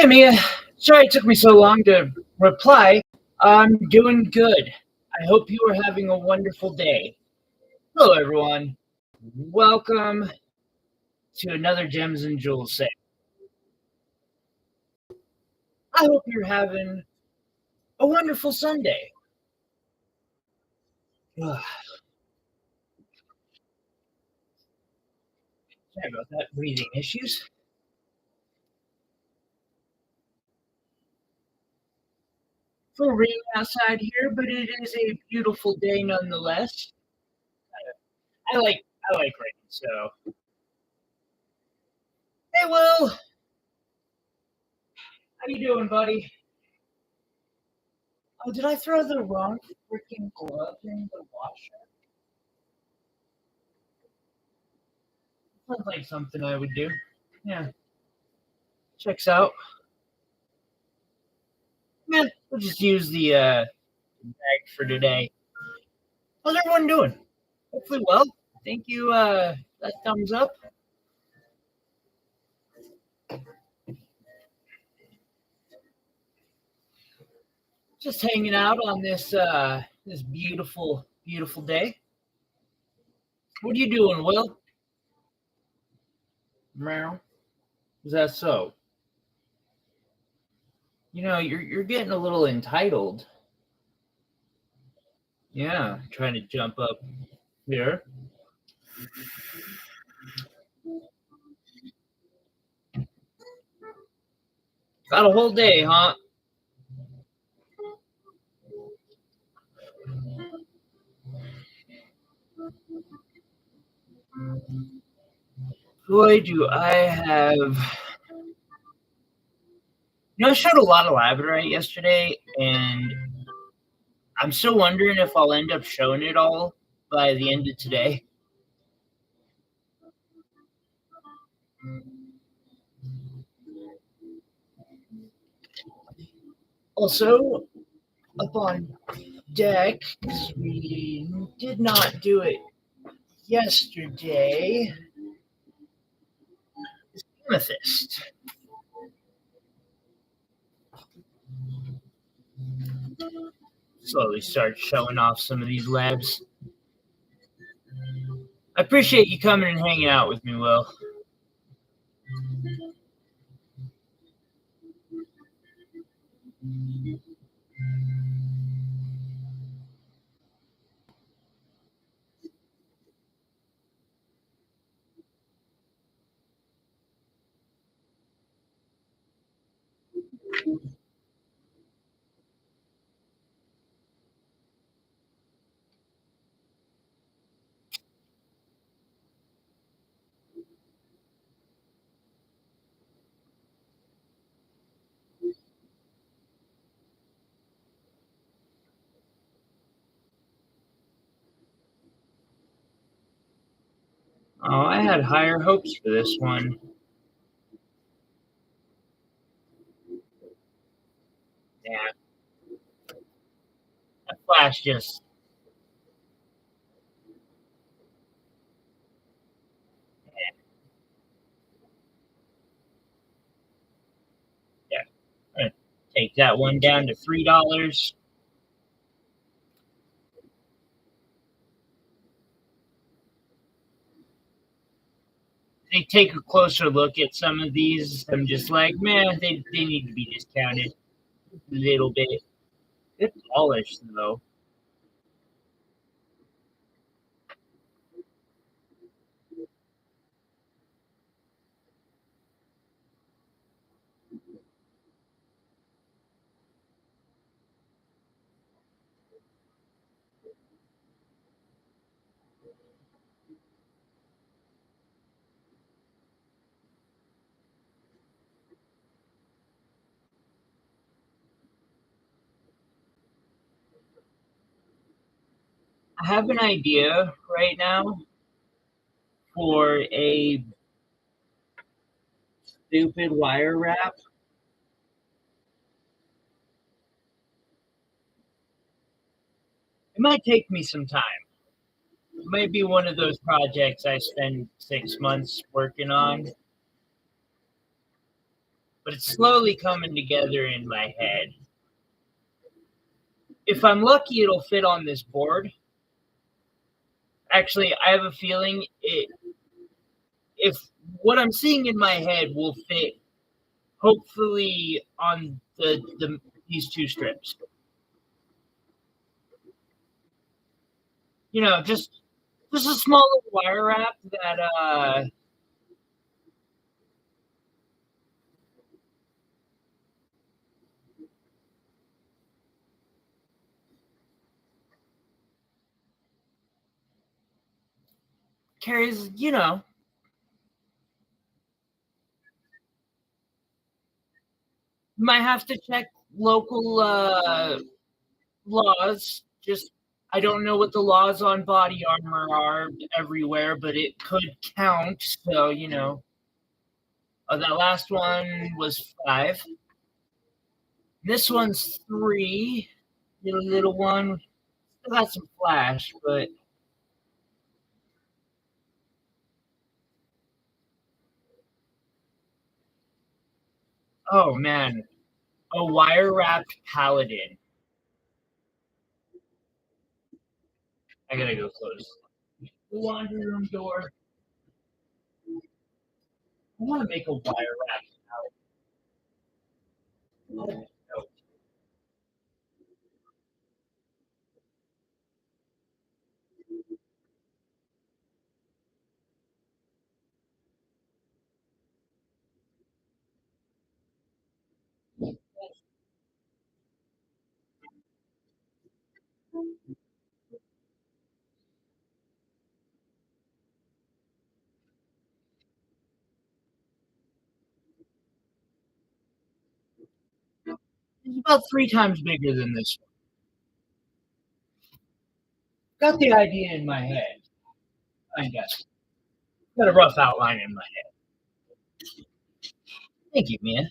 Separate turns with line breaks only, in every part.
Mia. Sorry it took me so long to reply. I'm doing good. I hope you are having a wonderful day. Hello, everyone. Welcome to another Gems and Jewels set. I hope you're having a wonderful Sunday. Ugh, sorry about that. Breathing issues. It's a little rainy outside here, but it is a beautiful day nonetheless. I like I like rain. So, hey, Will, how you doing, buddy? Oh, did I throw the wrong freaking glove in the washer? Sounds like something I would do. Yeah, checks out. Yeah, we'll just use the bag for today. How's everyone doing? Hopefully well. Thank you. That thumbs up. Just hanging out on this beautiful day. What are you doing, Will? Meow. Is that so? You know, you're getting a little entitled. Yeah, trying to jump up here. Got a whole day, huh? Boy, do I have. I showed a lot of labradorite yesterday, and I'm still wondering if I'll end up showing it all by the end of today. Also, up on deck, 'cause we did not do it yesterday, is amethyst. Slowly start showing off some of these labs. I appreciate you coming and hanging out with me, Will. Oh, I had higher hopes for this one. Yeah. That flash just. Yeah. I'm gonna take that one down to $3. They take a closer look at some of these. I'm just like, man, they need to be discounted a little bit. It's polished though. I have an idea right now for a stupid wire wrap. It might take me some time. It might be one of those projects I spend 6 months working on. but it's slowly coming together in my head. If I'm lucky, it'll fit on this board. Actually, I have a feeling if what I'm seeing in my head will fit, hopefully, on these two strips. Just a small little wire wrap that carries, might have to check local laws. Just I don't know what the laws on body armor are everywhere, but it could count. So that last one was 5. This one's 3. Little one still got some flash, but oh man, a wire wrapped paladin. I gotta go close the laundry room door. I want to make a wire wrapped paladin. Oh, it's about 3 times bigger than this one. Got the idea in my head. I guess. Got a rough outline in my head. Thank you, Mia.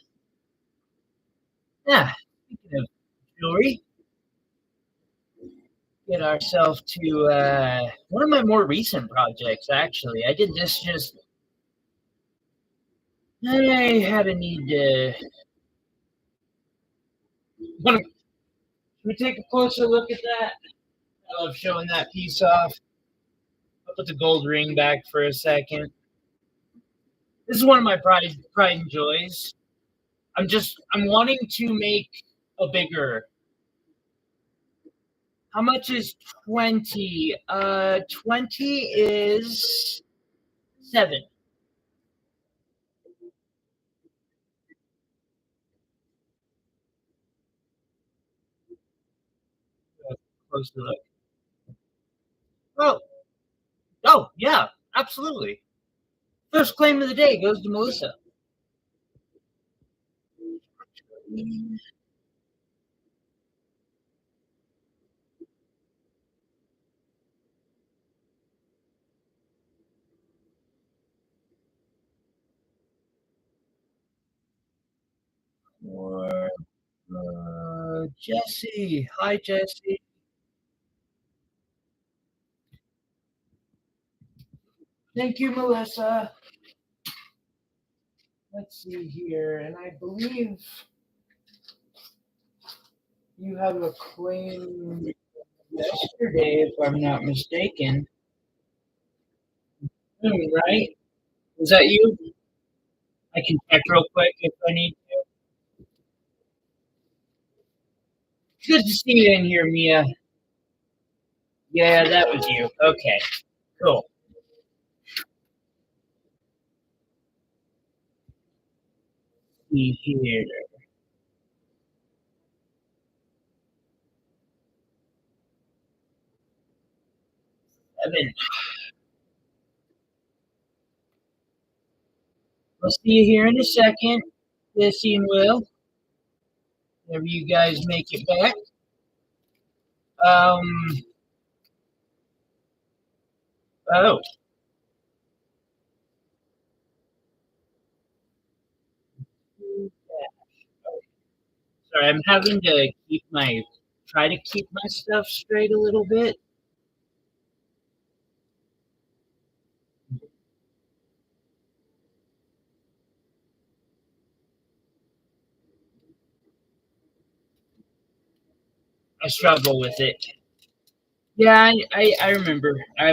Yeah. Speaking of jewelry, get ourselves to one of my more recent projects. Actually, I did this just. I had a need to. Should we take a closer look at that? I love showing that piece off. I'll put the gold ring back for a second. This is one of my pride and joys. I'm wanting to make a bigger. How much is 20? 20 is 7. Close to look. Oh, oh yeah, absolutely. First claim of the day goes to Melissa. Or Jesse. Hi, Jesse. Thank you, Melissa. Let's see here, and I believe you have a claim yesterday, if I'm not mistaken. Right? Is that you? I can check real quick if I need to. Good to see you in here, Mia. Yeah, that was you. Okay, cool. See here. 7. I'll see you here in a second. Jesse and Will. Whenever you guys make it back. Um. Oh. Sorry, I'm having to try to keep my stuff straight a little bit. I struggle with it. Yeah, I remember. I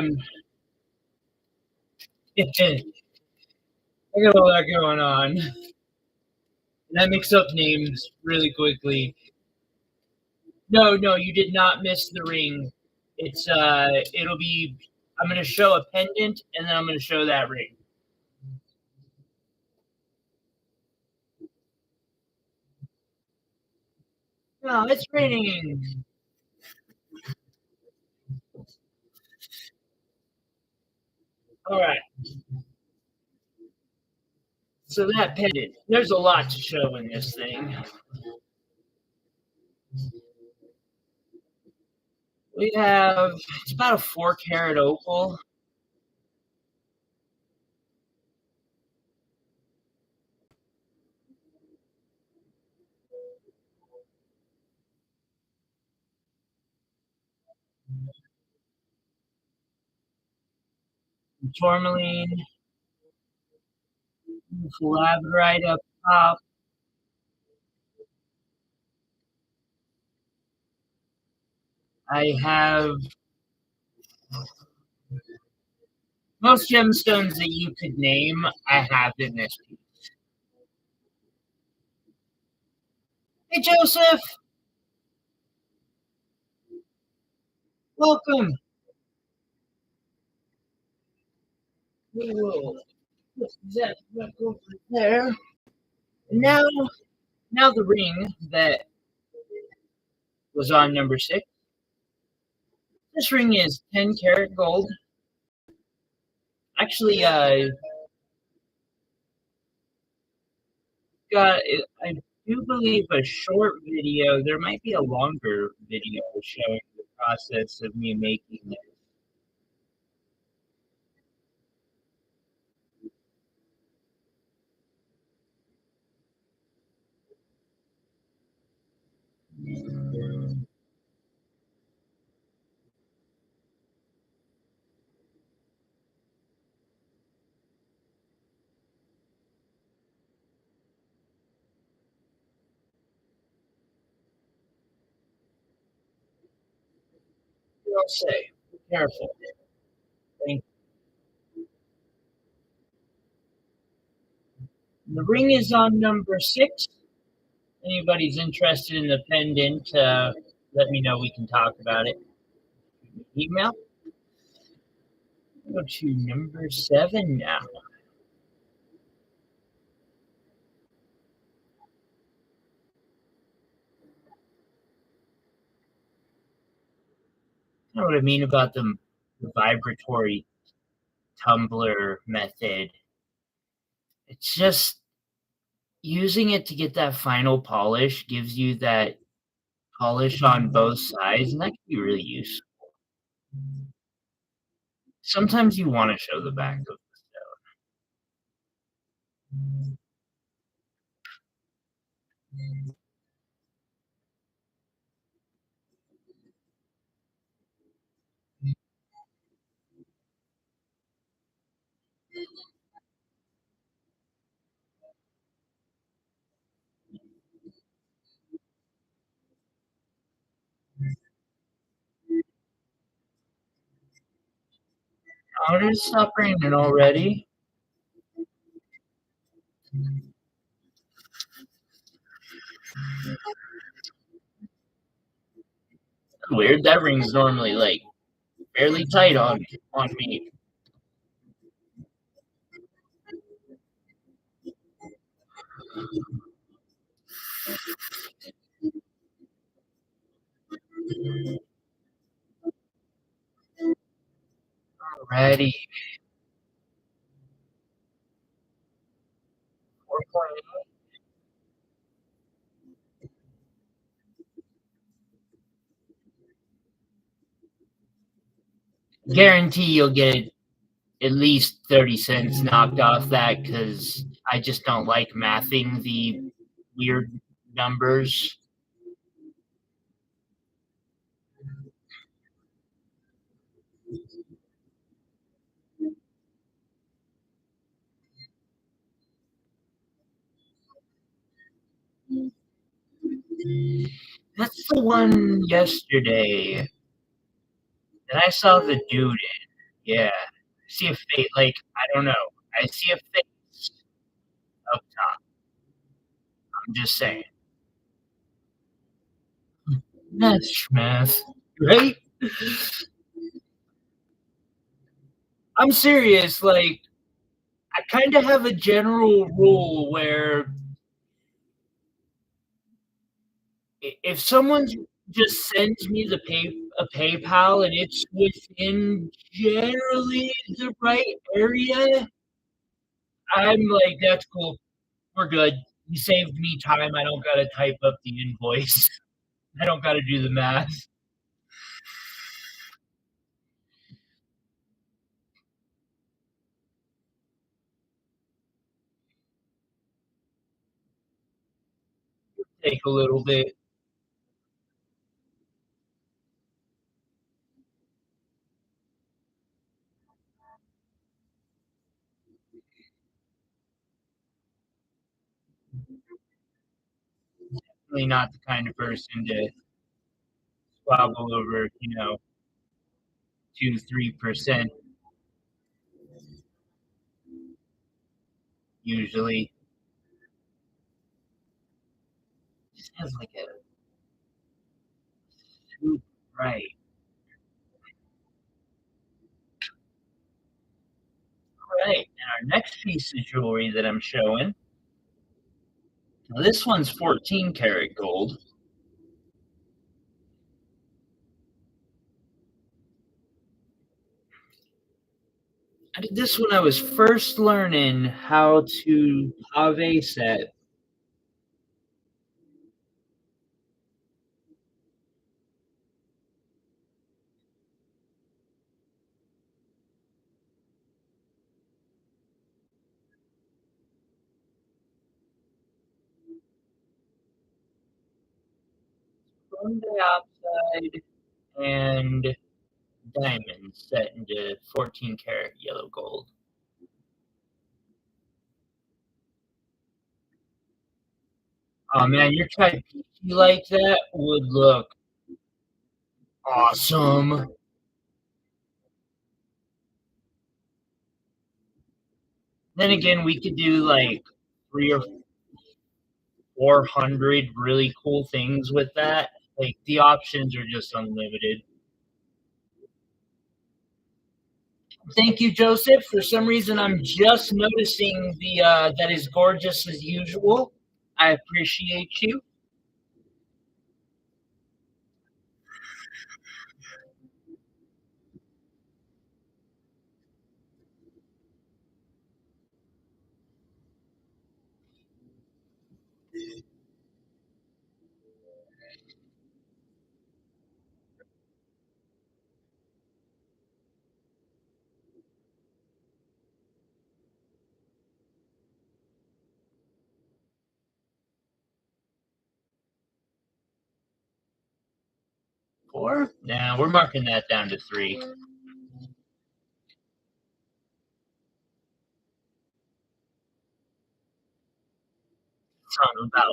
got a lot going on. And I mix up names really quickly. No, no, you did not miss the ring. It'll be. I'm gonna show a pendant, and then I'm gonna show that ring. Oh, it's raining. All right. So that pendant. There's a lot to show in this thing. We have. It's about a 4 carat opal. Tourmaline, labradorite up top. I have most gemstones that you could name. I have in this piece. Hey, Joseph, welcome. We will put that back over there. And now the ring that was on number 6. This ring is 10 karat gold. Actually, got I do believe a short video. There might be a longer video showing the process of me making it. I'll say, be careful. Thank you. The ring is on number 6. Anybody's interested in the pendant, let me know. We can talk about it. Email. Go to number 7 now. You know what I mean about the vibratory tumbler method. It's just using it to get that final polish gives you that polish on both sides, and that can be really useful. Sometimes you want to show the back of the stone. Oh, did it stop raining already? Weird. That ring's normally like fairly tight on me. Alrighty. 4.8. Guarantee you'll get at least 30 cents knocked off that because I just don't like mathing the weird numbers. That's the one yesterday that I saw the dude in. Yeah. I see a face, like, I don't know. I see a face up top. I'm just saying. That's math, right? I'm serious. Like, I kind of have a general rule where if someone just sends me a PayPal and it's within generally the right area, I'm like, that's cool. We're good. You saved me time. I don't gotta type up the invoice. I don't gotta do the math. Take a little bit. Really not the kind of person to squabble over, 2, 3% usually. Just has like a swoop right. Right. And our next piece of jewelry that I'm showing, now this one's 14 karat gold. I did this when I was first learning how to pave set. Chrome dioxide and diamonds set into 14 karat yellow gold. Oh man, your type like that would look awesome. Then again, we could do like 3 or 400 really cool things with that. Like the options are just unlimited. Thank you, Joseph. For some reason, I'm just noticing the that is gorgeous as usual. I appreciate you. Four? Nah, we're marking that down to three. Something about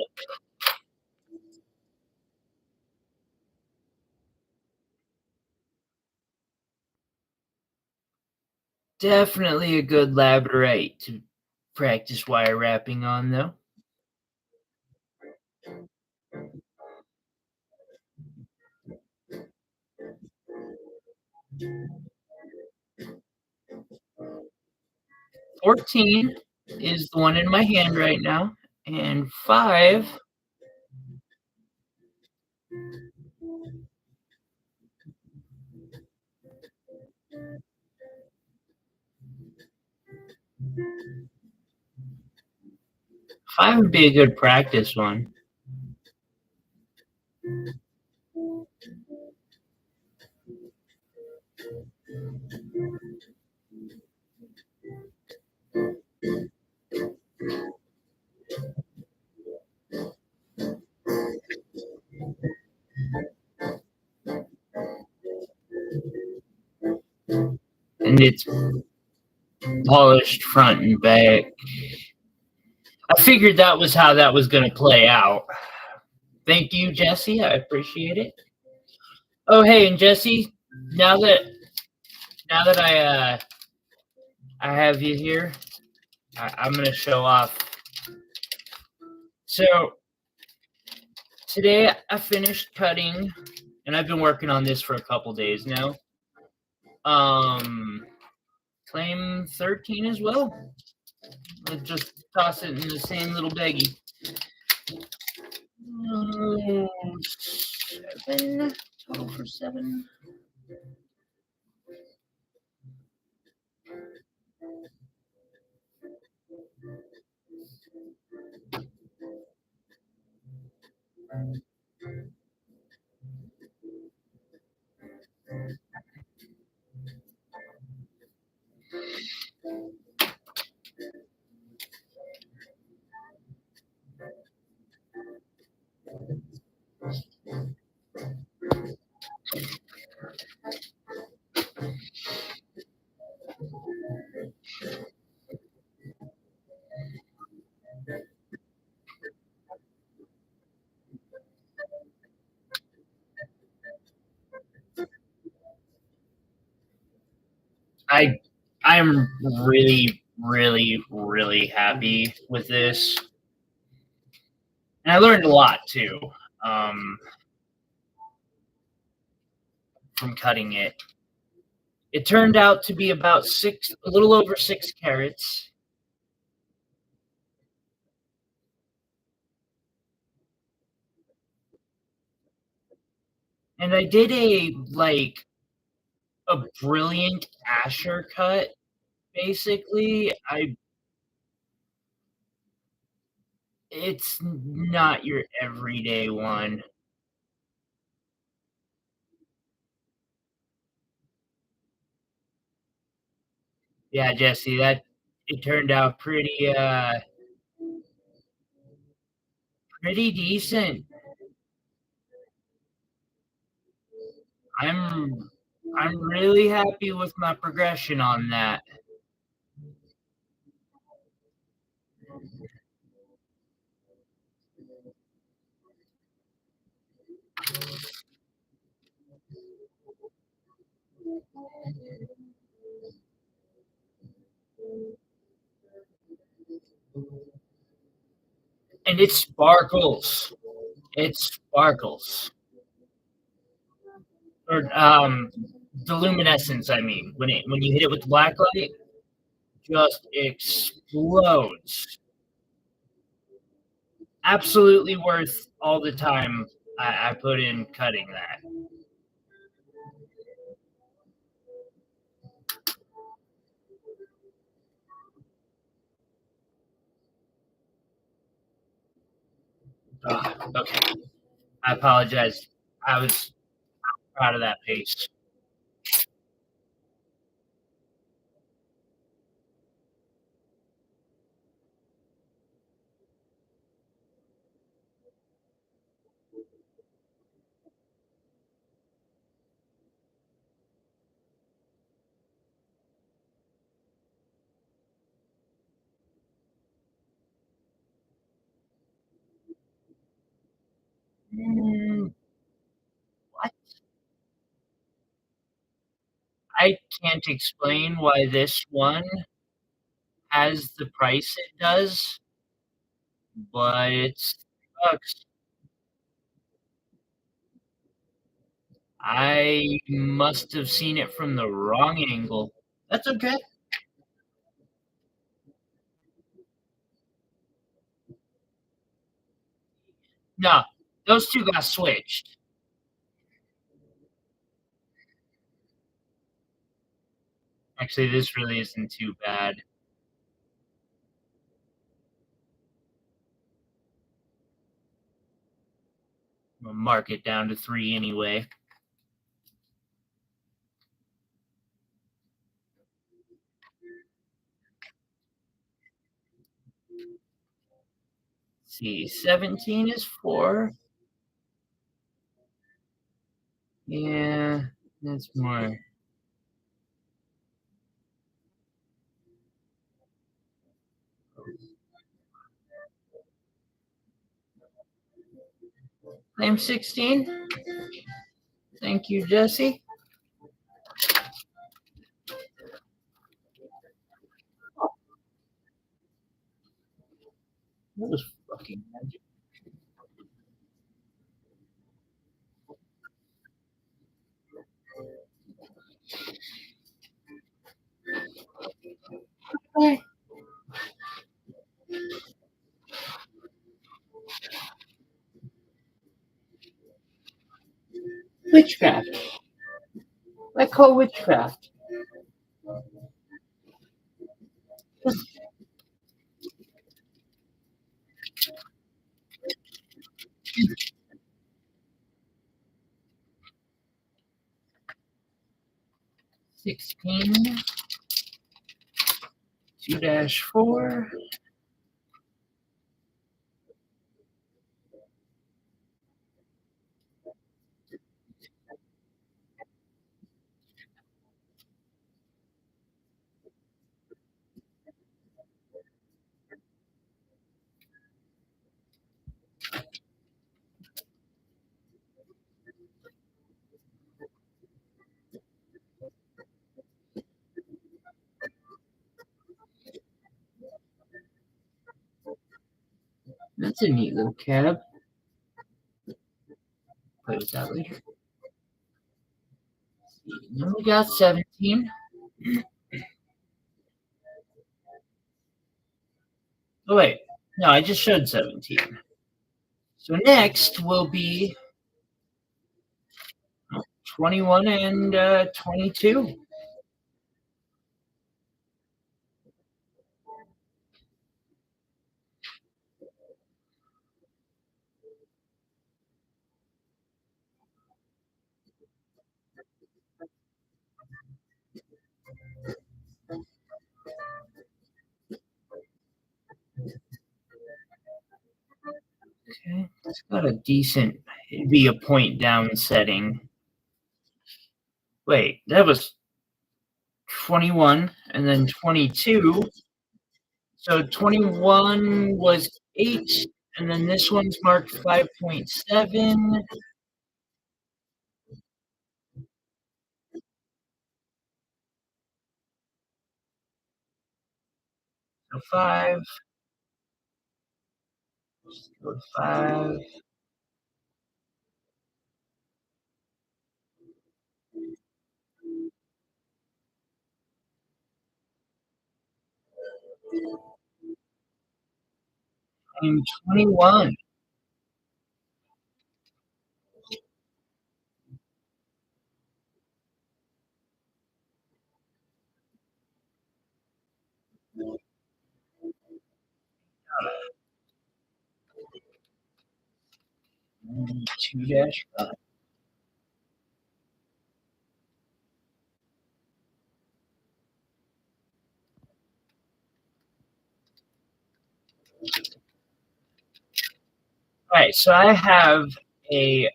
definitely a good labradorite to practice wire wrapping on, though. $14 is the one in my hand right now, and five. Five would be a good practice one. And it's polished front and back. I figured that was how that was going to play out. Thank you, Jesse. I appreciate it. Oh, hey, and Jesse, now that now that I have you here, I'm gonna show off. So today I finished cutting, and I've been working on this for a couple days now. Um, claim 13 as well. Let's just toss it in the same little baggie. Oh, 7 total for 7. I I'm really happy with this, and I learned a lot too um, from cutting it. It turned out to be about a little over 6 carats, and I did a brilliant Asher cut. Basically, I it's not your everyday one. Yeah, Jesse, that it turned out pretty decent. I'm I'm really happy with my progression on that. And it sparkles. It sparkles. Or the luminescence, I mean. When you hit it with the black light, just explodes. Absolutely worth all the time I put in cutting that. Okay. I apologize. I was proud of that pace. Mm, what? I can't explain why this one has the price it does, but it's bucks. I must have seen it from the wrong angle. That's okay. No, those two got switched. Actually, this really isn't too bad. We'll mark it down to 3 anyway. Let's see, 17 is 4. Yeah, that's more. Claim 16. Thank you, Jesse. That was fucking magic. Okay. Witchcraft. I call witchcraft. 16. 2-4. That's a neat little cab. Play with that later. Then we got 17. Oh, wait. No, I just showed 17. So next will be 21 and 22. Okay, it's got a decent, it'd be a point down setting. Wait, that was 21 and then 22. So 21 was 8, and then this one's marked 5.7. So 5. Just go to 5. And 21. And 2-5. All right, so I have a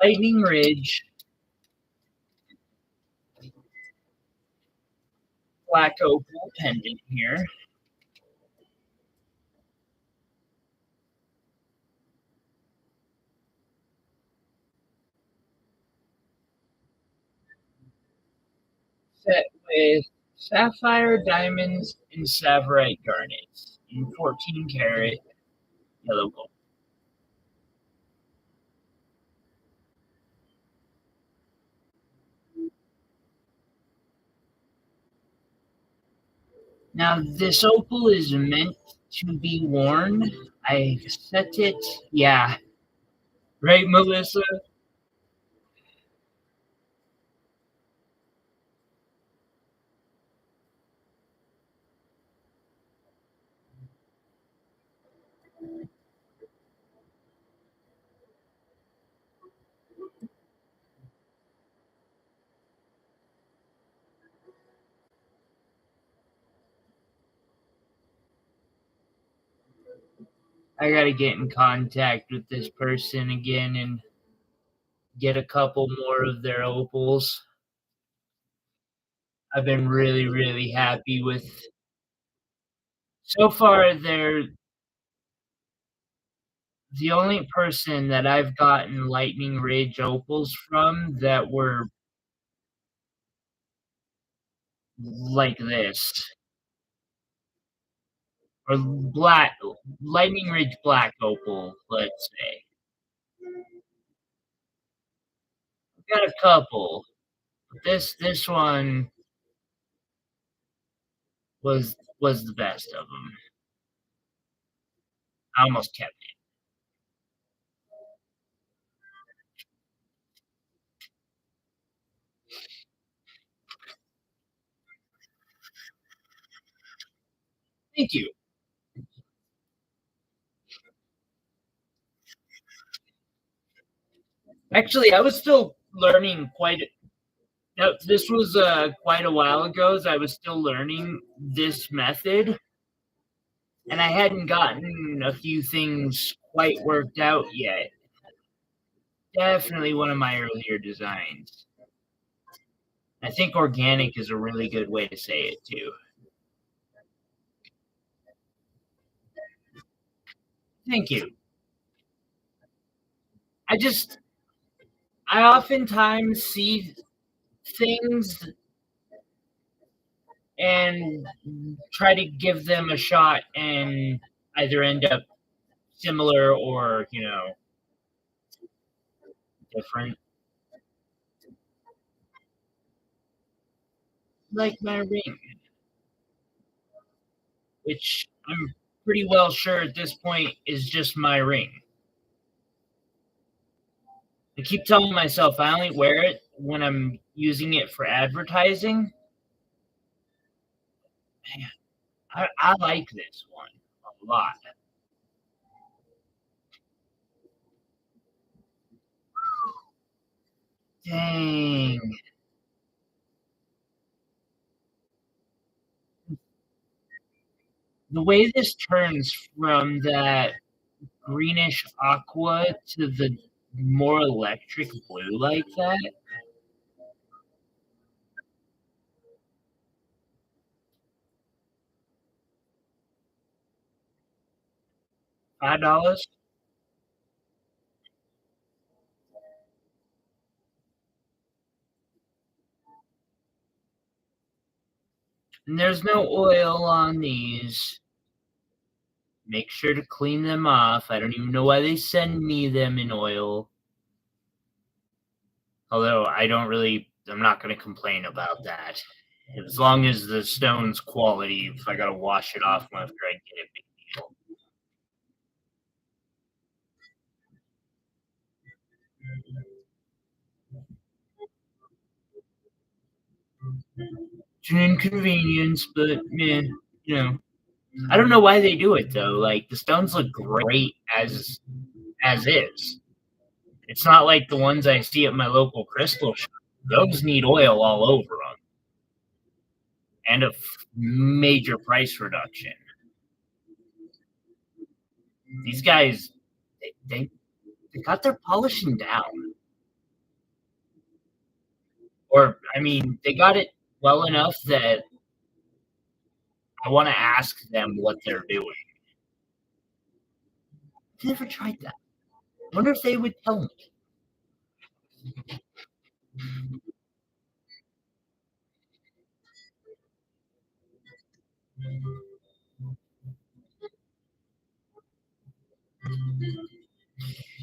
lightning ridge black opal pendant here. Set with sapphire, diamonds, and savorite garnets in 14 karat yellow gold. Now, this opal is meant to be worn. I set it, yeah, right, Melissa? I gotta get in contact with this person again and get a couple more of their opals. I've been really, really happy with. So far, they're The only person that I've gotten lightning ridge opals from that were like this, or black lightning ridge black opal, let's say. Got a couple. This one was the best of them. I almost kept it. Thank you. Actually, I was still learning quite. No, this was quite a while ago. As I was still learning this method, and I hadn't gotten a few things quite worked out yet. Definitely one of my earlier designs. I think organic is a really good way to say it too. Thank you. I just I oftentimes see things and try to give them a shot and either end up similar or, different. Like my ring, which I'm pretty well sure at this point is just my ring. I keep telling myself I only wear it when I'm using it for advertising. Man, I like this one a lot. Dang. The way this turns from that greenish aqua to the more electric blue like that. $5. And there's no oil on these. Make sure to clean them off. I don't even know why they send me them in oil. Although I'm not going to complain about that. As long as the stone's quality, if I got to wash it off after I get it, big deal. It's an inconvenience, but man, you know. I don't know why they do it though. Like the stones look great as is. It's not like the ones I see at my local crystal shop. Those need oil all over them and a major price reduction. These guys, they got their polishing down, or I mean, they got it well enough that I want to ask them what they're doing. I've never tried that. I wonder if they would tell me.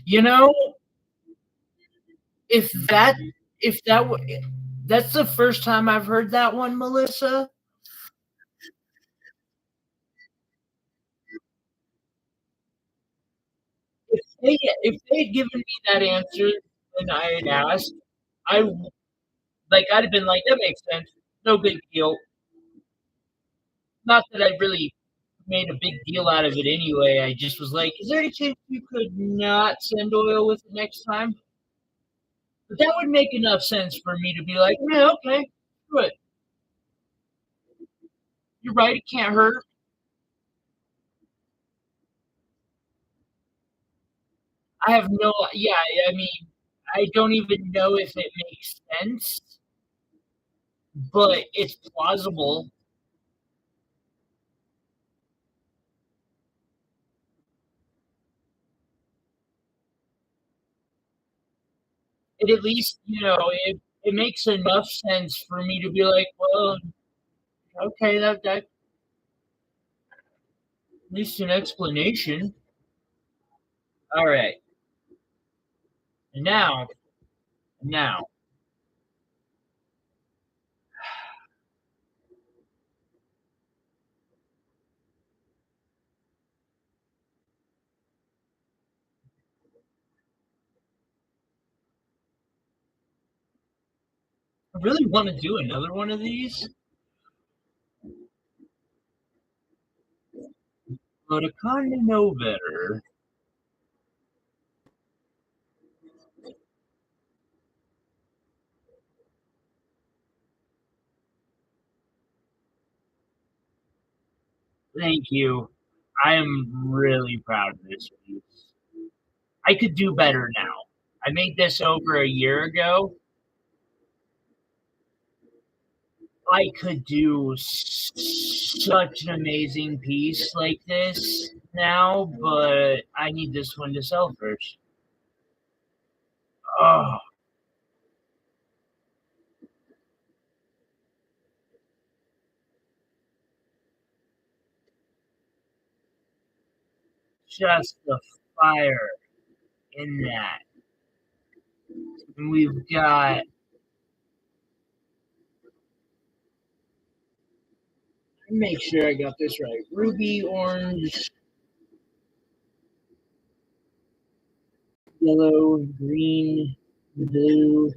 You know, if that if that that's the first time I've heard that one, Melissa. If they had given me that answer when I had asked, I I'd have been like, that makes sense, no big deal. Not that I really made a big deal out of it anyway. I just was like, is there any chance you could not send oil with it next time? But that would make enough sense for me to be like, yeah, okay, good. You're right, it can't hurt. I have no, yeah, I mean, I don't even know if it makes sense, but it's plausible. it at least, it makes enough sense for me to be like, well, okay, that at least an explanation. All right, now, now, I really want to do another one of these, but I kind of know better. Thank you. I am really proud of this piece. I could do better now. I made this over a year ago. I could do such an amazing piece like this now, but I need this one to sell first. Oh, just the fire in that. And we've got, make sure I got this right, ruby, orange, yellow, green, blue,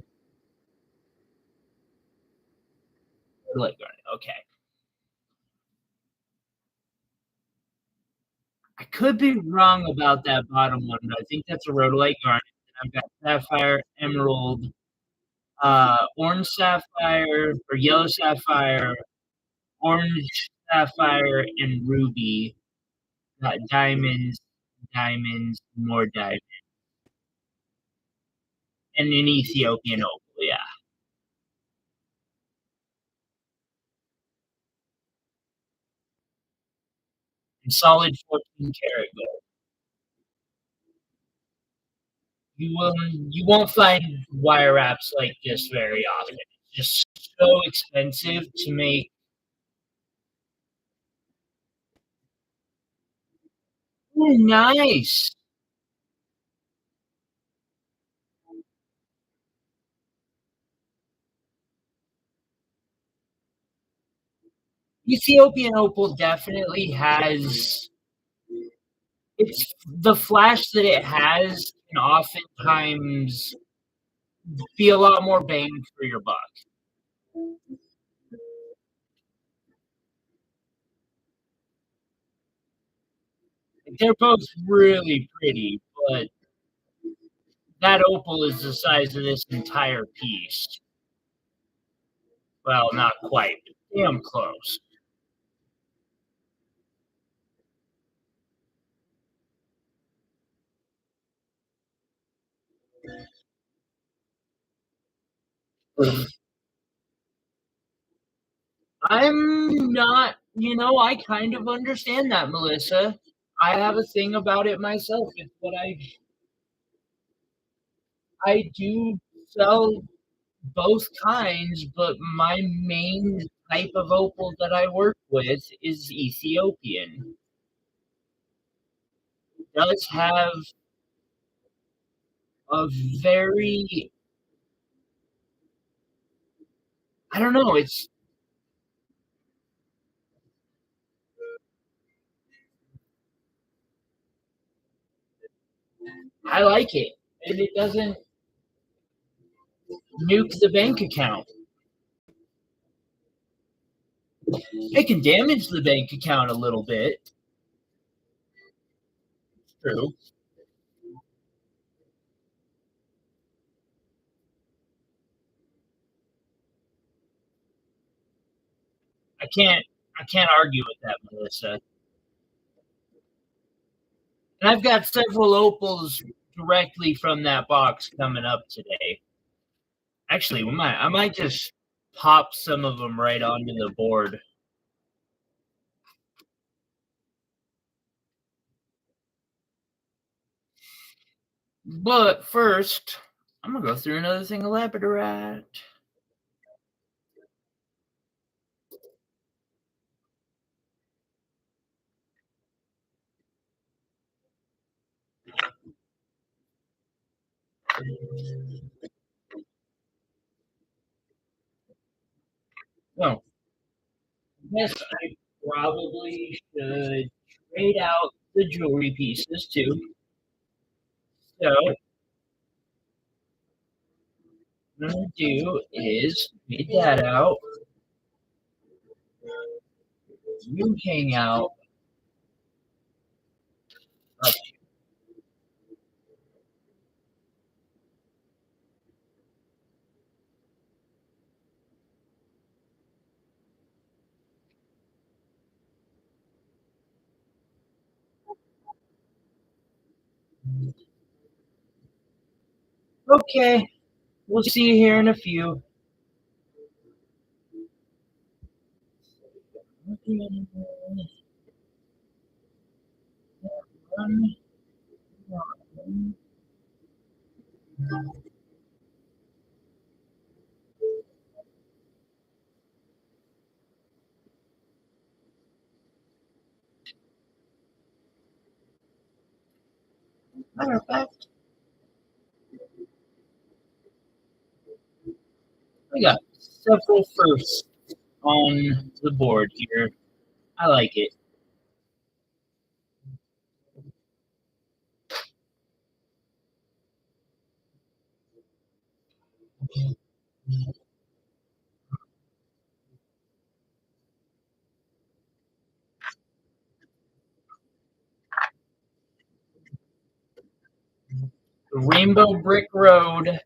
light garnet. Okay. I could be wrong about that bottom one, but I think that's a rhodolite garnet. And I've got sapphire, emerald, orange sapphire or yellow sapphire, orange sapphire, and ruby. Got diamonds, diamonds, more diamonds, and an Ethiopian opal. Yeah, and solid 14 karat gold. You won't find wire wraps like this very often. It's just so expensive to make. Oh, nice. Ethiopian opal definitely has, it's the flash that it has can oftentimes be a lot more bang for your buck. They're both really pretty, but that opal is the size of this entire piece. Well, not quite, but damn close. I'm not, I kind of understand that, Melissa. I have a thing about it myself. It's what I do sell both kinds, but my main type of opal that I work with is Ethiopian. It does have a very, I don't know, I like it. And it doesn't nuke the bank account. It can damage the bank account a little bit. True. I can't I can't argue with that, Melissa. And I've got several opals directly from that box coming up today. Actually, I might just pop some of them right onto the board. But first, I'm gonna go through another thing of labradorite. Oh, yes, I probably should trade out the jewelry pieces too. So what I'm gonna do is trade that out. You hang out. Okay, we'll see you here in a few. Matter of fact, we got several firsts on the board here. I like it. The Rainbow Brick Road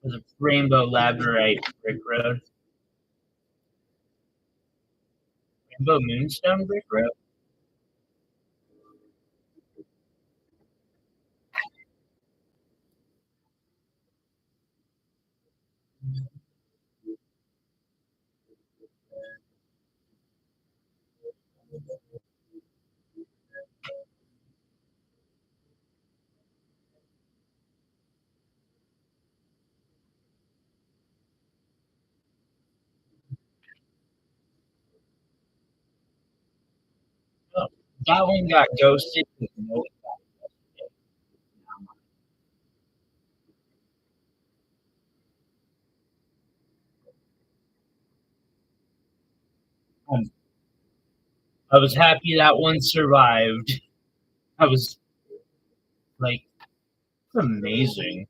was a Rainbow Labradorite Brick Road. Rainbow Moonstone Brick Road. Oh, that one got ghosted. Um, I was happy that one survived. I was like, it's amazing.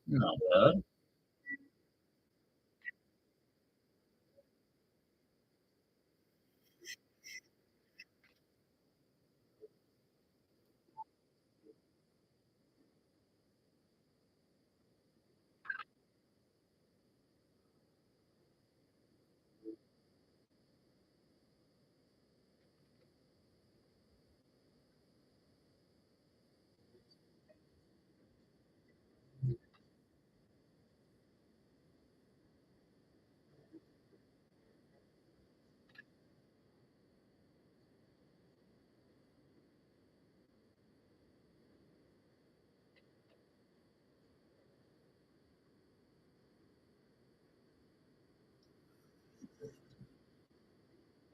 Not bad.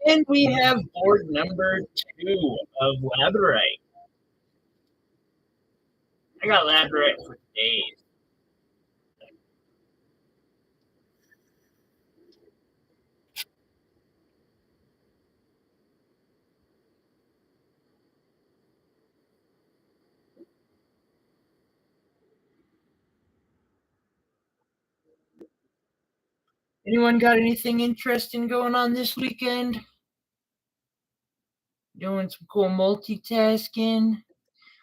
And we have board number 2 of Labradorite. I got Labradorite for days. Anyone got anything interesting going on this weekend? Doing some cool multitasking?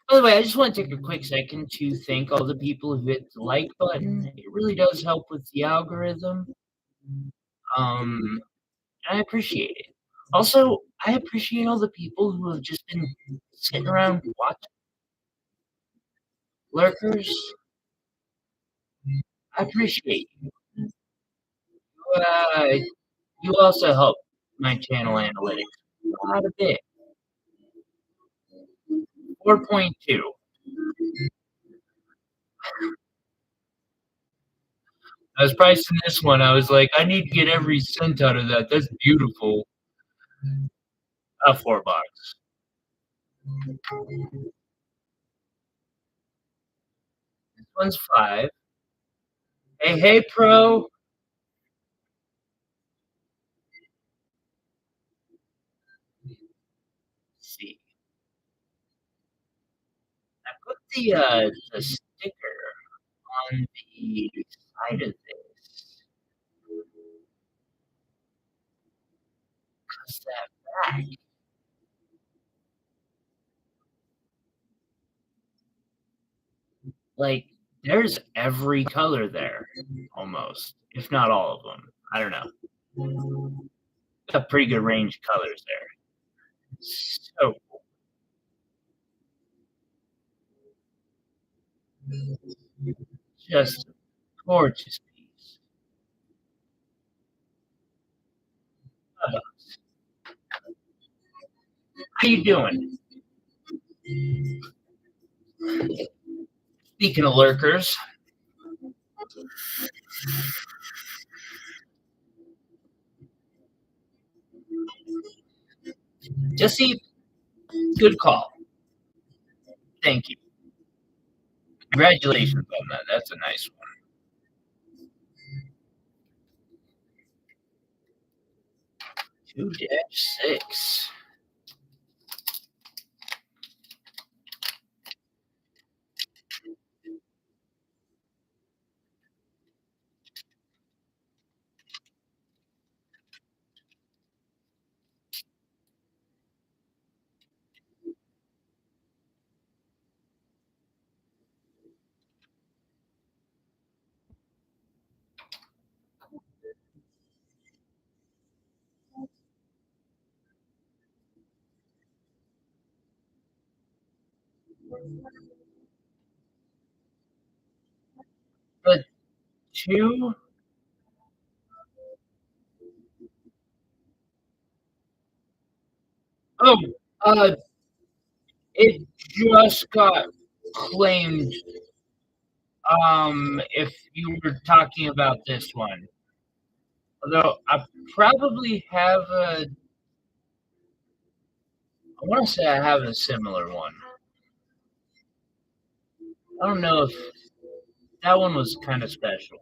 By the way, I just want to take a quick second to thank all the people who hit the like button. It really does help with the algorithm. Um, I appreciate it. Also, I appreciate all the people who have just been sitting around watching lurkers. I appreciate you. Uh, you also help my channel analytics quite a bit. 4.2. I was pricing this one. I was like, I need to get every cent out of that. That's beautiful. $4. This one's 5. Hey, hey, pro. Let's see. I put the sticker on the side of this because that back, like, there's every color there, almost, if not all of them. I don't know. A pretty good range of colors there. So just a gorgeous piece. Uh, How you doing? Speaking of lurkers, Jesse, good call. Thank you. Congratulations on that. That's a nice one. 2-6. But 2. Oh, uh, it just got claimed. If you were talking about this one, although I probably have a, I want to say I have a similar one. I don't know if that one was kind of special.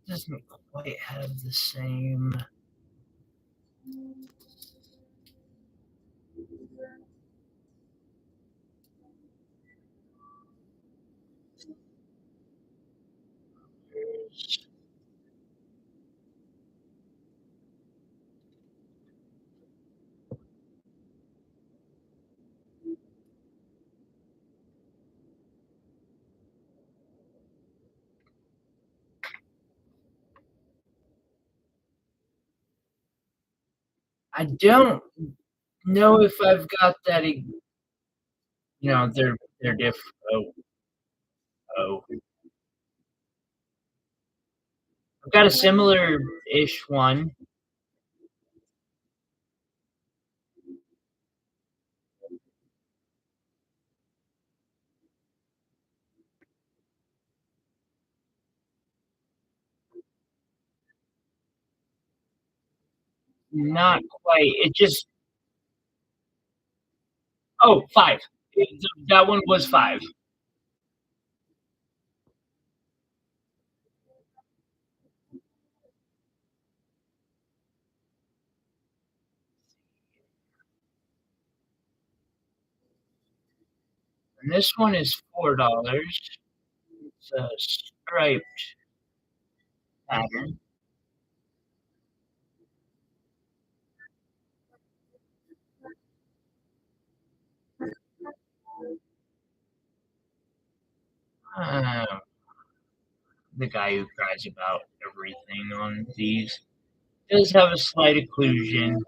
It doesn't quite have the same. I don't know if I've got that. They're different. Oh, I've got a similar-ish one. Not quite. It just. Oh, 5. That one was 5. And this one is $4. It's a striped pattern. Uh, the guy who cries about everything on these does have a slight occlusion.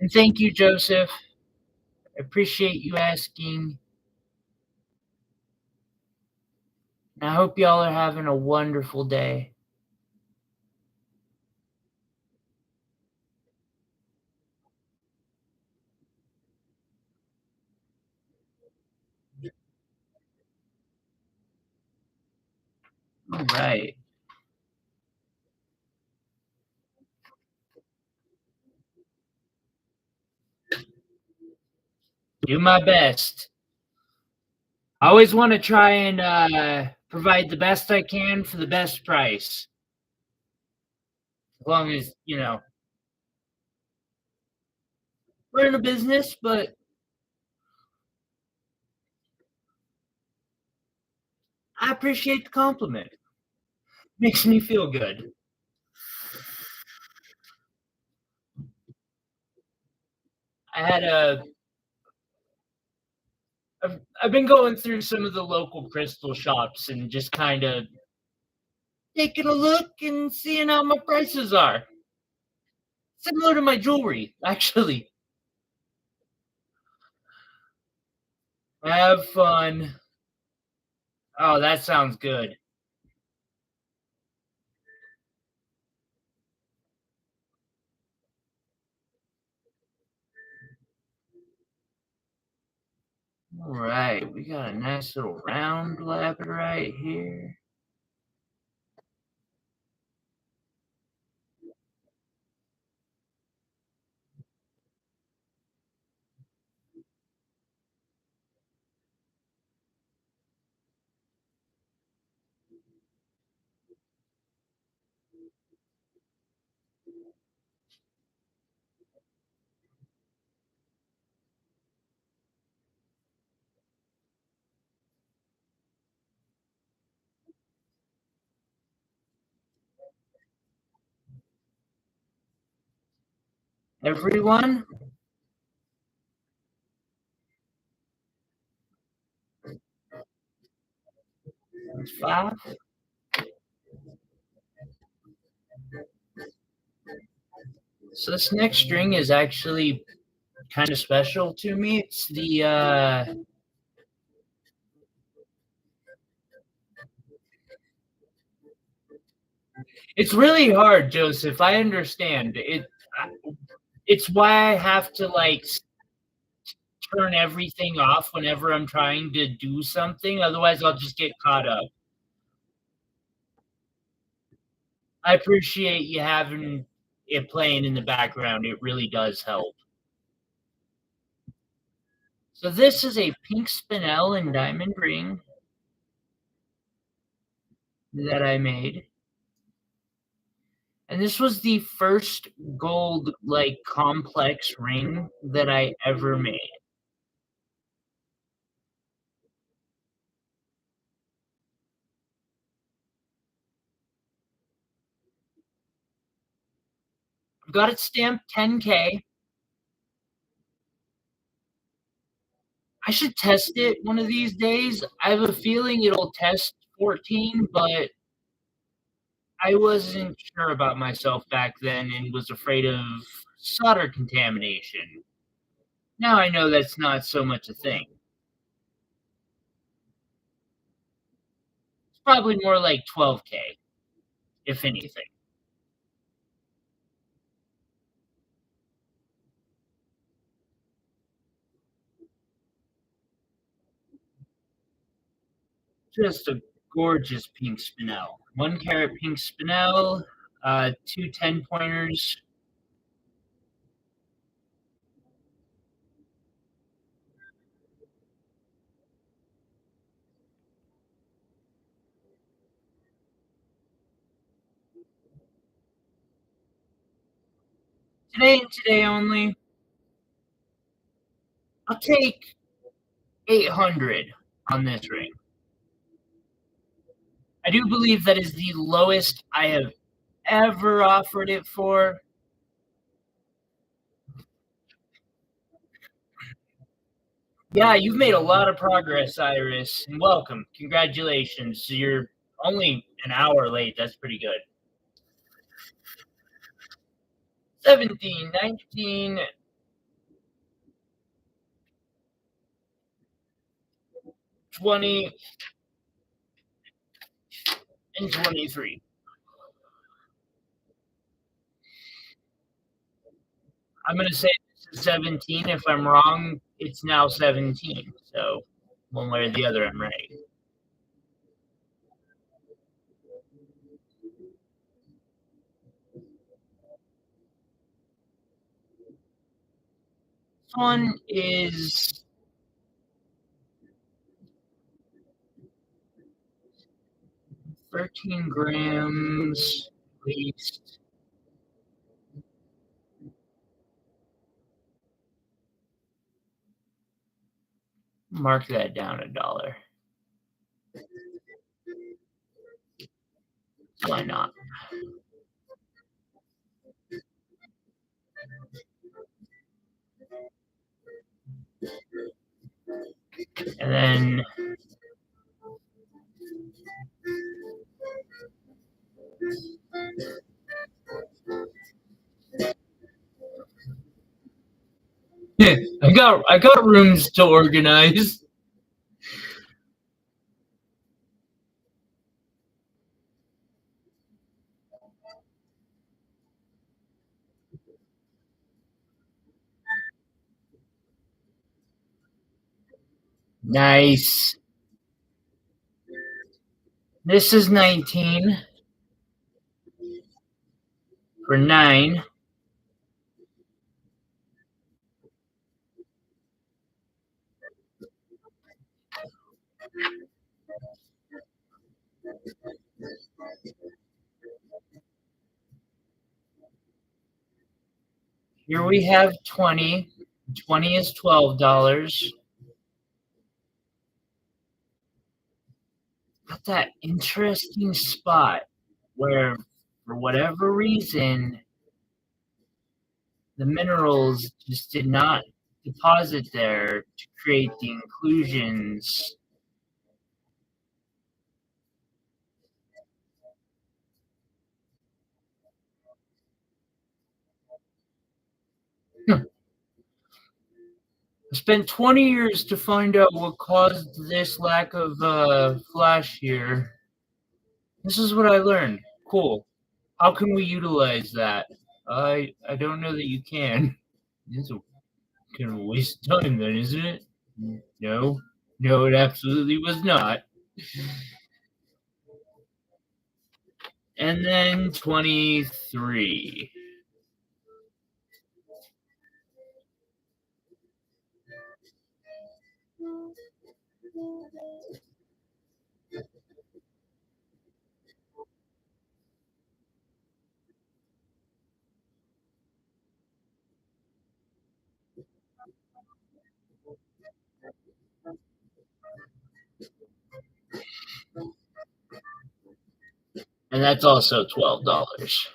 And thank you, Joseph. I appreciate you asking. And I hope y'all are having a wonderful day. All right. Do my best. I always want to try and provide the best I can for the best price. As long as, we're in a business, but I appreciate the compliment. Makes me feel good. I had a I've been going through some of the local crystal shops and just kind of taking a look and seeing how my prices are. Similar to my jewelry, actually. Have fun. Oh, that sounds good. All right, we got a nice little round labradorite here. Everyone, it's 5. So this next string is actually kind of special to me. It's the it's really hard, Joseph. I understand. It's why I have to like turn everything off whenever I'm trying to do something. Otherwise, I'll just get caught up. I appreciate you having it playing in the background. It really does help. So this is a pink spinel and diamond ring that I made. And this was the first gold like complex ring that I ever made. Got it stamped 10K. I should test it one of these days. I have a feeling it'll test 14, but I wasn't sure about myself back then and was afraid of solder contamination. Now I know that's not so much a thing. It's probably more like 12K, if anything. Just a gorgeous pink spinel. 1 carat pink spinel, two 10 pointers. Today and today only. I'll take 800 on this ring. I do believe that is the lowest I have ever offered it for. Yeah, you've made a lot of progress, Iris, and welcome. Congratulations. You're only an hour late. That's pretty good. 17, 19. 20, and 23. I'm going to say this is 17. If I'm wrong, it's now 17. So one way or the other, I'm right. This one is 13 grams at least. Mark that down $1. Why not? And then I got rooms to organize. Nice. This is 19 for 9. Here we have 20. 20 is $12. Got that interesting spot where, for whatever reason, the minerals just did not deposit there to create the inclusions. I spent 20 years to find out what caused this lack of flash here. This is what I learned. Cool. How can we utilize that? I don't know that you can. It's a kind of a waste of time then, isn't it? No. No, it absolutely was not. And then 23. And that's also $12.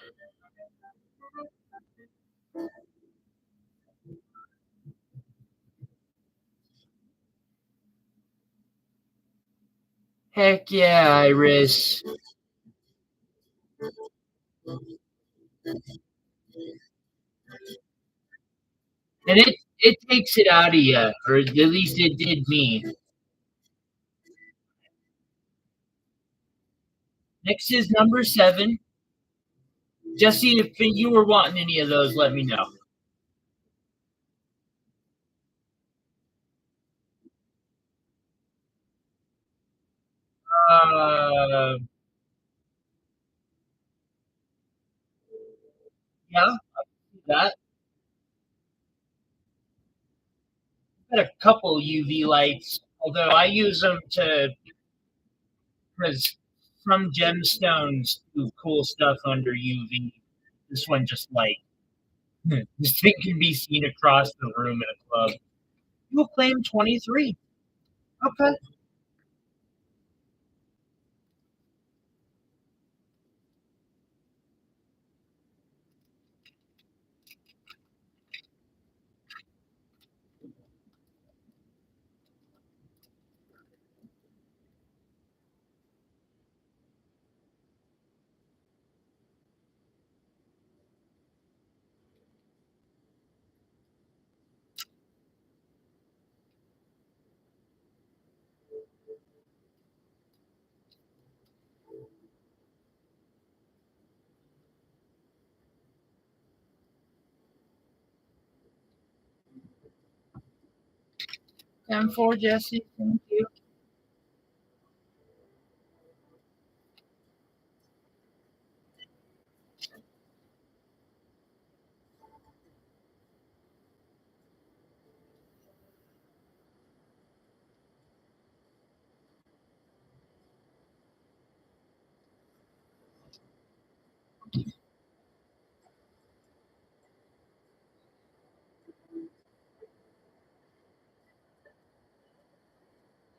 Heck yeah, Iris. And it takes it out of you, or at least it did me. Next is number 7. Jesse, if you were wanting any of those, let me know. Uh, yeah, that. Got a couple UV lights, although I use them to, because some gemstones do cool stuff under UV. This one just like, this thing can be seen across the room in a club. You will claim 23. Okay. 10-4, Jesse. Thank you.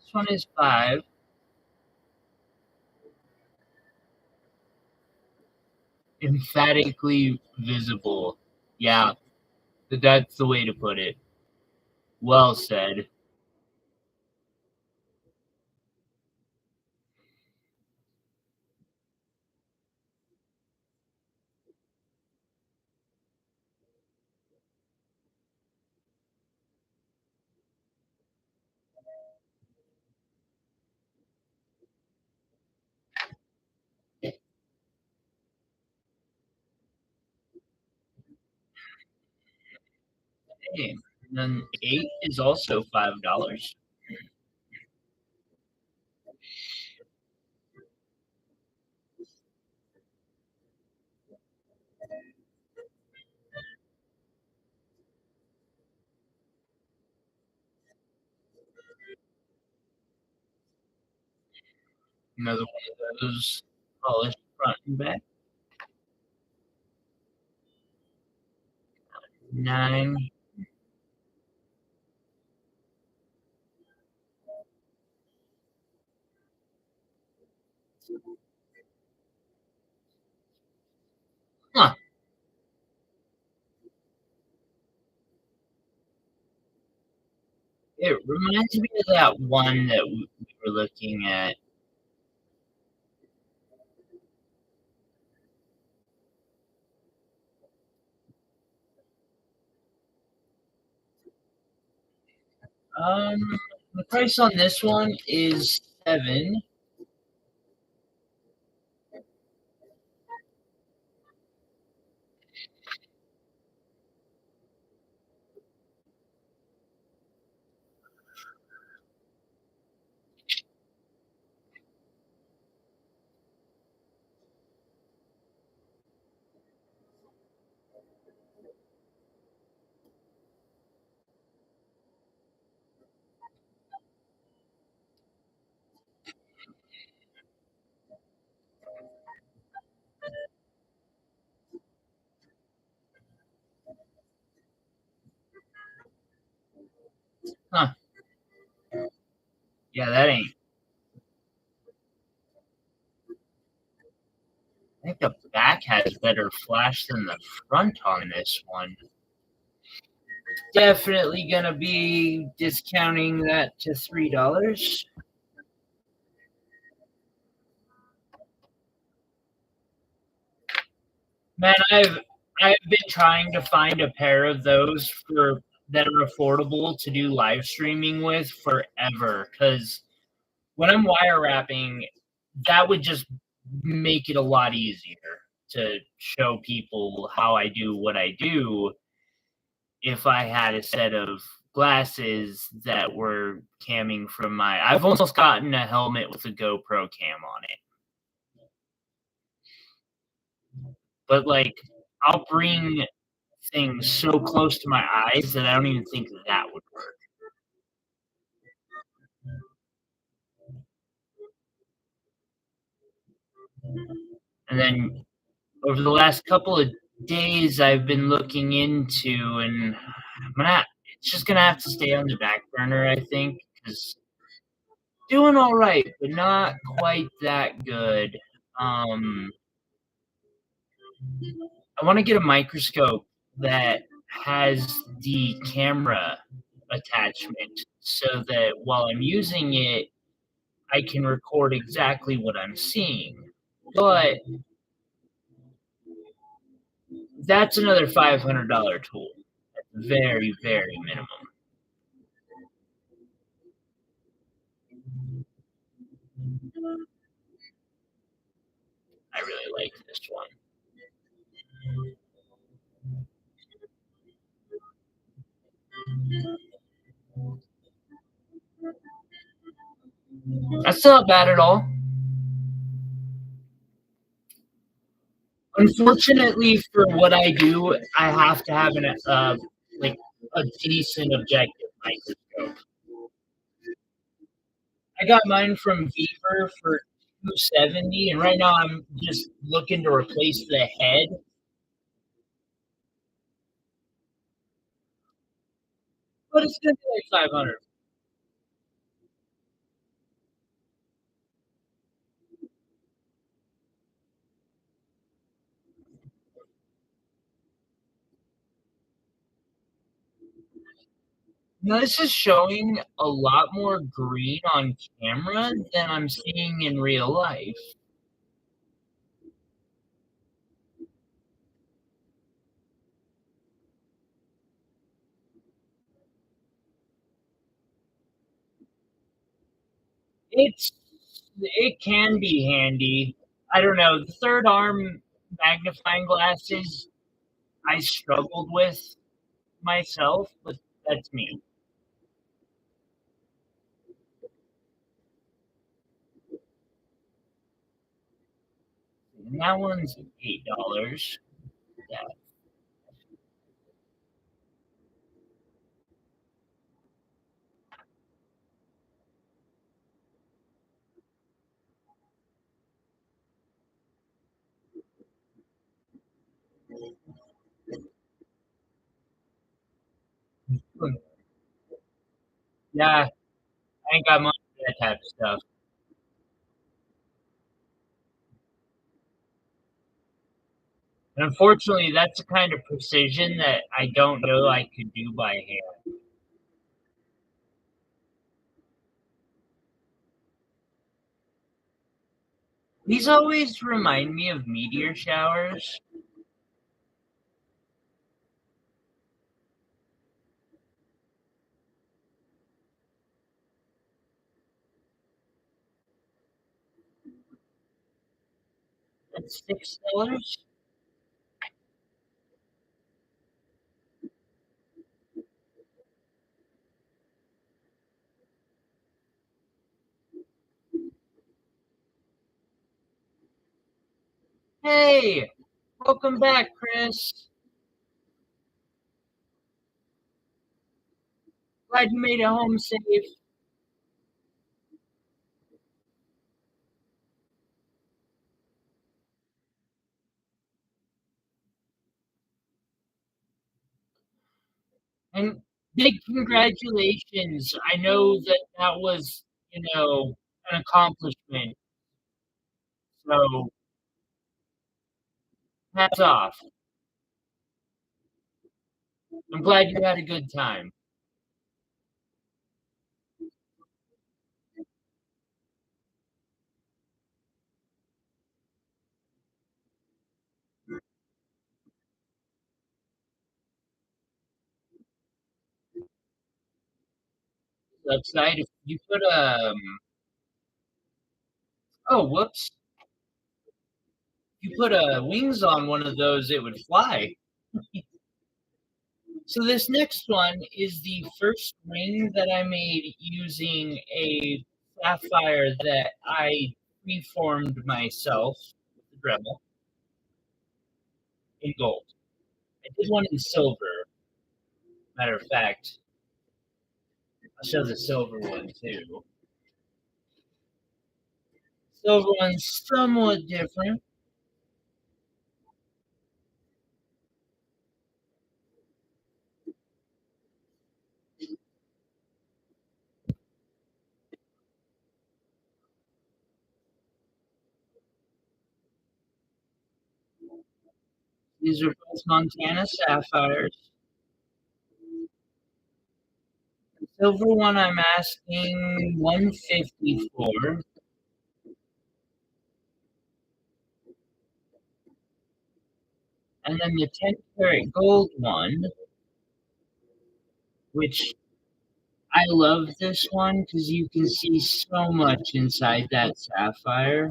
This one is 5. Emphatically visible. Yeah, that's the way to put it. Well said. Hey, and then 8 is also $5. Another one of those polished front and back. 9. Huh. It reminds me of that one that we were looking at. The price on this one is 7. Huh. Yeah, that ain't. I think the back has better flash than the front on this one. Definitely gonna be discounting that to $3. Man, I've been trying to find a pair of those for that are affordable to do live streaming with forever. Because when I'm wire wrapping, that would just make it a lot easier to show people how I do what I do if I had a set of glasses that were camming from my. I've almost gotten a helmet with a GoPro cam on it. But like I'll bring things so close to my eyes that I don't even think that would work. And then over the last couple of days, I've been looking into, and it's just gonna have to stay on the back burner, I think, because doing all right, but not quite that good. I want to get a microscope that has the camera attachment so that while I'm using it, I can record exactly what I'm seeing. But that's another $500 tool. At very, very minimum. I really like this one. That's not bad at all. Unfortunately, for what I do, I have to have like a decent objective microscope. I got mine from Beaver for 270, and right now I'm just looking to replace the head. But it's gonna be like 500. Now this is showing a lot more green on camera than I'm seeing in real life. It's it can be handy. I don't know. The third arm magnifying glasses I struggled with myself, but that's me. And that one's $8. Yeah. Yeah, I ain't got money for that type of stuff. And unfortunately, that's the kind of precision that I don't know I could do by hand. These always remind me of meteor showers. That's $6. Hey, welcome back, Chris. Glad you made it home safe. And big congratulations. I know that that was, an accomplishment. So hats off. I'm glad you had a good time. Upside, if you put oh, whoops. If you put wings on one of those, it would fly. So this next one is the first ring that I made using a sapphire that I reformed myself with the Dremel in gold. I did one in silver. Matter of fact, I'll show the silver one too. Silver one's somewhat different. These are both Montana Sapphires. The silver one I'm asking 150 for, and then the 10 karat gold one, which I love this one because you can see so much inside that sapphire,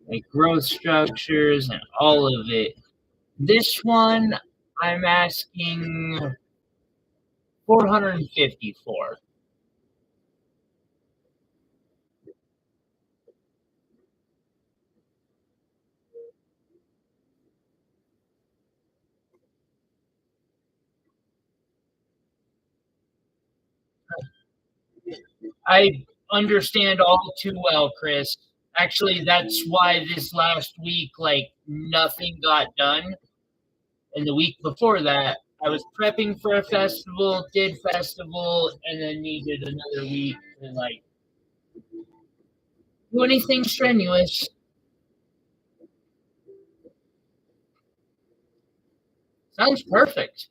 like growth structures and all of it. This one I'm asking 454. I understand all too well, Chris. Actually, that's why this last week, like, nothing got done. And the week before that, I was prepping for a festival, did festival, and then needed another week to, like, do anything strenuous. Sounds perfect.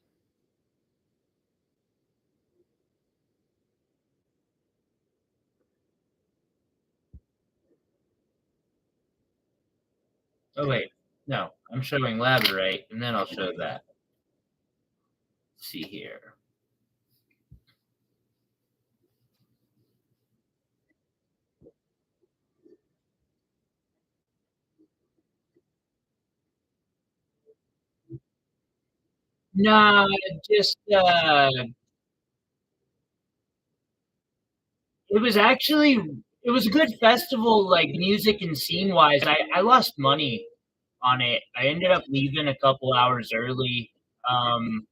Oh, wait. No, I'm showing labradorite, and then I'll show that. Let's see here. Nah, just it was actually it was a good festival, like music and scene wise. I lost money on it. I ended up leaving a couple hours early. Um,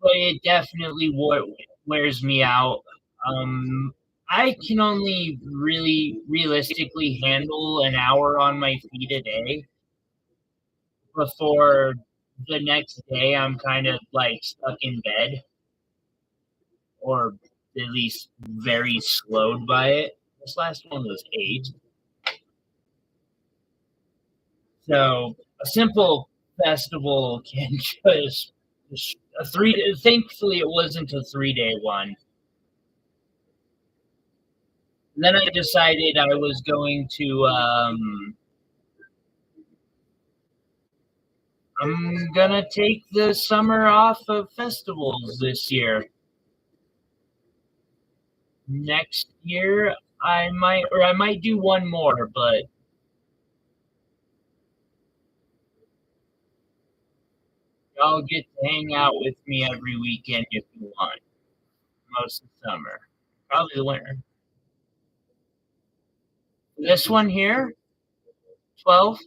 but it definitely wears me out. Um, I can only really realistically handle an hour on my feet a day before the next day I'm kind of like stuck in bed or at least very slowed by it. This last one was 8. So a simple festival can just a 3. Thankfully, it wasn't a 3-day one. And then I decided I was going to. I'm gonna take the summer off of festivals this year. Next year, I might do one more, but y'all get to hang out with me every weekend if you want. Most of the summer, probably the winter. This one here, 12.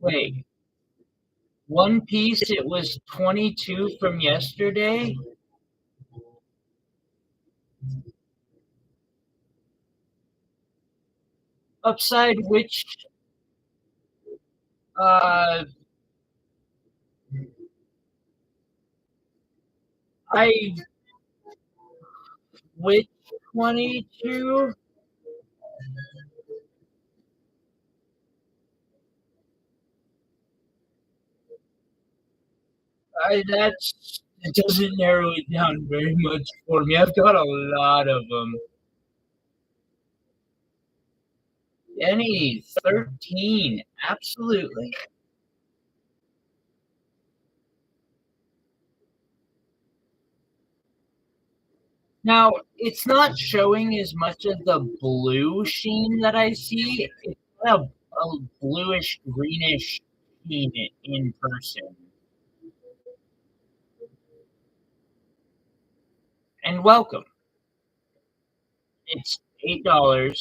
Wait, one piece, it was 22 from yesterday. Upside which uh I which 22? I that's it doesn't narrow it down very much for me. I've got a lot of them. Any 13, absolutely. Now, it's not showing as much of the blue sheen that I see. It's a bluish greenish sheen in person. And welcome. It's $8.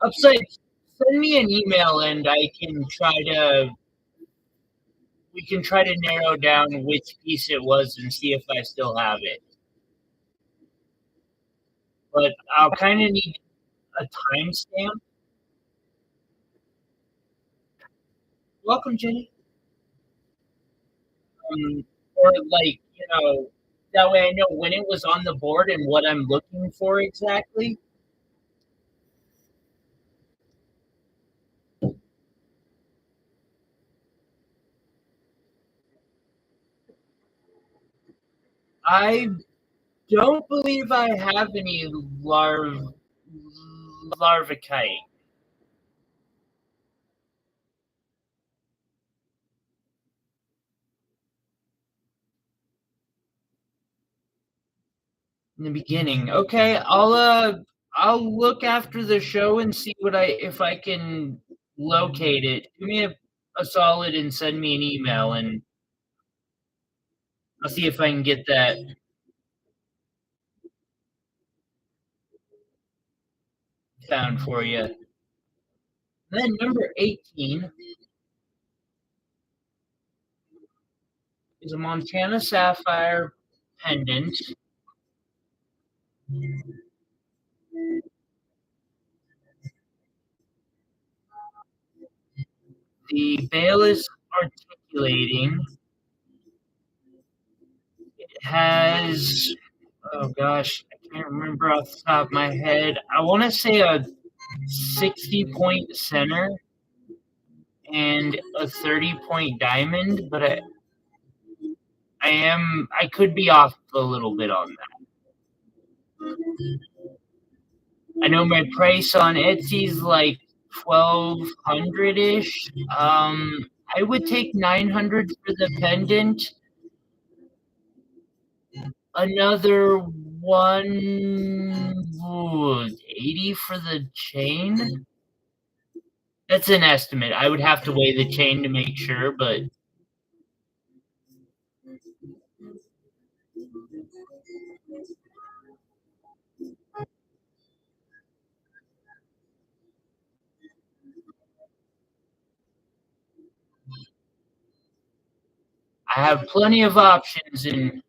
Upside, send me an email and we can try to narrow down which piece it was and see if I still have it. But I'll kind of need a timestamp. Welcome, Jenny. Or like you know, that way I know when it was on the board and what I'm looking for exactly. I don't believe I have any larvicite. In the beginning. Okay, I'll look after the show and see what I if I can locate it. Do me a solid and send me an email and I'll see if I can get that found for you. Then number 18 is a Montana Sapphire pendant. The veil is articulating. It has, oh gosh, I can't remember off the top of my head. I want to say a 60-point center and a 30-point diamond, but I could be off a little bit on that. I know my price on Etsy's like 1,200 ish. I would take 900 for the pendant, another 180 for the chain. That's an estimate. I would have to weigh the chain to make sure, but I have plenty of options and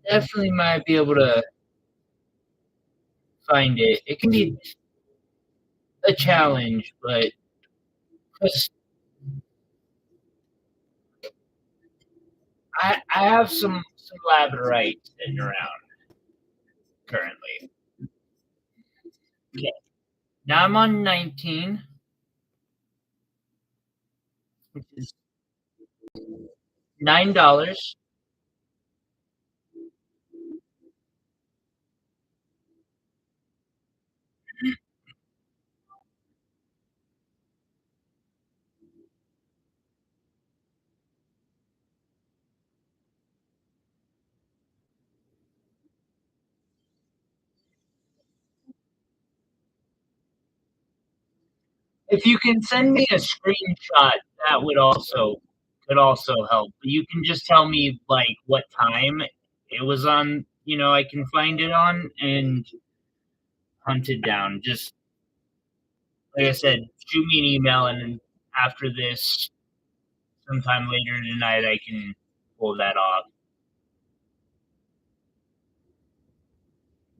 definitely might be able to find it. It can be a challenge, but 'cause I have some labradorite sitting around currently. Okay. Now I'm on 19, which is $9. If you can send me a screenshot, that would also could also help. You can just tell me like what time it was on, I can find it on and hunt it down. Just like I said, shoot me an email and then after this, sometime later tonight, I can pull that off.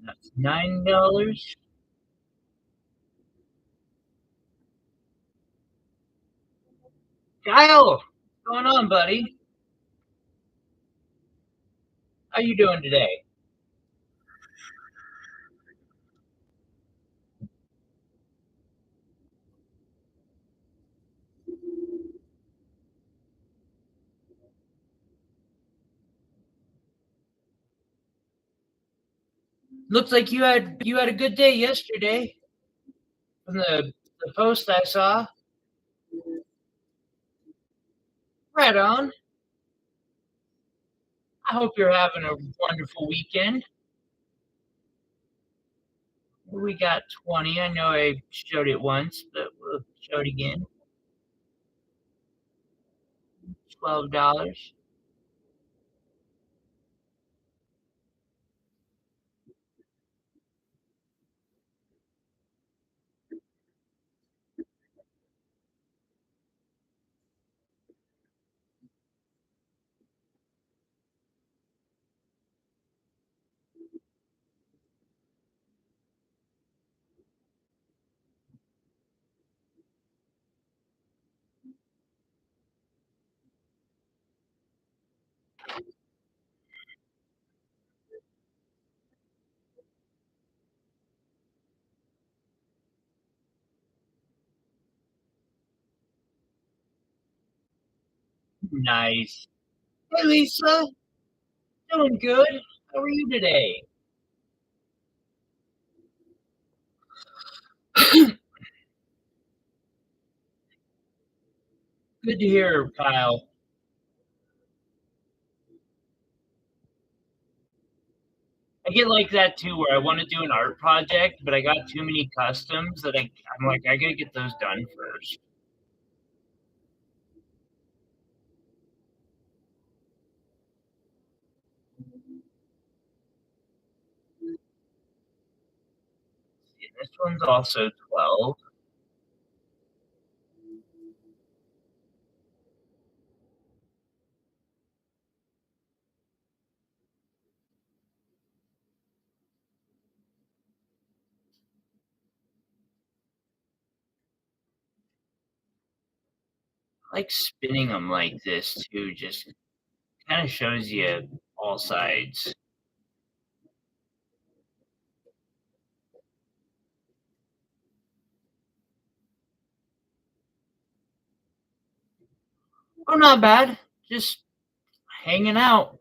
That's $9. Kyle, what's going on, buddy? How you doing today? Looks like you had a good day yesterday from the post I saw. Right on. I hope you're having a wonderful weekend. We got 20. I know I showed it once, but we'll show it again. $12. Nice. Hey, Lisa. Doing good. How are you today? Good to hear, Kyle. I get like that too, where I want to do an art project, but I got too many customs that I'm like, I gotta get those done first. See, this one's also 12. I like spinning them like this too, just kind of shows you all sides. Oh, not bad. Just hanging out.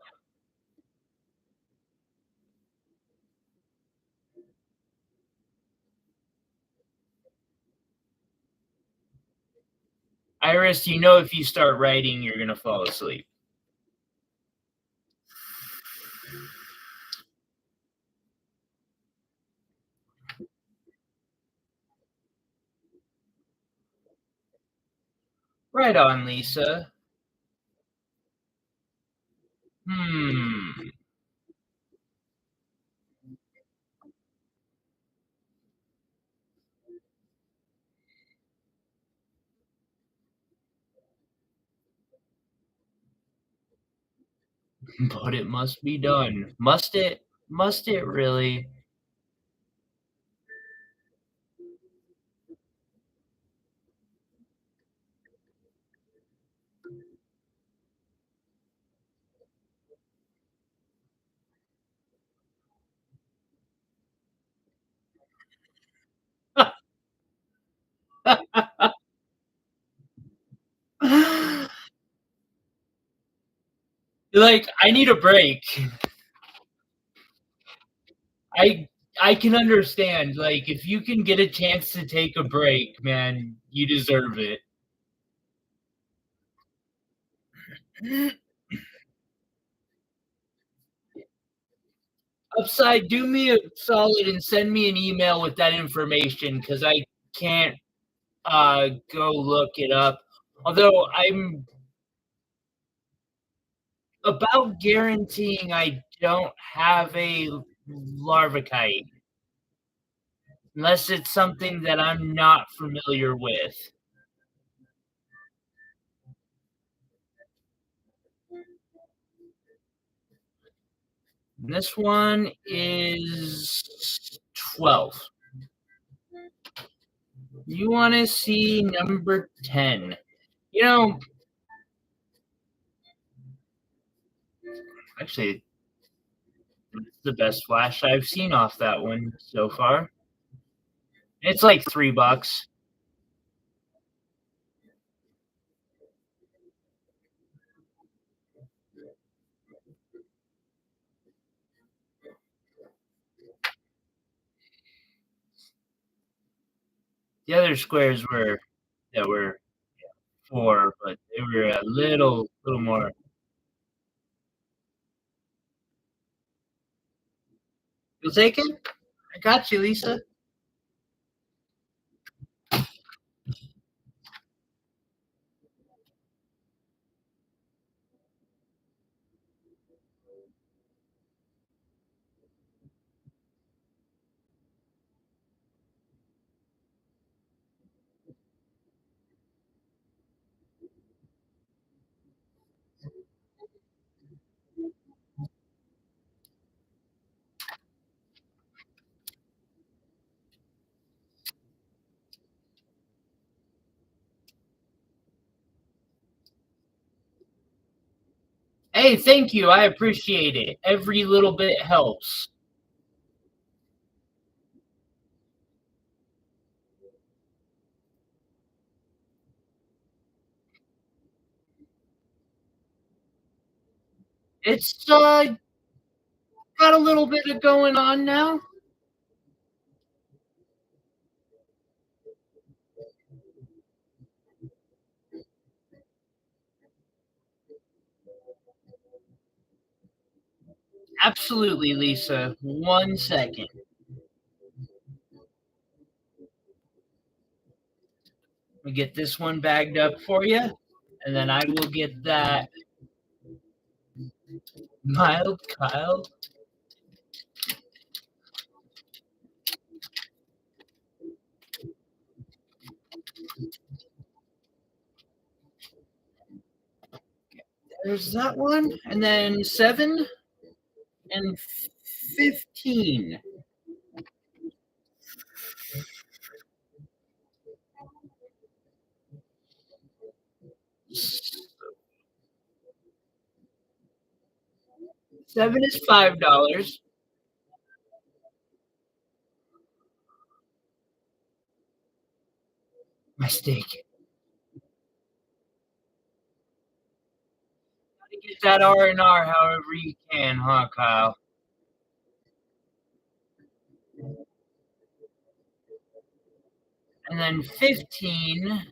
Iris, you know if you start writing, you're gonna fall asleep. Right on, Lisa. Hmm. But it must be done. Must it? Must it really? Like, I need a break. I I can understand. Like, if you can get a chance to take a break, man, you deserve it. Upside, do me a solid and send me an email with that information because I can't go look it up. Although I'm about guaranteeing I don't have a larvicite unless it's something that I'm not familiar with. This one is 12. You want to see number 10. You know, actually, it's the best flash I've seen off that one so far. It's like $3. The other squares were that were 4, but they were a little more. You'll take it? I got you, Lisa. Hey, thank you. I appreciate it. Every little bit helps. It's got a little bit of going on now. Absolutely, Lisa. 1 second. We get this one bagged up for you, and then I will get that mild Kyle. There's that one, and then 7 and 15. Seven is $5. My steak. Gotta get that R&R however you can, huh, Kyle? And then 15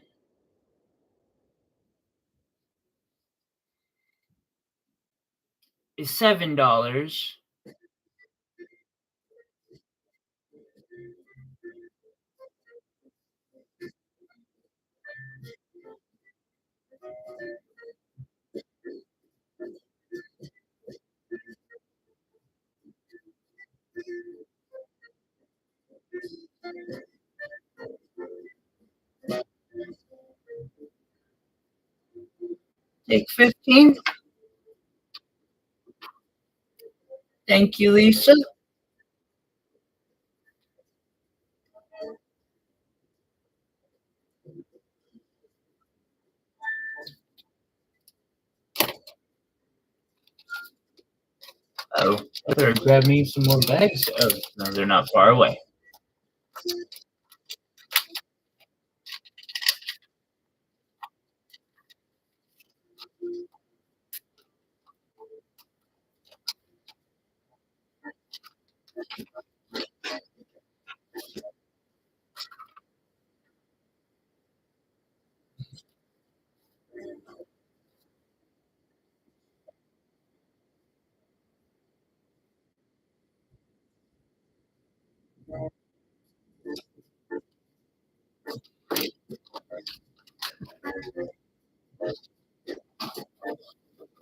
is $7. Take 15. Thank you, Lisa. Oh, I better grab me some more bags. Oh, no, they're not far away.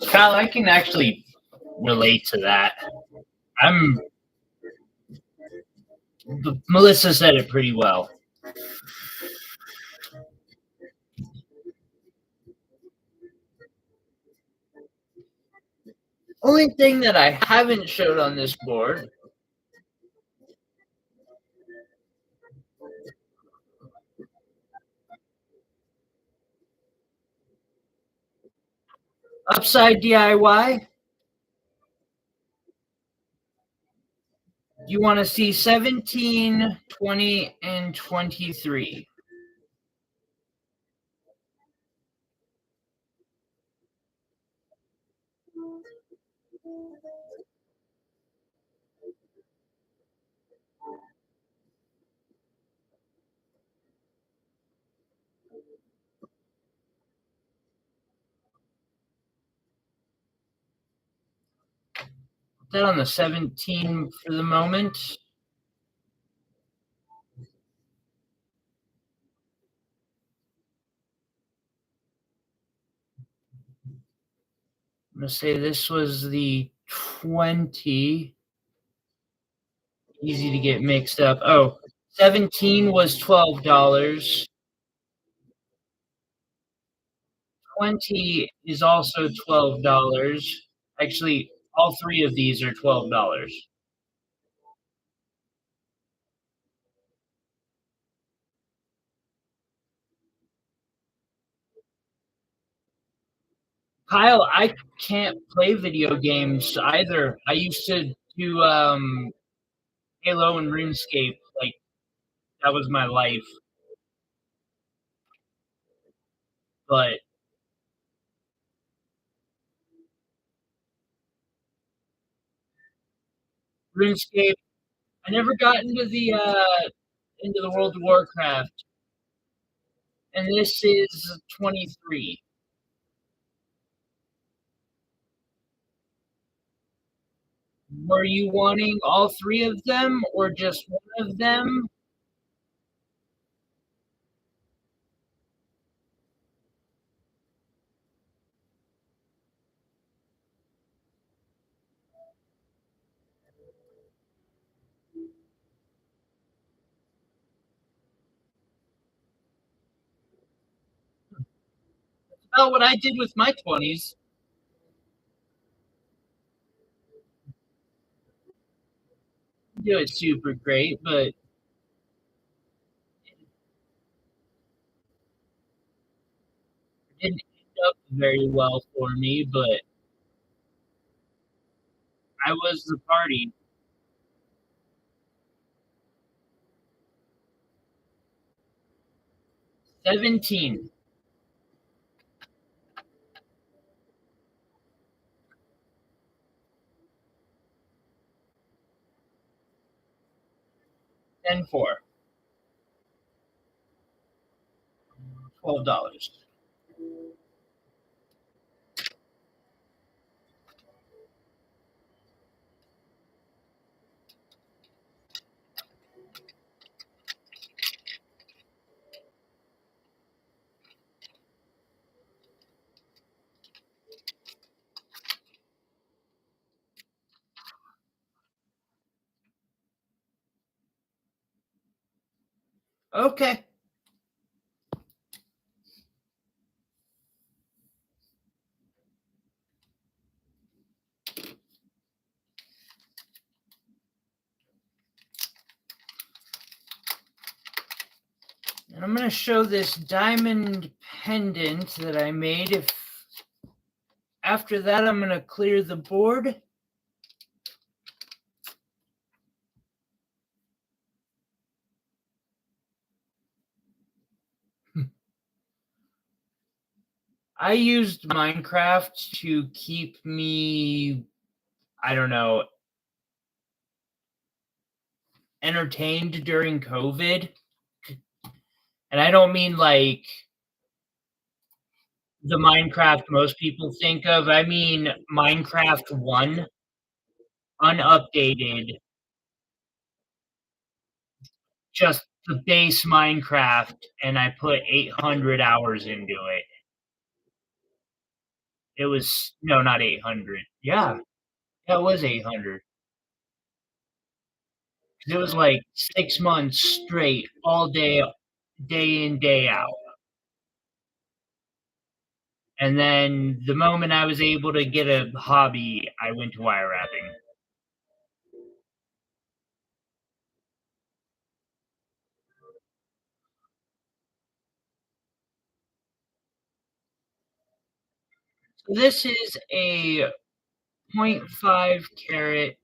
Kyle, I can actually relate to that. I'm. Melissa said it pretty well. Only thing that I haven't showed on this board upside DIY. You want to see 17, 20, and 23. Put that on the 17 for the moment. I'm going to say this was the 20. Easy to get mixed up. Oh, 17 was $12. 20 is also $12. Actually, all three of these are $12. Kyle, I can't play video games either. I used to do Halo and RuneScape. Like, that was my life. But RuneScape. I never got into the World of Warcraft, and this is 23. Were you wanting all three of them or just one of them? About what I did with my 20s. Do it super great, but it didn't end up very well for me. But I was the party. 17, 10 4, $12. Okay. And I'm going to show this diamond pendant that I made. If after that, I'm going to clear the board. I used Minecraft to keep me, I don't know, entertained during COVID. And I don't mean like the Minecraft most people think of. I mean Minecraft 1, unupdated, just the base Minecraft, and I put 800 hours into it. It was, no, not 800. Yeah, that was 800. It was like 6 months straight, all day, day in, day out. And then the moment I was able to get a hobby, I went to wire wrapping. So this is a 0.5 carat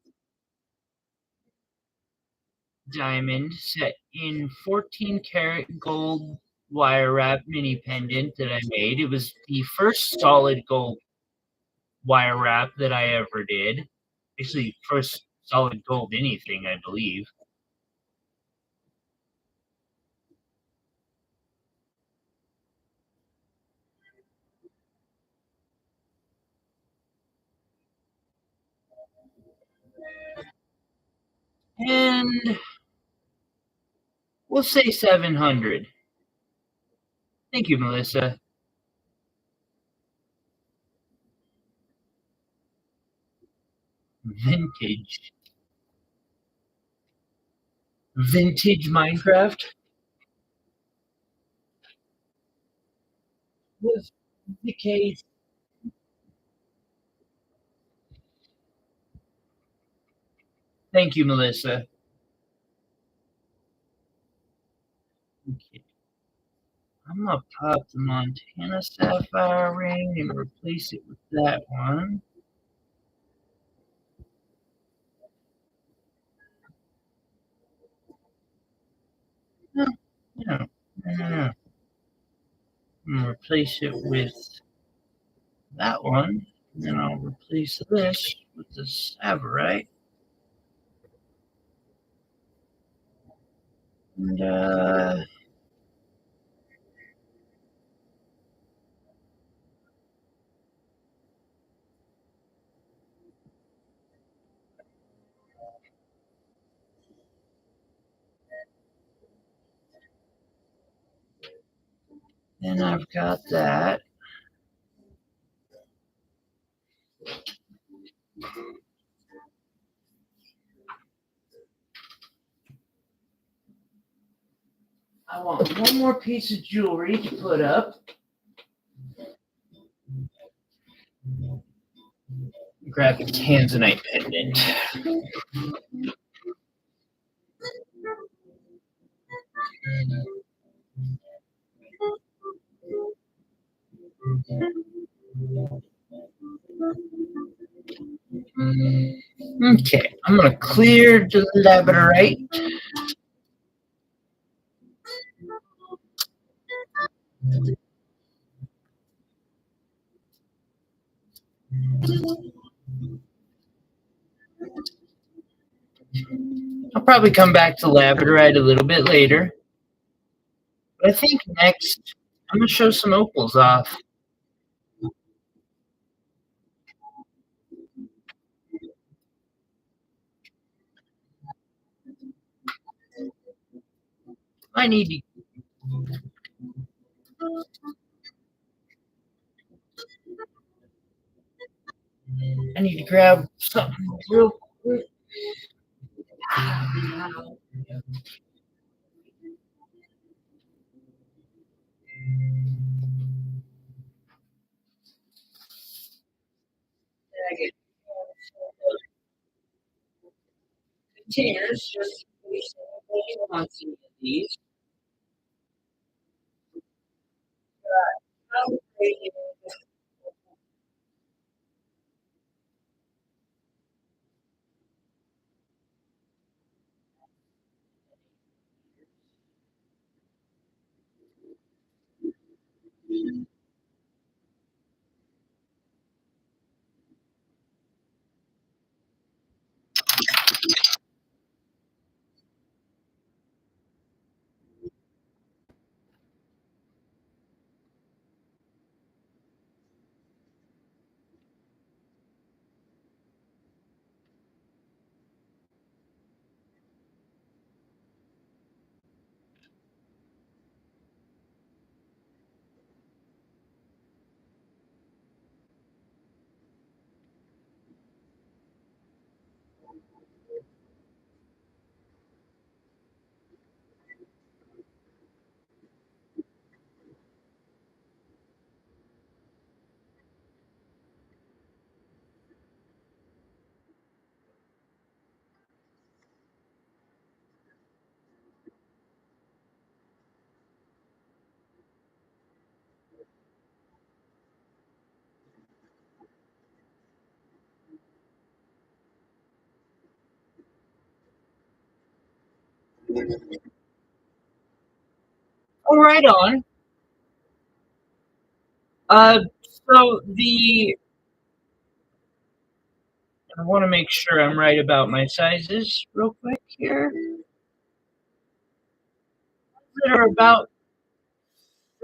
diamond set in 14 karat gold wire wrap mini pendant that I made. It was the first solid gold wire wrap that I ever did. Actually, first solid gold anything, I believe. And we'll say 700. Thank you, Melissa. Vintage. Vintage Minecraft was the case. Thank you, Melissa. Okay. I'm gonna pop the Montana Sapphire ring and replace it with that one. No, no, no. I'm gonna replace it with that one. And then I'll replace this with the Savorite. And, and I've got that. I want one more piece of jewelry to put up. Grab the tanzanite pendant. Okay, I'm gonna clear the labradorite. I'll probably come back to labradorite a little bit later. But I think next I'm gonna show some opals off. I need to grab something real quick. Containers, just in case anybody wants any of these. Oh, right on. Uh, so the I want to make sure I'm right about my sizes real quick here. They're about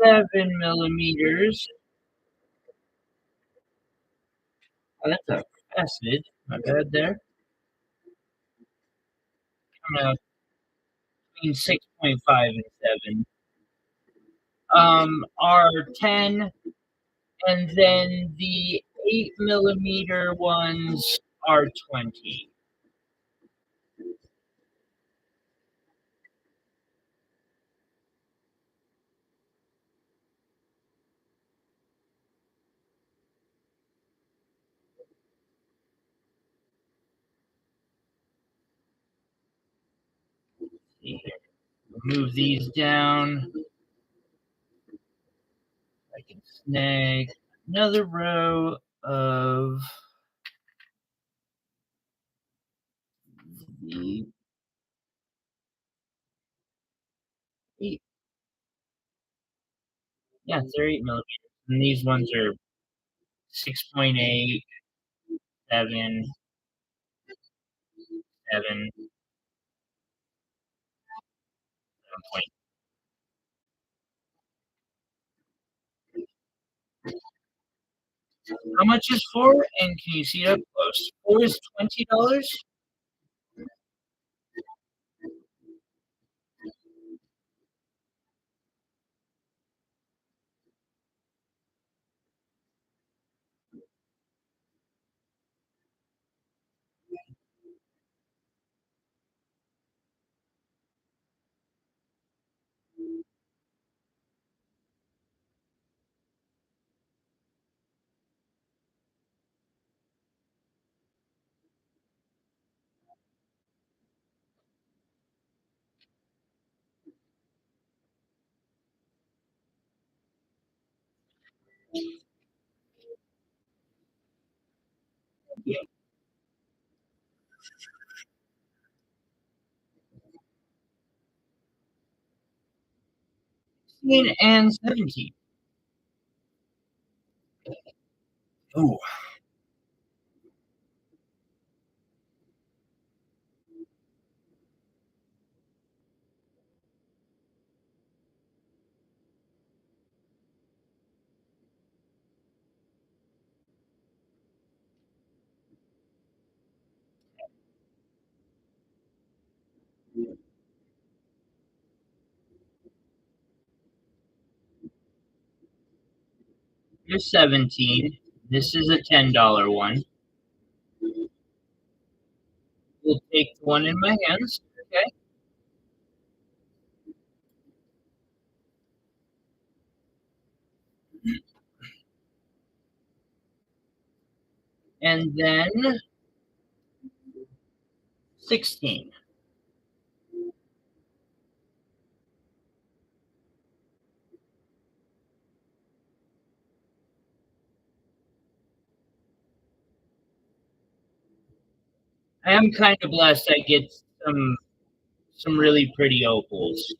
7 millimeters. Oh, that's a facet. My bad there. Coming out between 6.5 and 7. Are 10, and then the 8 millimeter ones are 20. See here. Move these down. I can snag another row of the 8. Yeah, they're 8 millimeters. And these ones are 6.8, 7, 7. point. How much is four? And can you see it up close? Four is $20. Yeah, 16 and 17. Ooh, here's 17. This is a $10 one. We'll take the one in my hands. Okay. And then 16. I am kind of blessed I get some really pretty opals.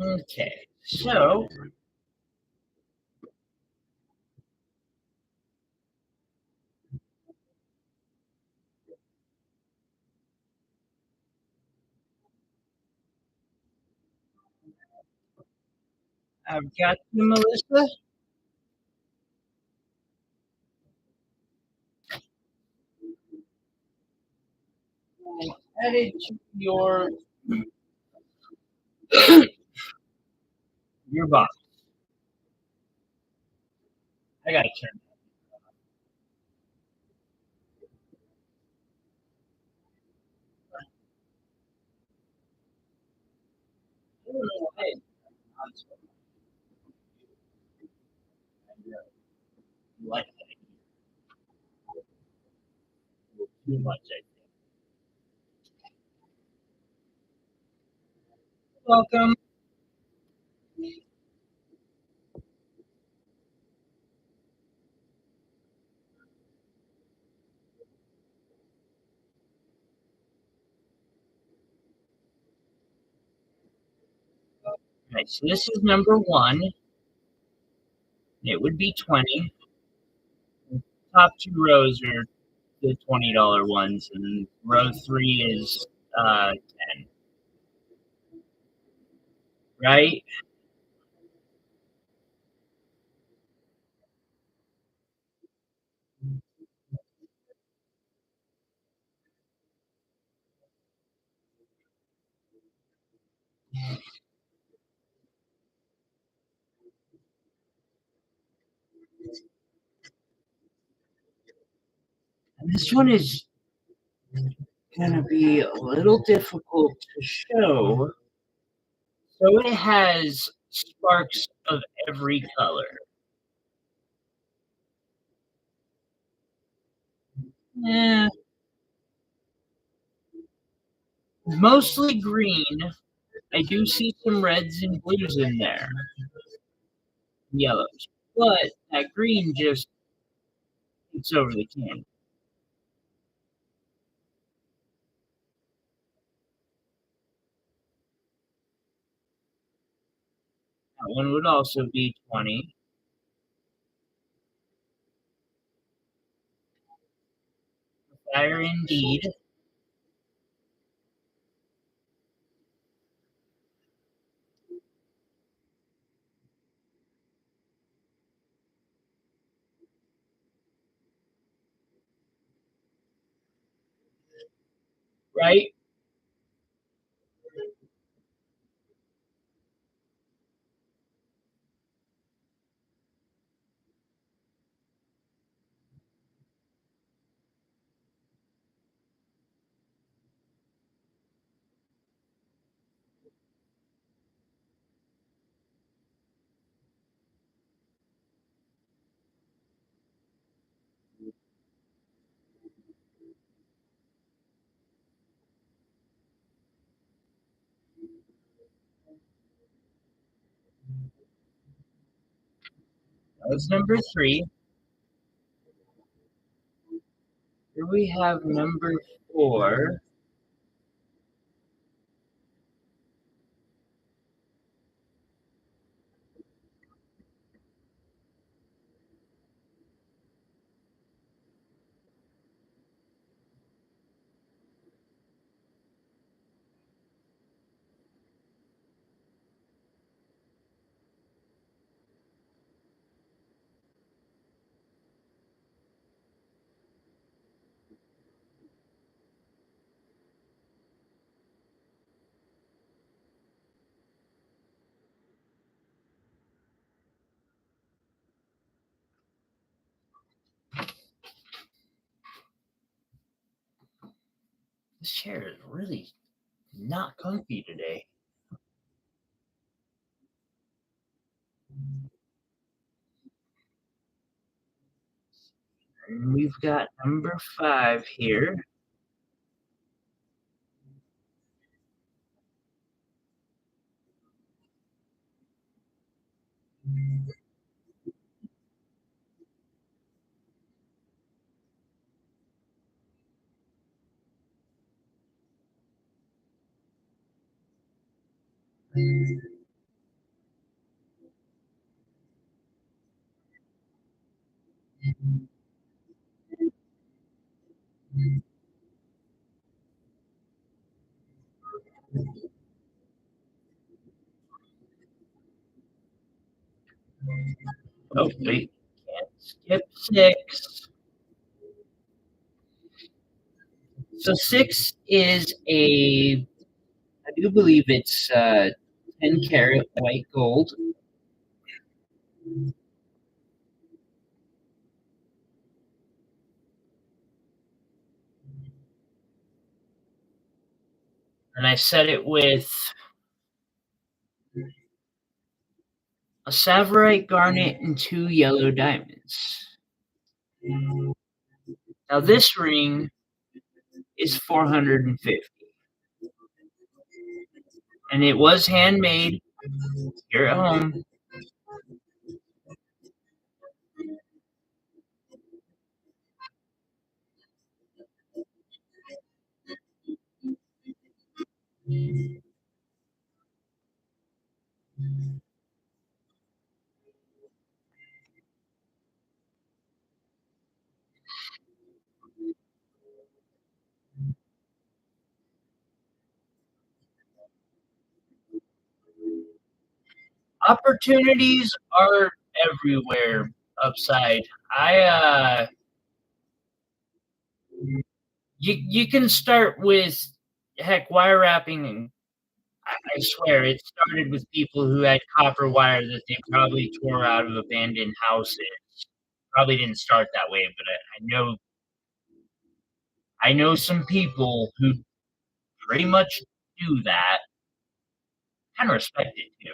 Okay, so I've got you, Melissa. I added to your box. I gotta turn. I don't know why it's not so like that. Too much, I think. Welcome. Right, so this is number one. It would be 20. Top two rows are the $20 ones, and row three is 10. Right? And this one is gonna be a little difficult to show. So it has sparks of every color. Yeah, Mostly green. I do see some reds and blues in there, yellows, but that green just takes over the can. That one would also be 20. Fire indeed, right? That was number 3. Here we have number 4. This chair is really not comfy today. And we've got number 5 here. Oh, wait, can't skip 6. So 6 is I do believe it's 10 karat white gold. And I set it with a Savorite garnet and 2 yellow diamonds. Now this ring is 450, and it was handmade here at home. Opportunities are everywhere upside. You can start with, heck, wire wrapping, and I swear it started with people who had copper wire that they probably tore out of abandoned houses. Probably didn't start that way, but I know some people who pretty much do that. Kind of respect it too.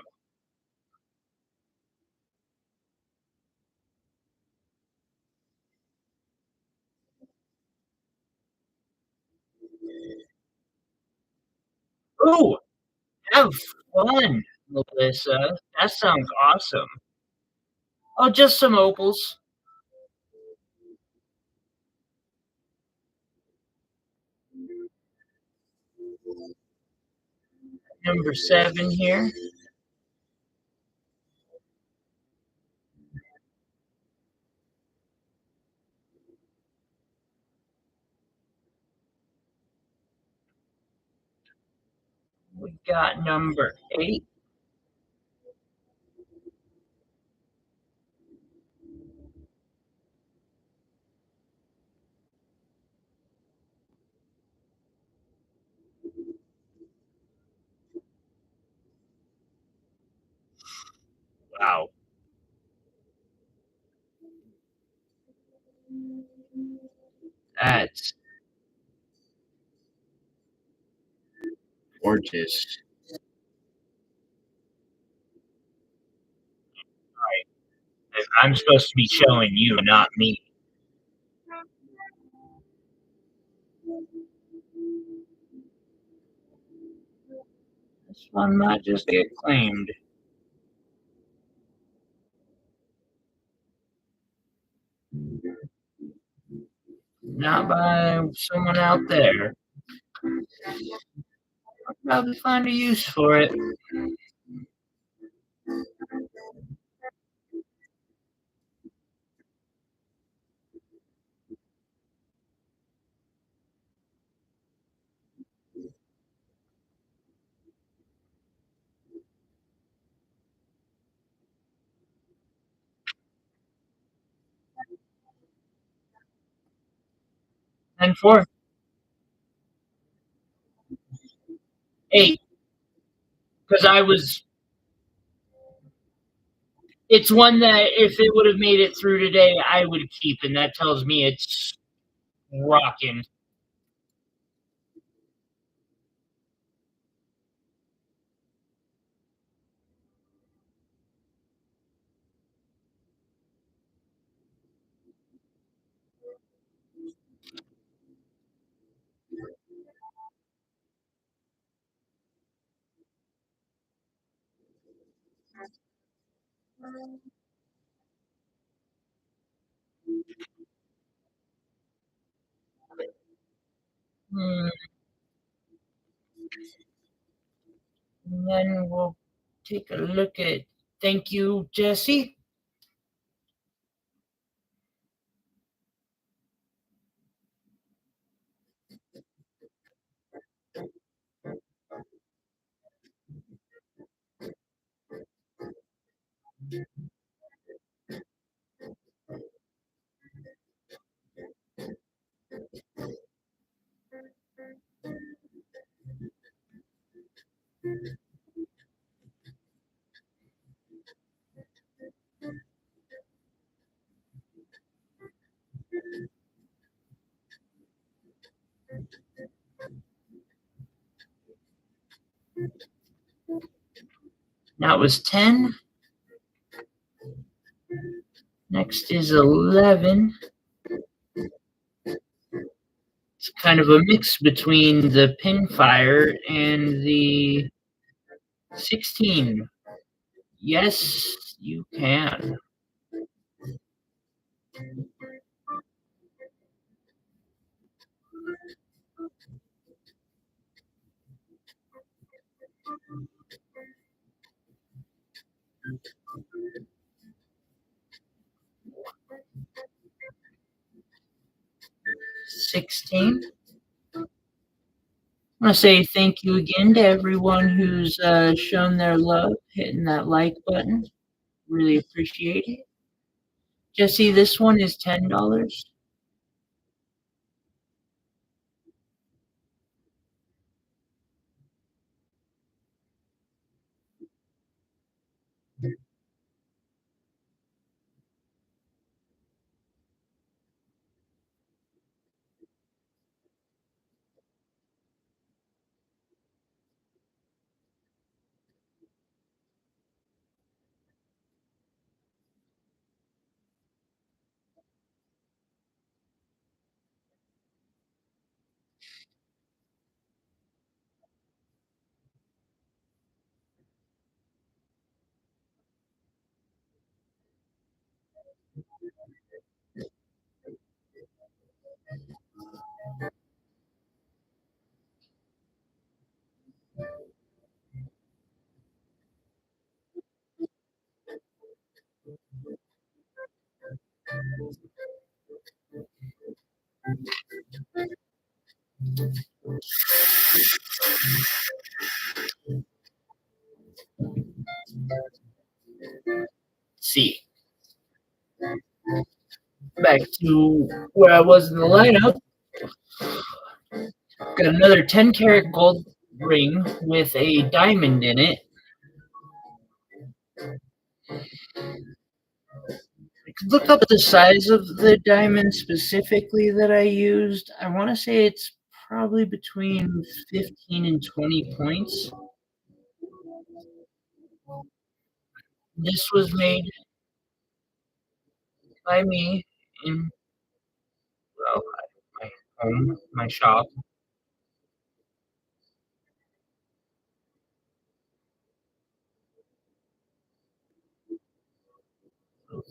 Ooh, have fun, Melissa. That sounds awesome. Oh, just some opals. Number 7 here. We got number 8. Wow, that's gorgeous. I'm supposed to be showing you, not me. This one might just get claimed. Not by someone out there. I'll probably find a use for it. And 4, 8, because I was. It's one that if it would have made it through today, I would keep, and that tells me it's rocking. Hmm, and then we'll take a look at. Thank you, Jesse. That was 10. Next is 11. It's kind of a mix between the pinfire and the 16. Yes, you can. 16. I want to say thank you again to everyone who's shown their love, hitting that like button. Really appreciate it. Jesse, this one is $10. See, back to where I was in the lineup. Got another 10 karat gold ring with a diamond in it. I could look up the size of the diamond specifically that I used. I want to say it's probably between 15 and 20 points. This was made by me in, well, my home, my shop.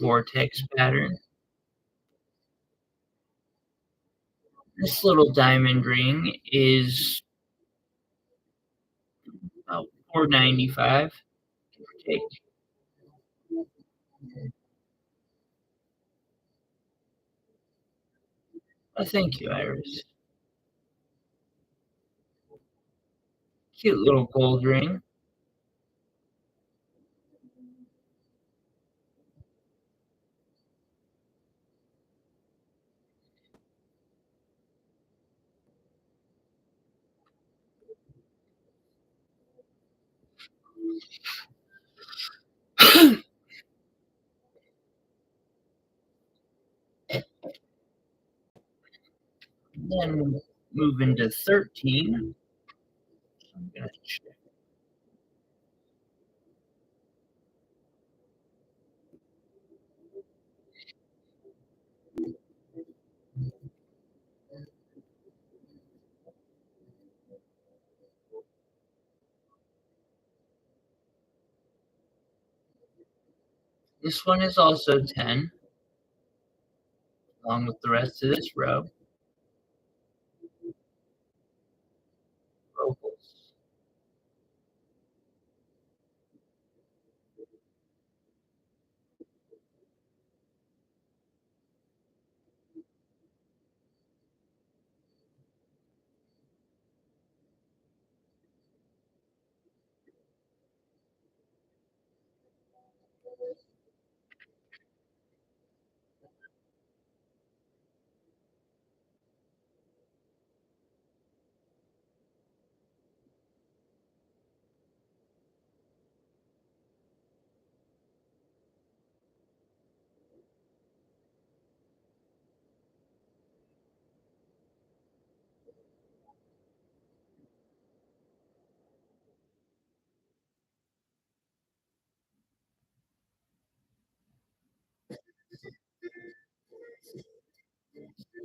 Vortex pattern. This little diamond ring is about 495. Take. Oh, thank you, Iris. Cute little gold ring. Then move into 13. I'm gonna check. This one is also 10, along with the rest of this row. Opals.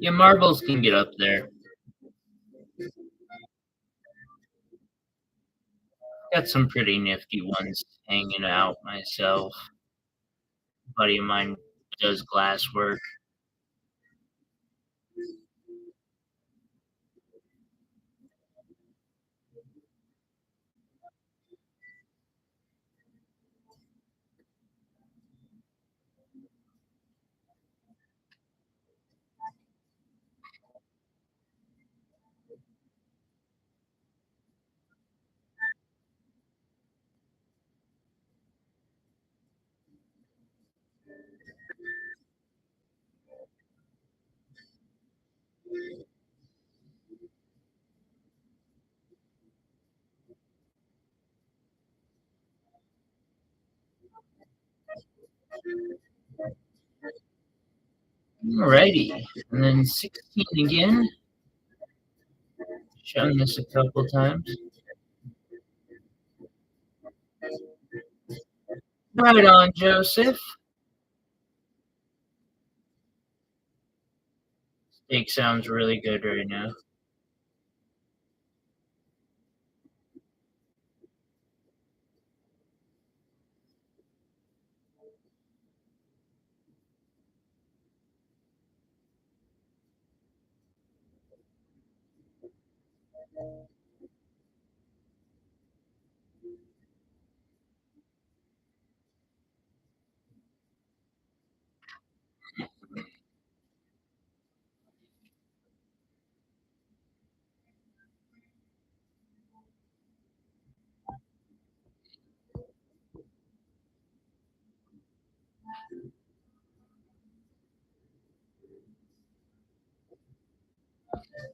Yeah, marbles can get up there. Got some pretty nifty ones hanging out myself. A buddy of mine does glass work. Alrighty. And then 16 again. Shown this a couple times. Right on, Joseph. Steak sounds really good right now.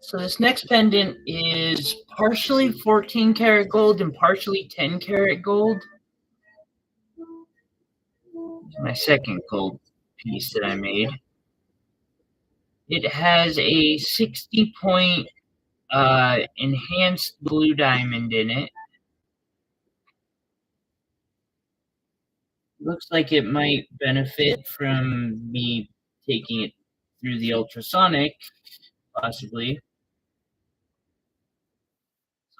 So this next pendant is partially 14 karat gold and partially 10 karat gold. My second gold piece that I made. It has a 60 point enhanced blue diamond in it. Looks like it might benefit from me taking it through the ultrasonic, possibly.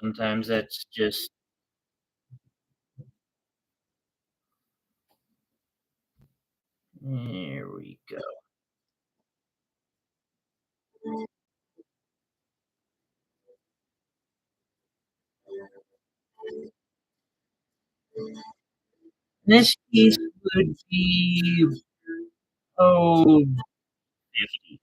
Sometimes that's just. There we go. This piece would be, oh, 50.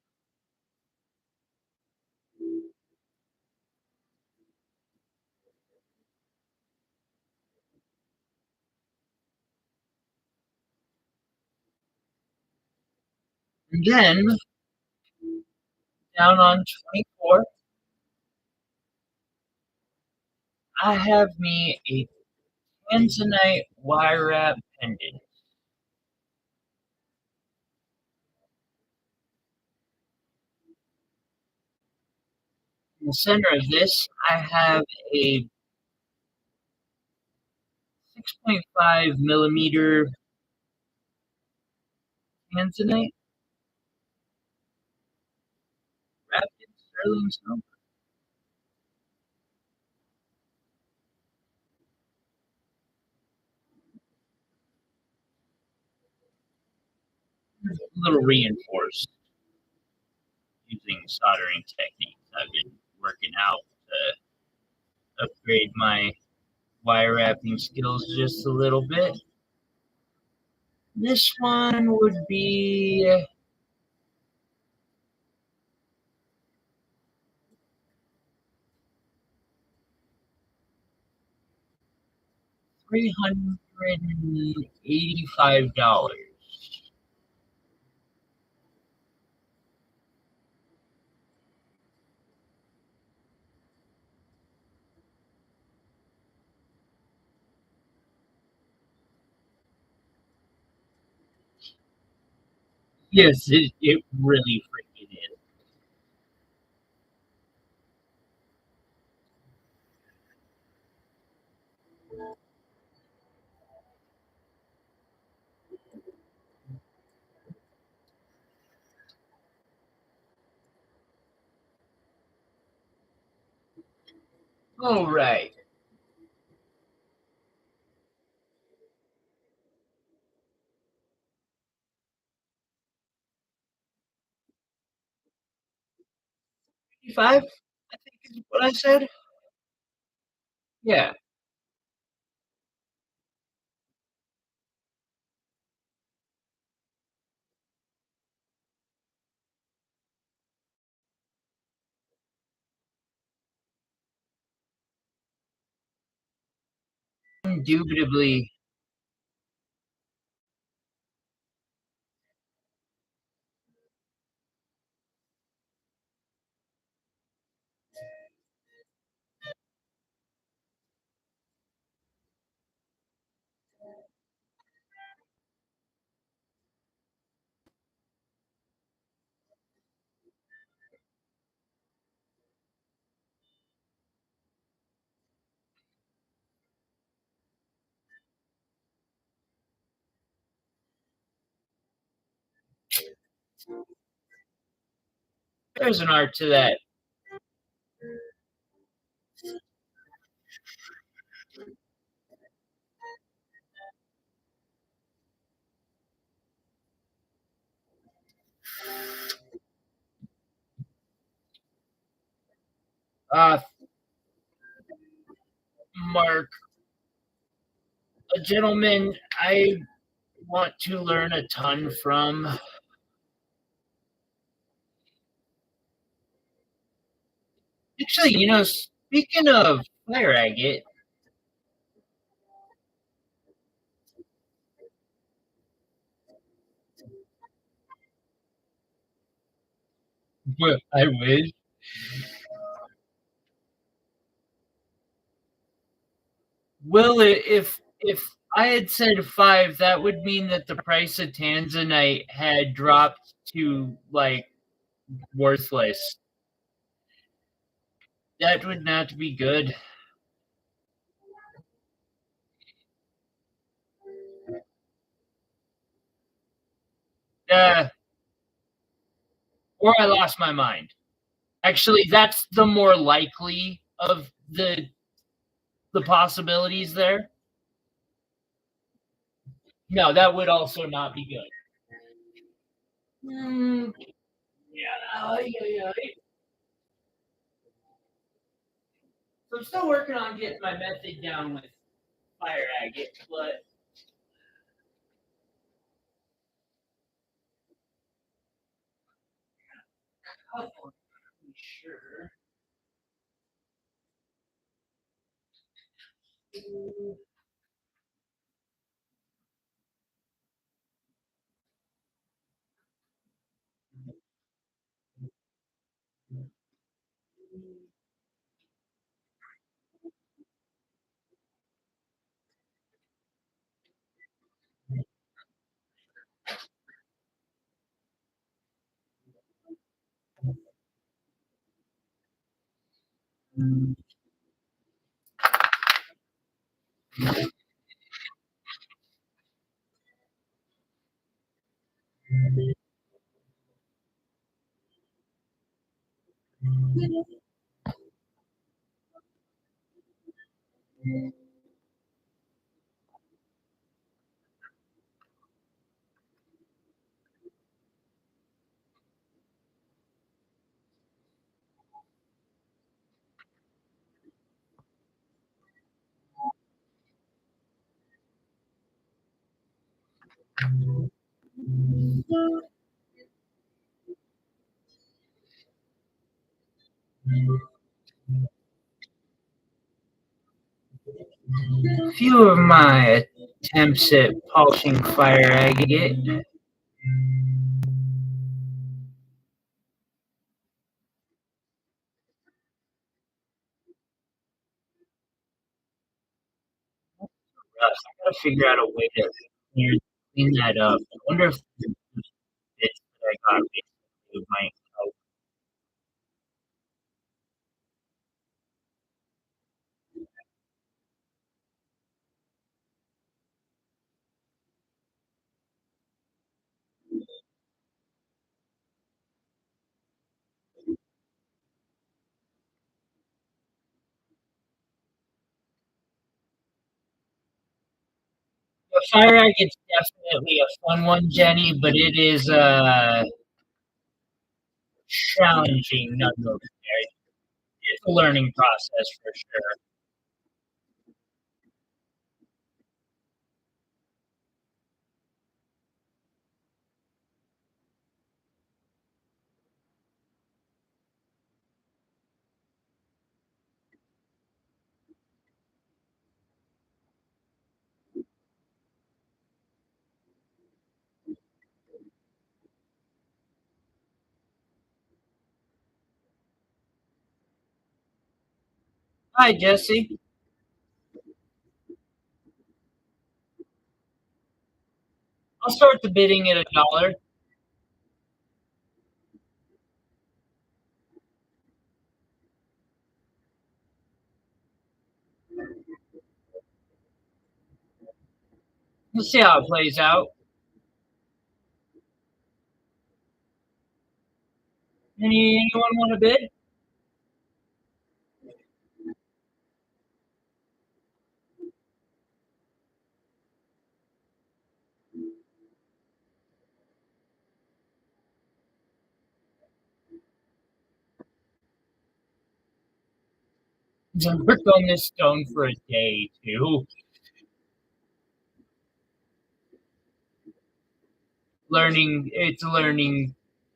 And then down on 24, I have me a tanzanite wire wrap pendant. In the center of this, I have a 6.5 millimeter tanzanite wrapped in sterling silver. A little reinforced using soldering techniques. I've been working out to upgrade my wire wrapping skills just a little bit. This one would be 385. Yes, it really freaking is. All right. 55, I think is what I said. Yeah, indubitably. There's an art to that. Uh, Mark, a gentleman I want to learn a ton from. Actually, speaking of fire agate, I wish. Will it if I had said 5, that would mean that the price of tanzanite had dropped to, like, worthless. That would not be good. Uh, or I lost my mind. Actually, that's the more likely of the possibilities there. No, that would also not be good. Yeah, yeah, yeah. So I'm still working on getting my method down with fire agate, but I'm pretty sure. Few of my attempts at polishing fire agate. I gotta figure out a way to clean that up. I wonder if the bits that I got recently might help. The fire agate's definitely a fun one, Jenny, but it is challenging nonetheless. It's a learning process for sure. Hi, Jesse. I'll start the bidding at $1. We'll see how it plays out. Anyone want to bid? I worked on this stone for a day too. It's a learning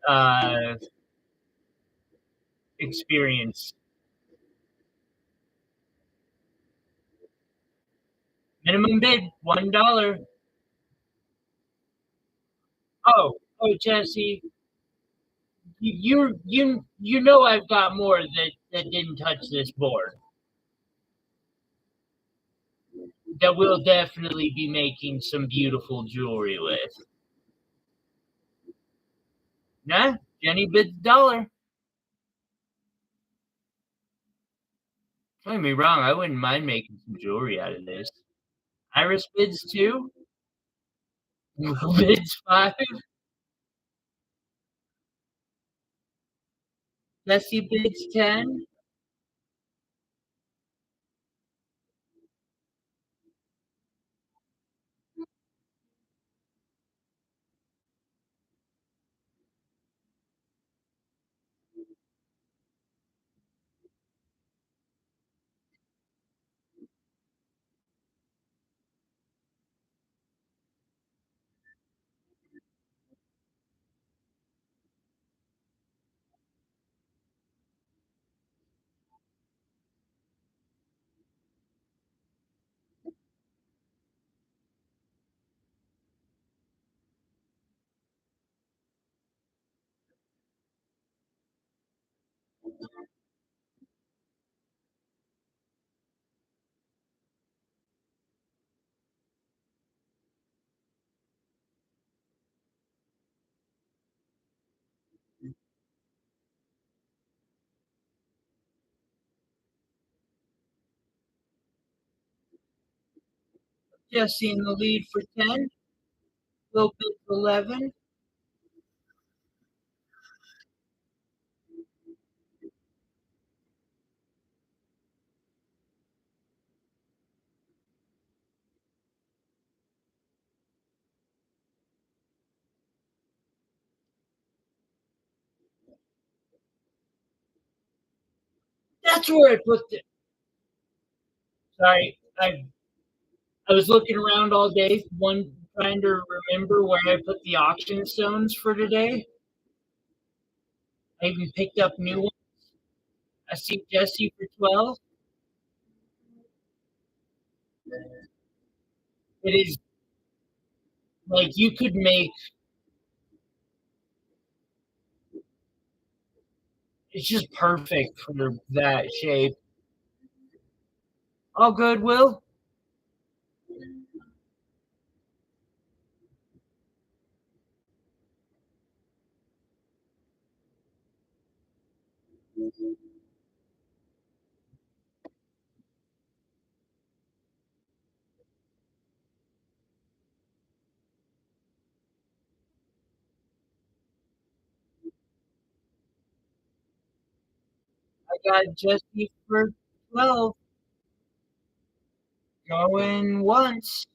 uh, experience. Minimum bid $1. Oh, Jesse, you know I've got more that didn't touch this board. that we'll definitely be making some beautiful jewelry with. Nah, Jenny bids $1. Don't get me wrong, I wouldn't mind making some jewelry out of this. Iris bids 2. Will bids 5. Jesse bids 10. Jesse in the lead for 10. Will bids 11. That's where I put the. Sorry, I was looking around all day, trying to remember where I put the auction stones for today. I even picked up new ones. I see Jesse for 12. It is like you could make. It's just perfect for that shape. All good, Will. I got Jesse for 12. Going once.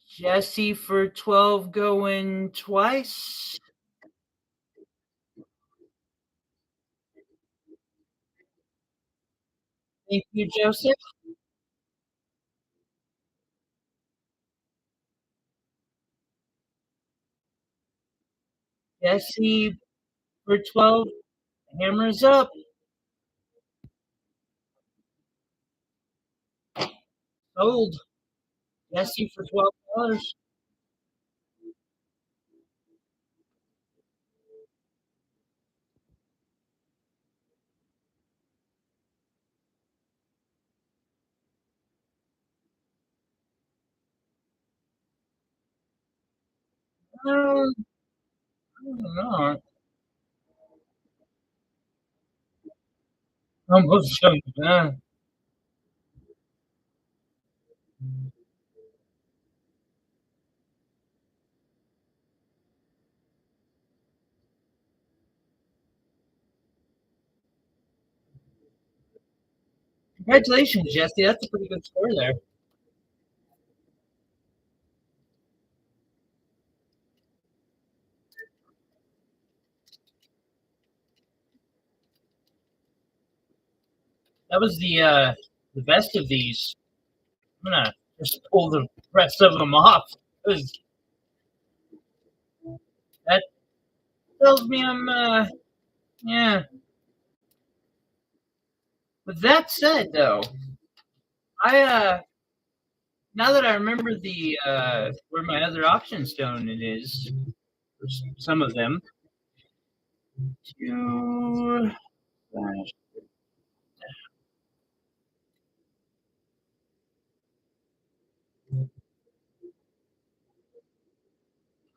Jesse for 12 going twice. Thank you, Joseph. Jesse for 12. Hammers up. Sold. Jesse for $12. I don't know. Almost done. Congratulations, Jesse. That's a pretty good score there. That was the best of these. I'm gonna just pull the rest of them off because that tells me I'm yeah. With that said, though, I Now that I remember the where my other option stone it is, for some of them, two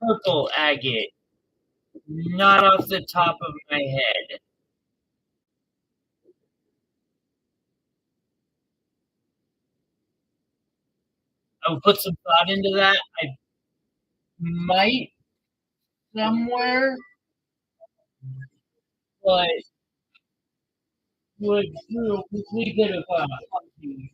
purple agate, not off the top of my head. I will put some thought into that. I might somewhere, but would do a complete bit of hunting.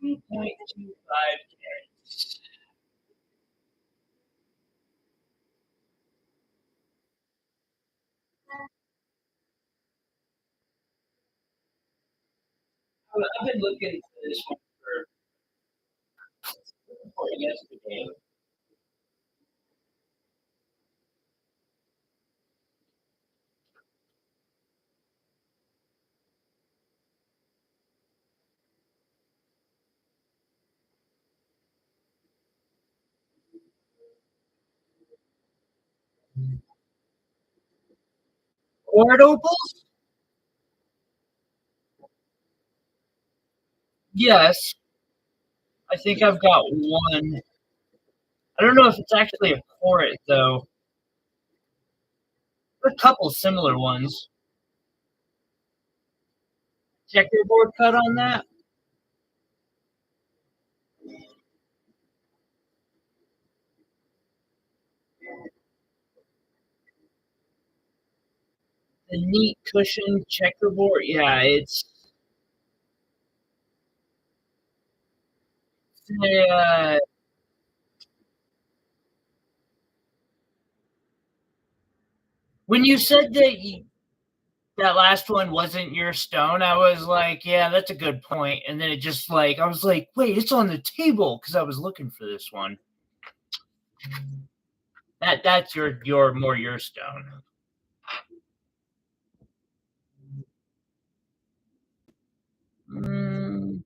.25 carats. I've been looking for this one for yesterday. Quart opals? Yes, I think I've got one. I don't know if it's actually a quart though. There are a couple similar ones. Checkerboard cut on that. The neat cushion checkerboard. Yeah, it's uh, when you said that that last one wasn't your stone, I was like, yeah, that's a good point. And then it just like I was like, wait, it's on the table because I was looking for this one. That's your more your stone. Mm,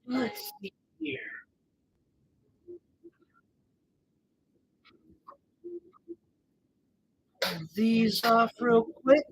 let's see here. These off real quick.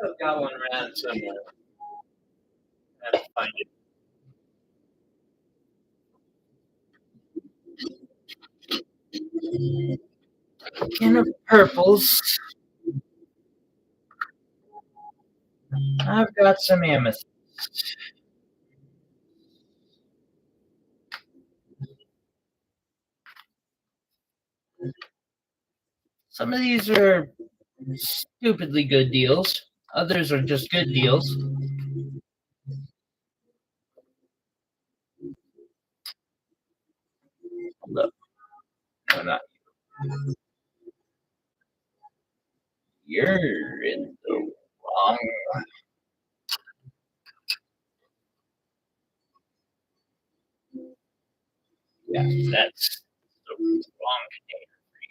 I've got one around somewhere. I have to find it. Can of purples. I've got some amethyst. Some of these are stupidly good deals. Others are just good deals. Look, no, not you're in the wrong. Yeah, that's the wrong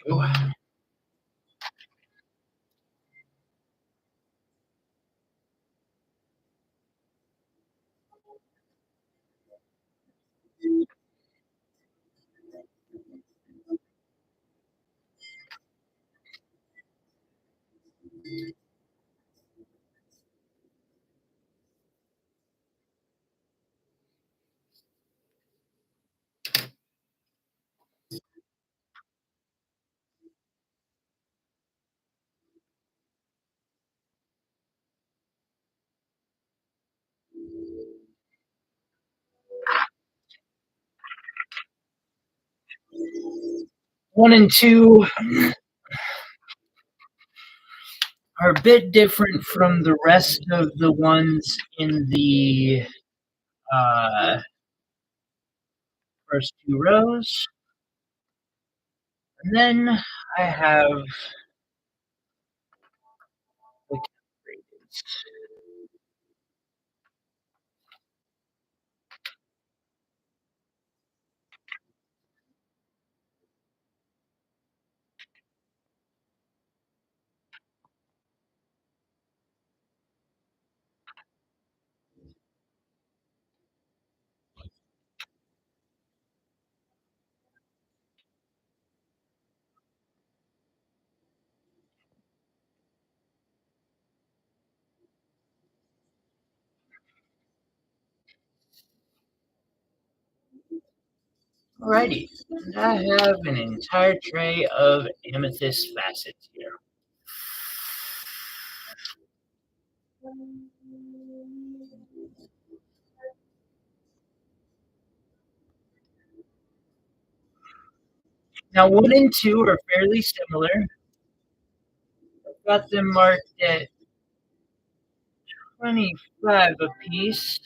container for you. 1 and 2 are a bit different from the rest of the ones in the uh, first 2 rows. And then I have the grades. Alrighty, and I have an entire tray of amethyst facets here. Now, 1 and 2 are fairly similar. I've got them marked at 25 apiece.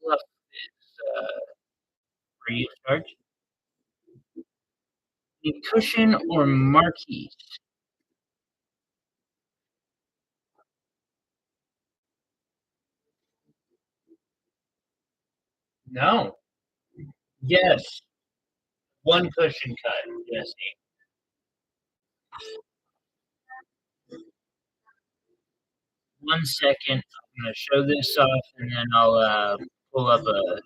Fluff is free of charge. A cushion or marquee? No. Yes. 1 cushion cut, Jesse. One second. I'm gonna show this off, and then I'll pull up the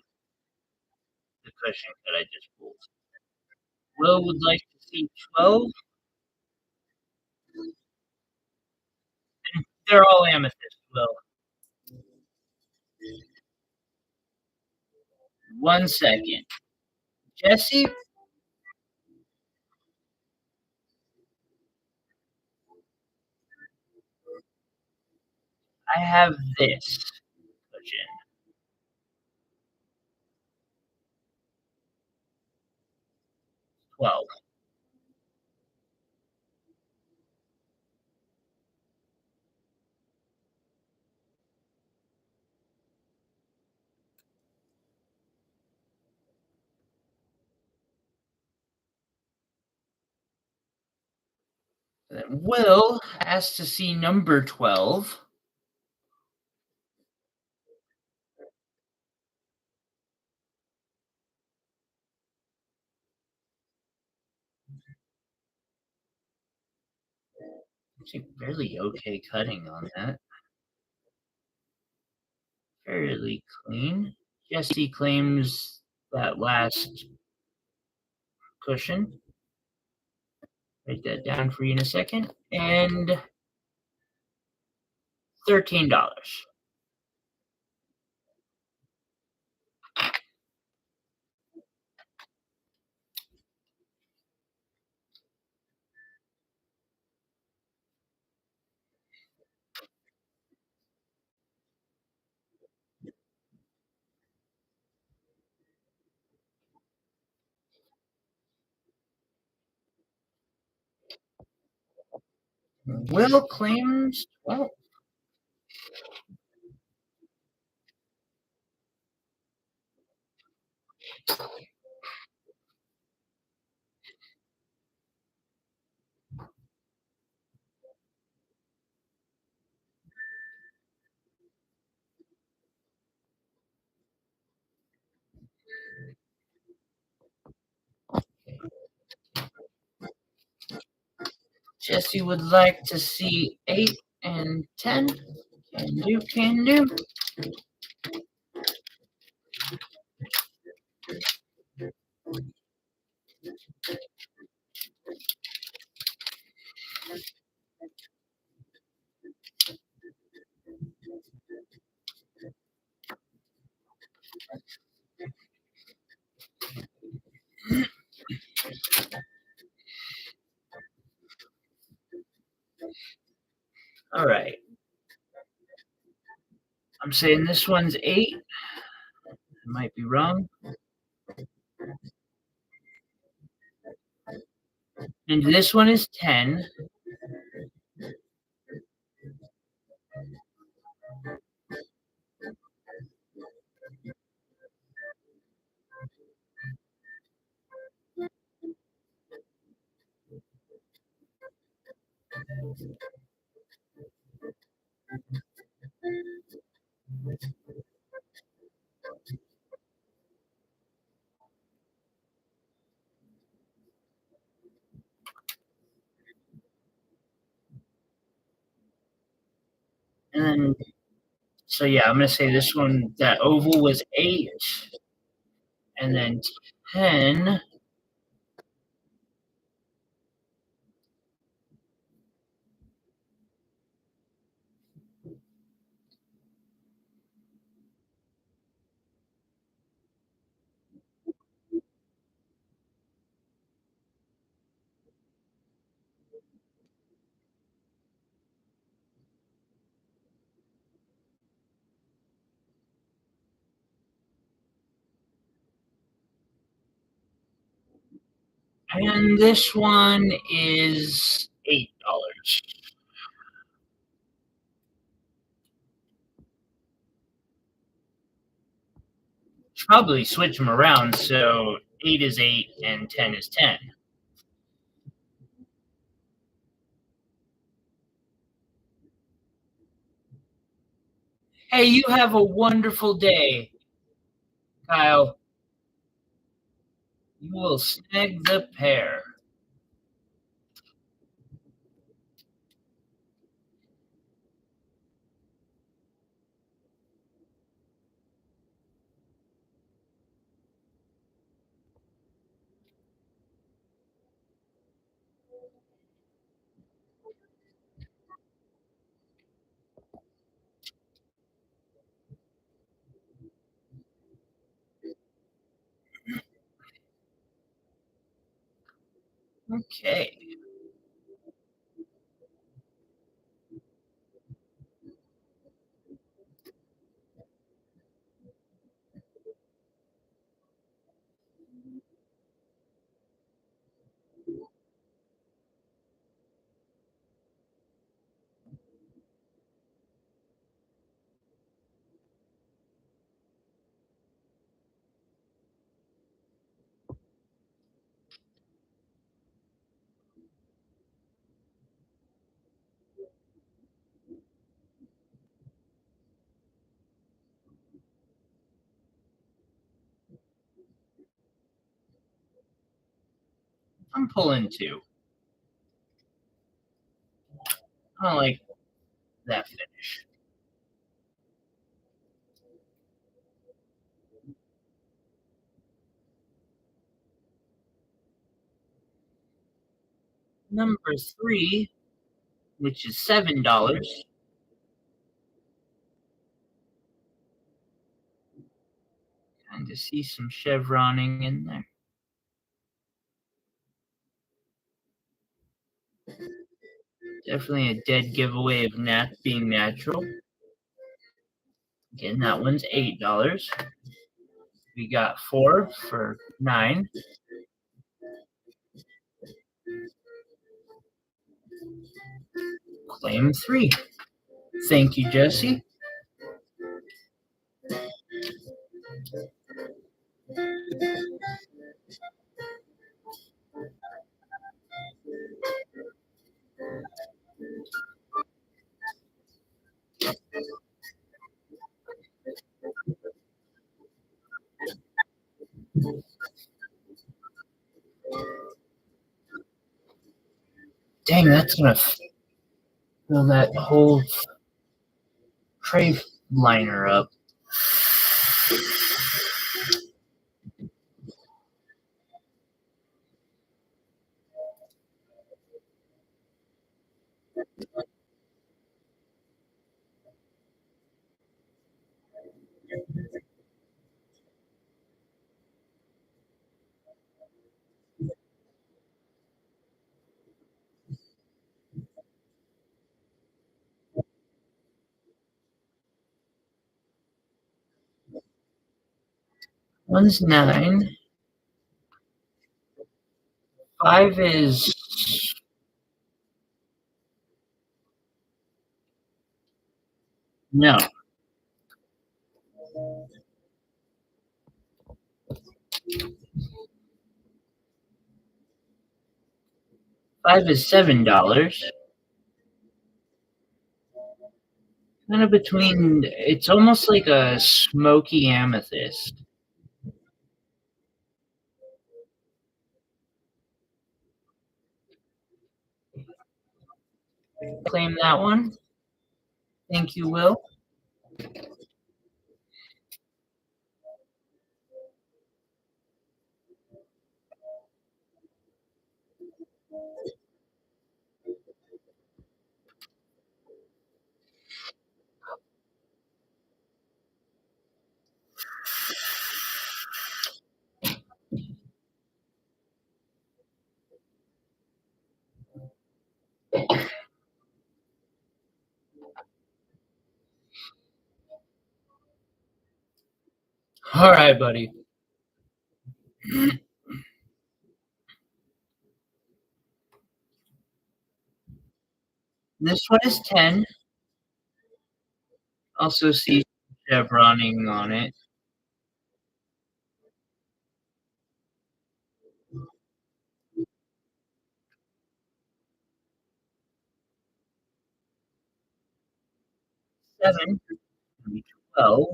cushion that I just pulled. Will would like to see 12. They're all amethyst, Will. 1 second. Jesse, I have this cushion. 12. Then Will has to see number 12. Actually, fairly okay cutting on that. Fairly clean. Jesse claims that last cushion. Write that down for you in a second. And $13. Will claims 12. Jesse would like to see 8 and 10. Can do, can do. All right. I'm saying this one's 8. I might be wrong. And this one is 10. And then, so yeah, I'm going to say this one, that oval was 8. And then 10. And this one is $8. Should probably switch them around so 8 is 8 and 10 is 10. Hey, you have a wonderful day, Kyle. You will snag the pair. Okay. I'm pulling 2. I don't like that finish. Number 3, which is $7. Kind of see some chevroning in there. Definitely a dead giveaway of being natural. Again, that one's $8. We got 4 for 9. Claim 3. Thank you, Jesse. Dang, that's gonna fill that whole tray liner up. One's 9. 5 is no. 5 is $7. Kind of between. It's almost like a smoky amethyst. Claim that one. Thank you, Will. All right, buddy. This one is 10. Also see chevroning on it. Seven, 12,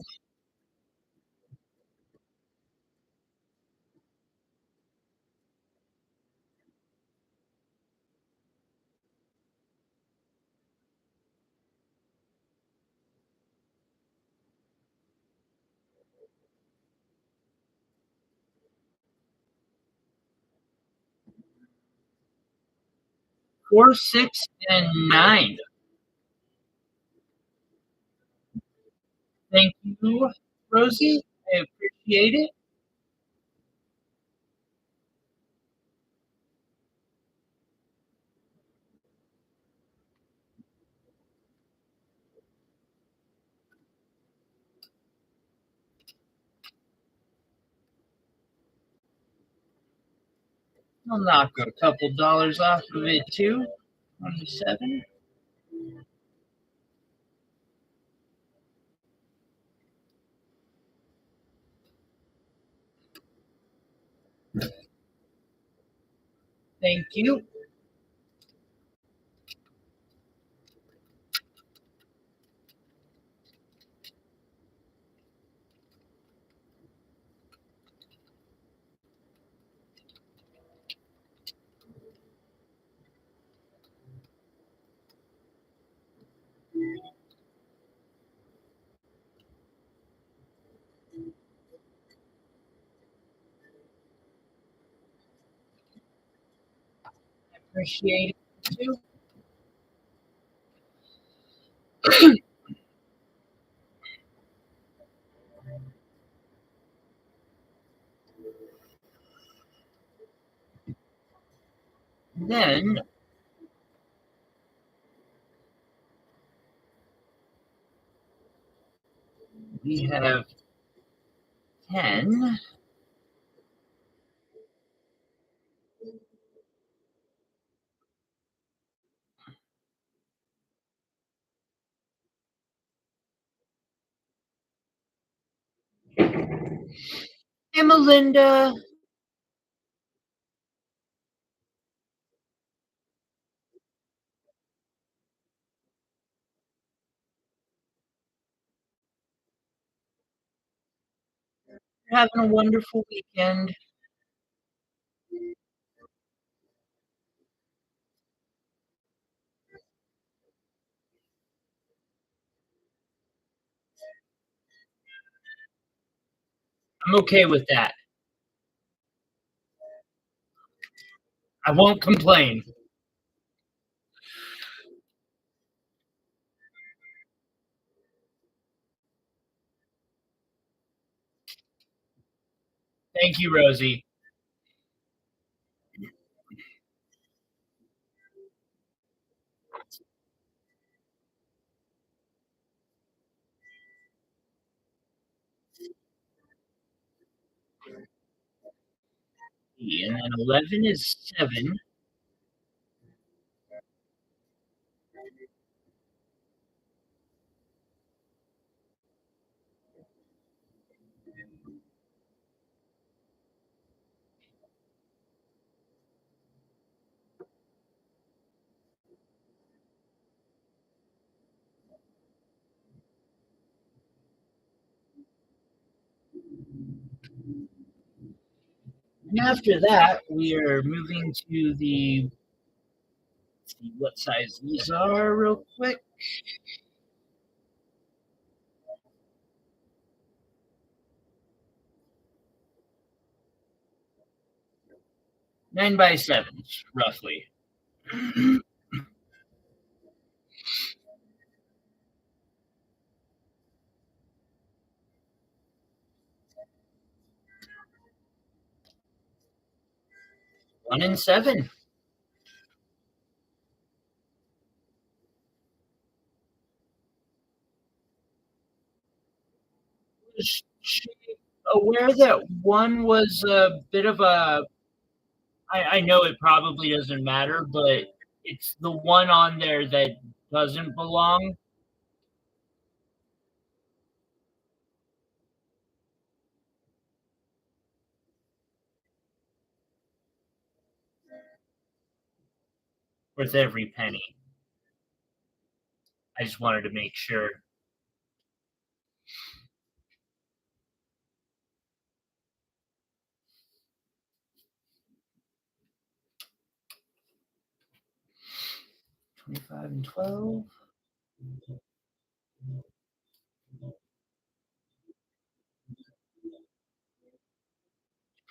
4, 6, and 9. Thank you, Rosie. I appreciate it. I'll knock a couple dollars off of it too. 27. Thank you. I appreciate it too. Then we have 10. Hey, Melinda. You're having a wonderful weekend. I'm okay with that. I won't complain. Thank you, Rosie. 3, and then 11 is 7. And after that, we are moving to the, let's see what size these are real quick. 9 by 7s, roughly. 1 and 7. Was she aware that one was a bit of a? I know it probably doesn't matter, but it's the one on there that doesn't belong. Worth every penny. I just wanted to make sure. $25 and 12.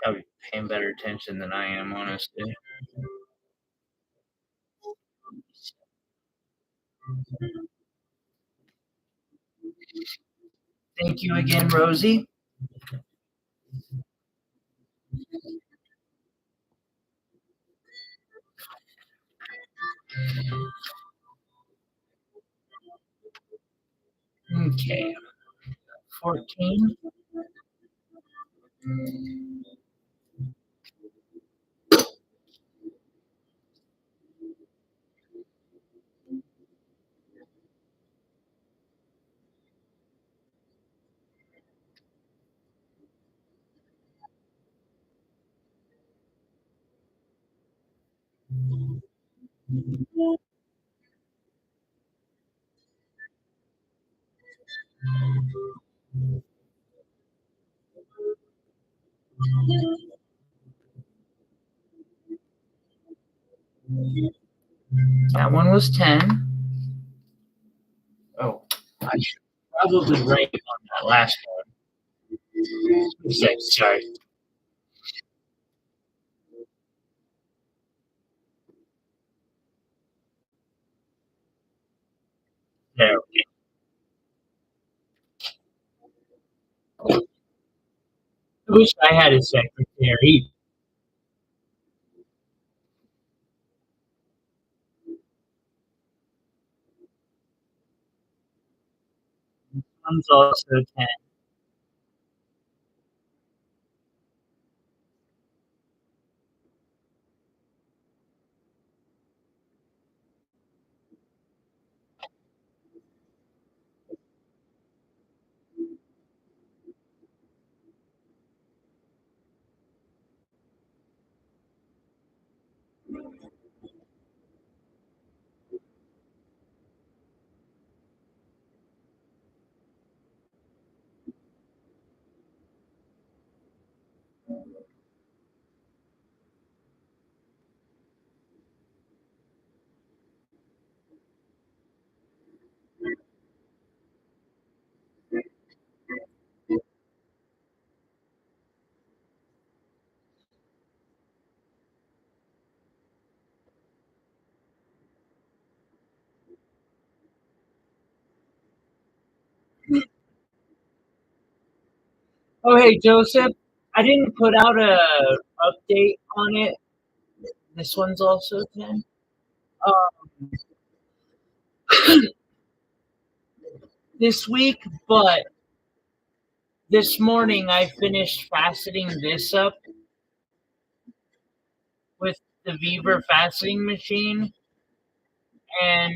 Probably paying better attention than I am, honestly. Thank you again, Rosie. Okay, 14. That one was 10. Oh, I should probably write on that last one. 6, sorry. There. I wish I had a secretary. One's also 10. Oh, hey, Joseph. I didn't put out a update on it. This one's also 10. Um, this week, but this morning I finished faceting this up. the Beaver faceting machine, and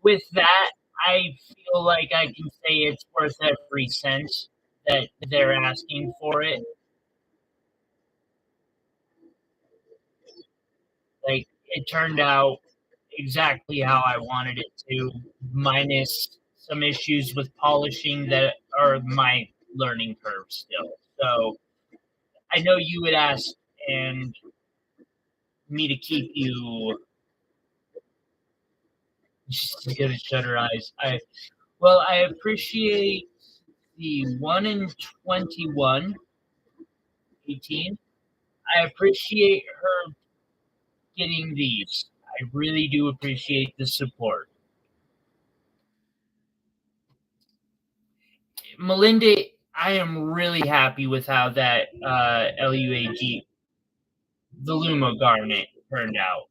with that, I feel like I can say it's worth every cent that they're asking for it. Like, it turned out exactly how I wanted it to, minus some issues with polishing that are my learning curve still. So I know you would ask and me to keep you just to get to shut her eyes. I appreciate the 1 in 21, 18. I appreciate her getting these. I really do appreciate the support. Melinda, I am really happy with how that LUAG, the Luma garnet, turned out.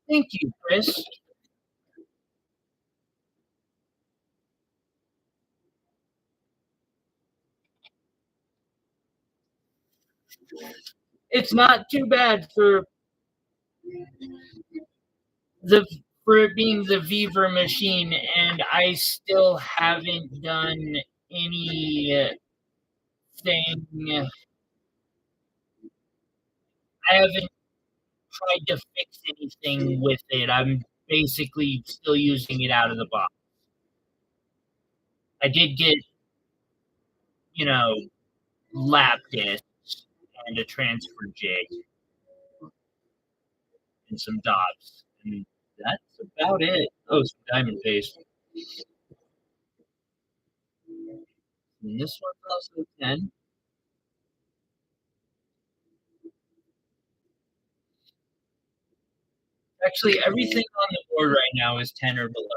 Thank you, Chris. It's not too bad the for it being the Beaver machine, and I still haven't done anything. I haven't tried to fix anything with it. I'm basically still using it out of the box. I did get, you know, lap discs and a transfer jig and some dots, and that's about it. Oh, some diamond paste. And this one's also 10. Actually, everything on the board right now is 10 or below.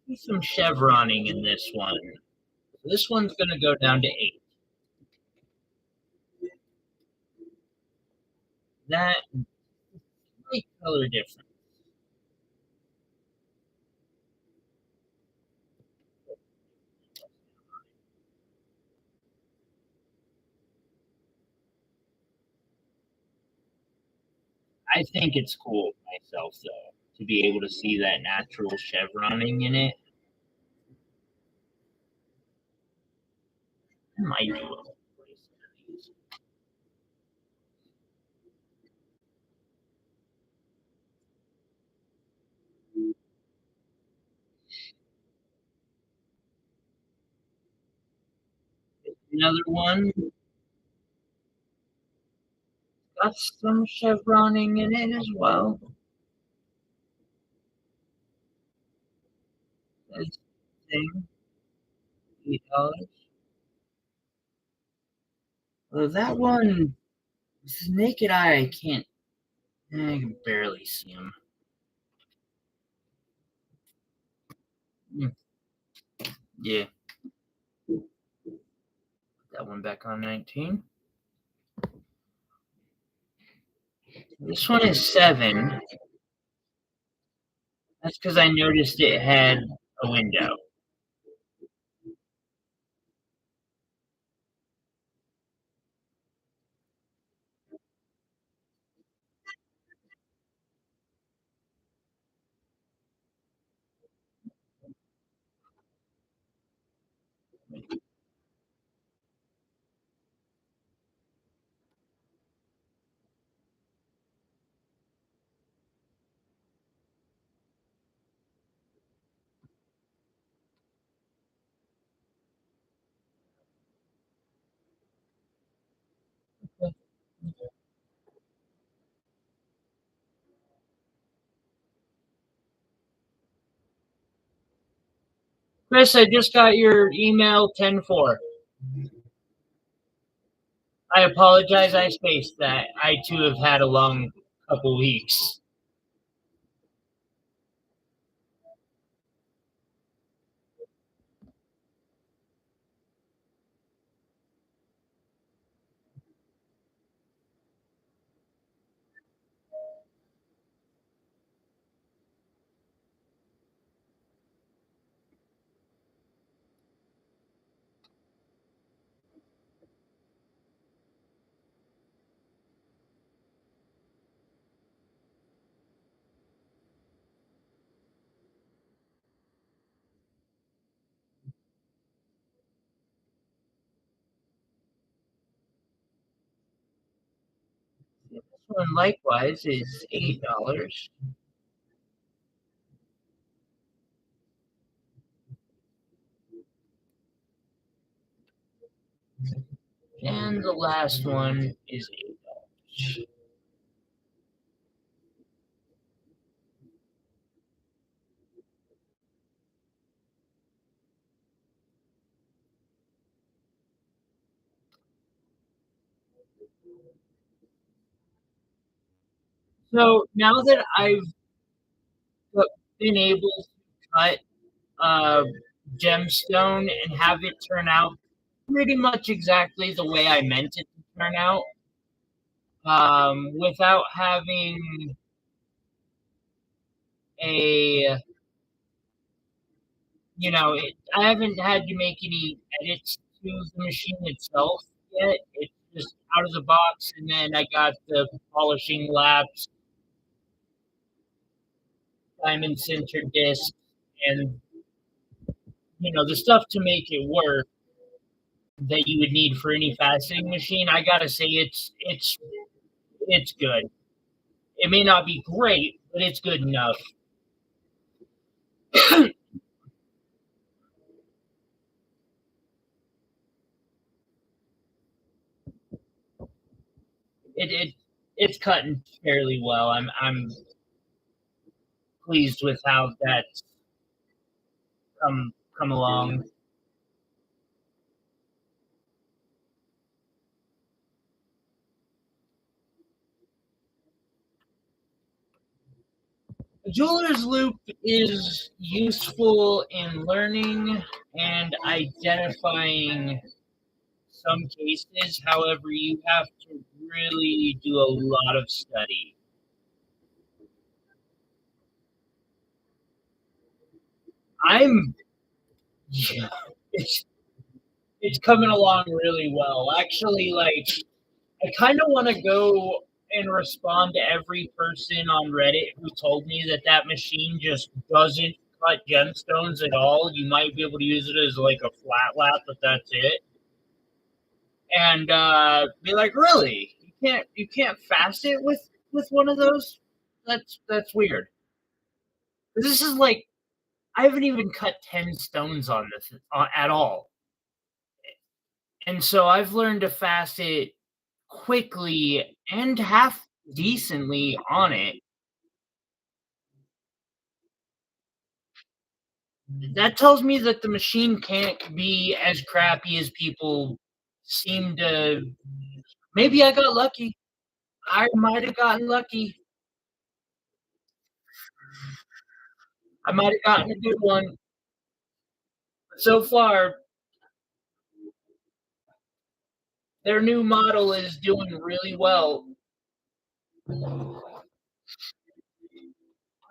There's some chevroning in this one. This one's going to go down to 8. That slight color difference. I think it's cool myself, though, to be able to see that natural chevroning in it. I might do a bracelet of these. Another one got some chevroning in it as well. This thing, $8. Well, that one, with the naked eye, I can barely see them. Yeah, put that one back on 19. This one is 7. That's because I noticed it had a window. Chris, I just got your email 10-4. I apologize. I spaced that. I too have had a long couple weeks. This one likewise is $8. And the last one is $8. So now that I've been able to cut a gemstone and have it turn out pretty much exactly the way I meant it to turn out, without having a I haven't had to make any edits to the machine itself yet. It's just out of the box, and then I got the polishing laps, diamond center disc, and the stuff to make it work that you would need for any faceting machine. I gotta say, it's good. It may not be great, but it's good enough. It it's cutting fairly well. I'm pleased with how that's come along. A jeweler's loop is useful in learning and identifying some cases. However, you have to really do a lot of study. I'm yeah, it's it's coming along really well. Actually, like I kind of want to go and respond to every person on Reddit who told me that that machine just doesn't cut gemstones at all. You might be able to use it as like a flat lap, but that's it. And be like, really? You can't facet with one of those? That's weird. This is like I haven't even cut 10 stones on this at all, and so I've learned to facet quickly and half decently on it. That tells me that the machine can't be as crappy as people seem to. Maybe I got lucky. I might have gotten lucky. I might have gotten a good one. But so far, their new model is doing really well.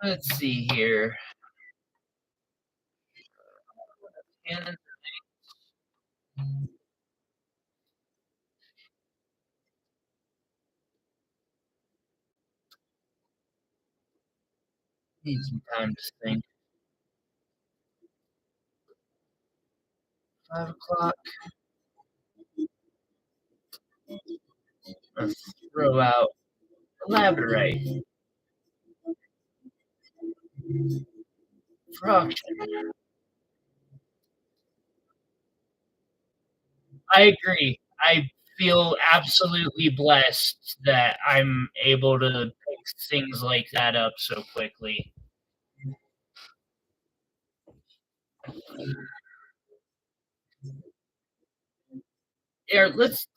Let's see here. And need some time to think. 5 o'clock. Let's throw out labradorite. Fraction. I agree. I feel absolutely blessed that I'm able to pick things like that up so quickly. Here, let's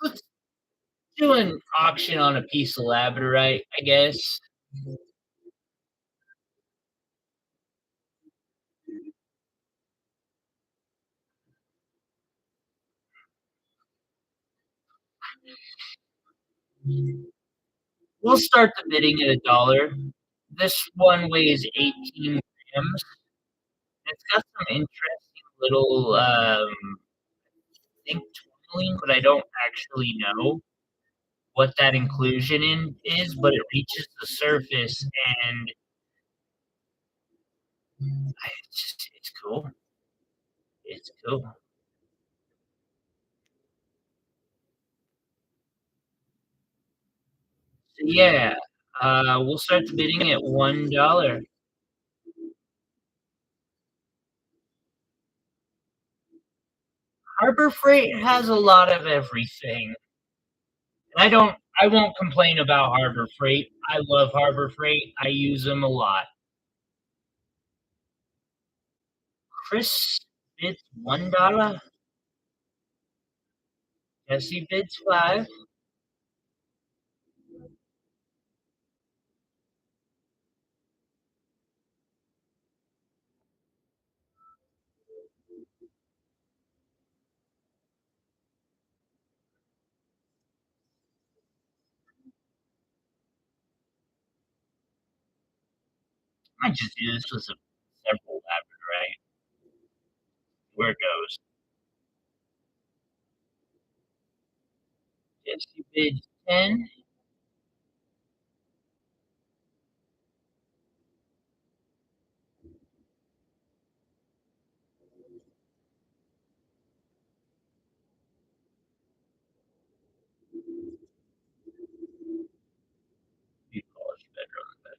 Do an auction on a piece of labradorite, I guess. We'll start the bidding at $1. This one weighs 18 grams. It's got some interesting little, I think tourmaline, but I don't actually know what that inclusion in is, but it reaches the surface and it's cool. It's cool. So yeah, we'll start the bidding at $1. Harbor Freight has a lot of everything. I won't complain about Harbor Freight. I love Harbor Freight. I use them a lot. Chris bids $1. Jesse bids 5. I might just do this with some several labradorite. Where it goes. Jesse bids 10. You polish better on the back.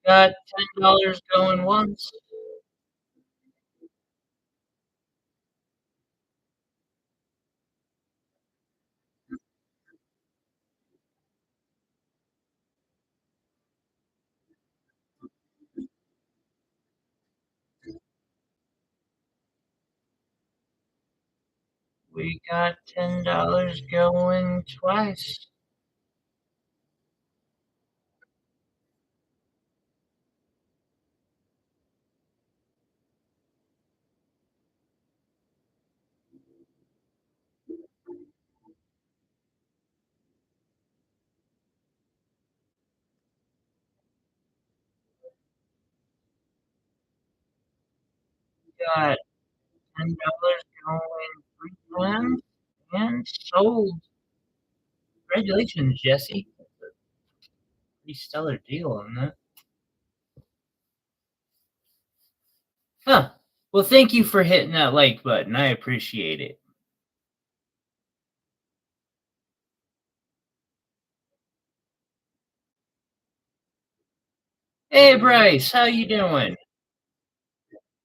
Got $10 going once. We got $10 going twice. Got $10 going 3 times and sold. Congratulations, Jesse. Pretty stellar deal on that. Huh. Well, thank you for hitting that like button. I appreciate it. Hey, Bryce, how you doing?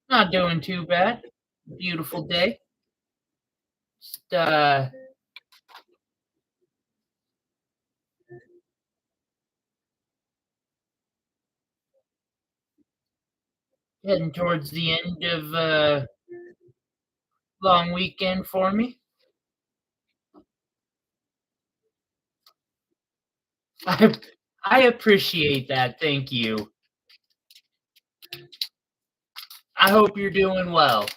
Not doing too bad. Beautiful day. Just heading towards the end of long weekend for me. I I appreciate that. Thank you. I hope you're doing well.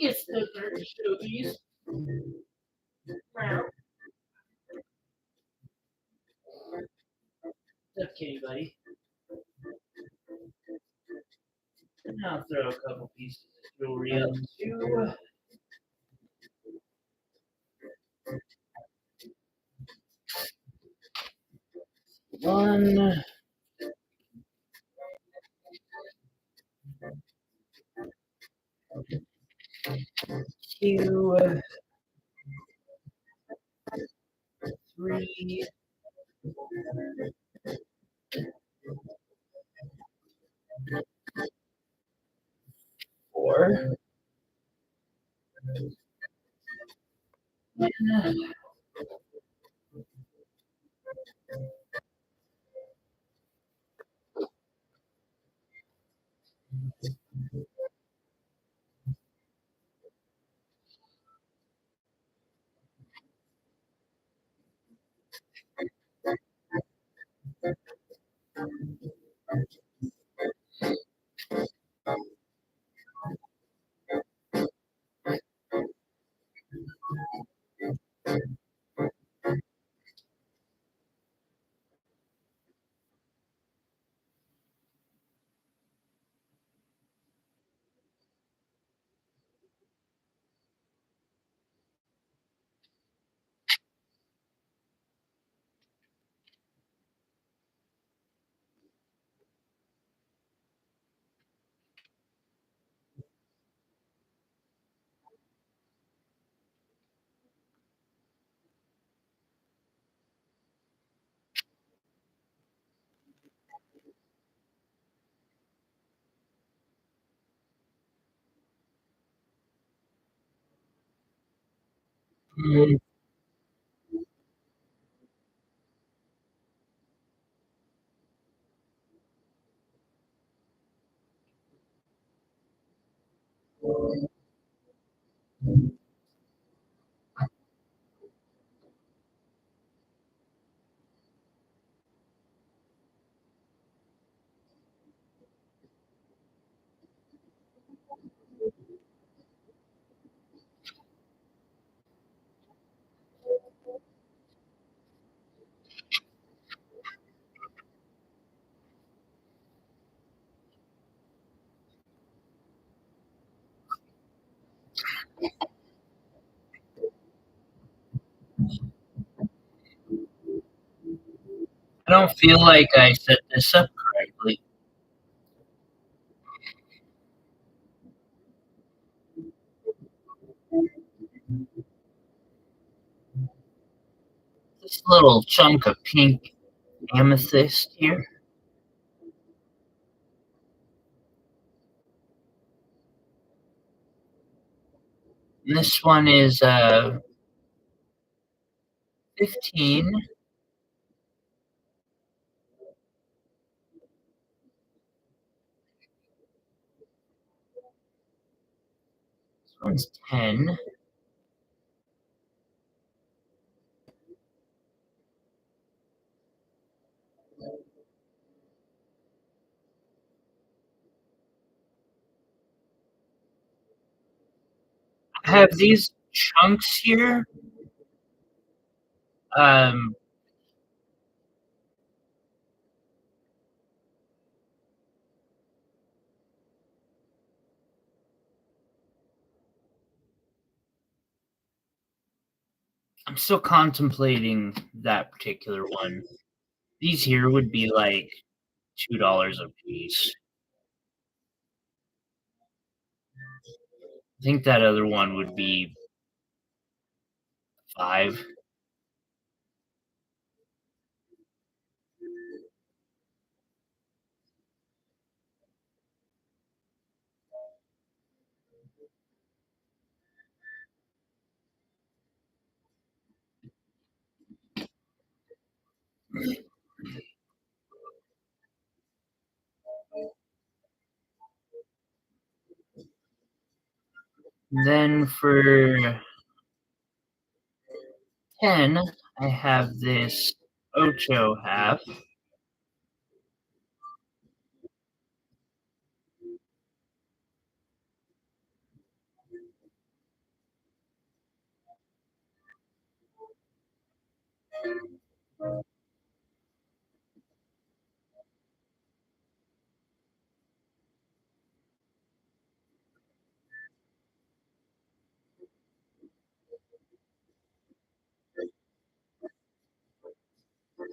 It's the third show these. Okay, buddy. And I'll throw a couple pieces of jewelry up too. One, two, three, four. Mm, I don't feel like I set this up correctly. This little chunk of pink amethyst here. And this one is 15. This one's 10. I have these chunks here. Um, I'm still contemplating that particular one. These here would be like $2 a piece. I think that other one would be 5. Then for 10, I have this Ocho half.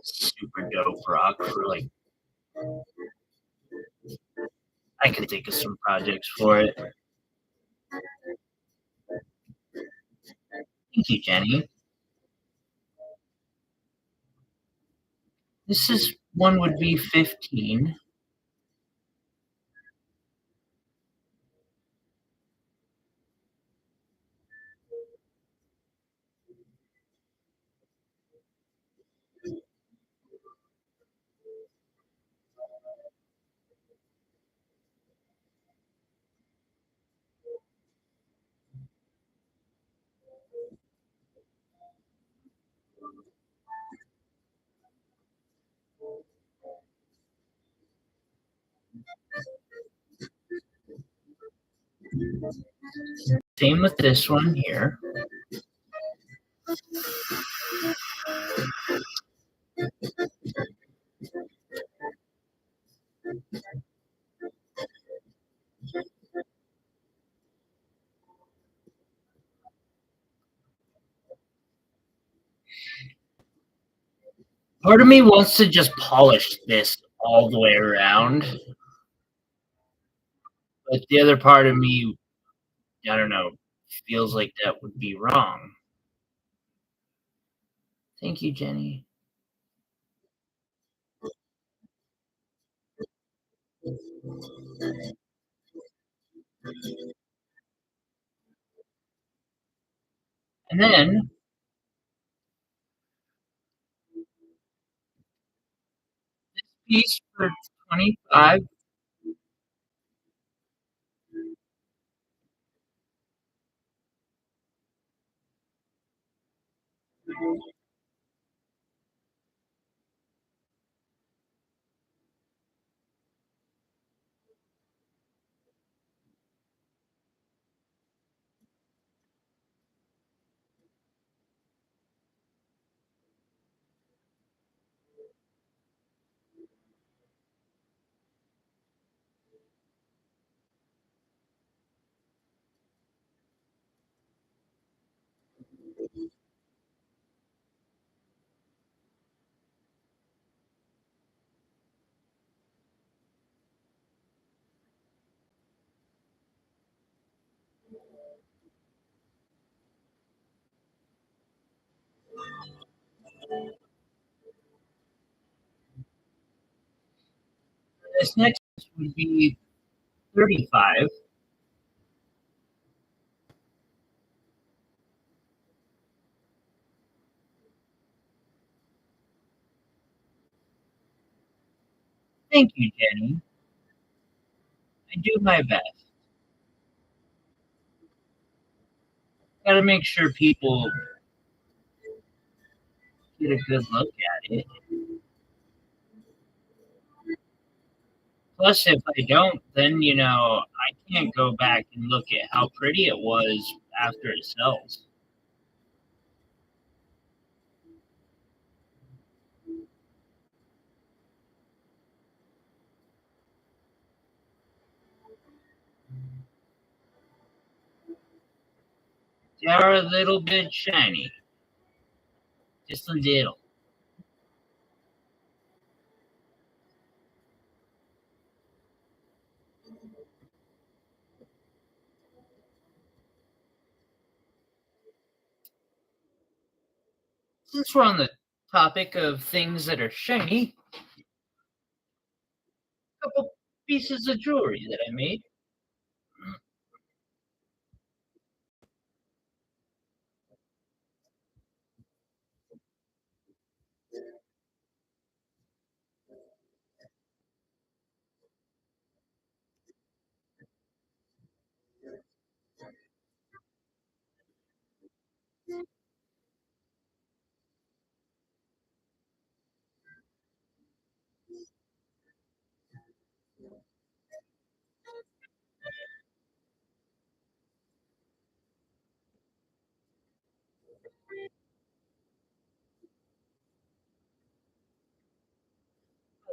Super dope rock for like I could think of some projects for it. Thank you, Jenny. This is one would be 15. Same with this one here. Part of me wants to just polish this all the way around, but the other part of me, I don't know, feels like that would be wrong. Thank you, Jenny. And then piece for 25. This next would be 35. Thank you, Jenny. I do my best. Gotta make sure people get a good look at it. Plus, if I don't, then, I can't go back and look at how pretty it was after it sells. They are a little bit shiny. Just a little. Since we're on the topic of things that are shiny, a couple pieces of jewelry that I made.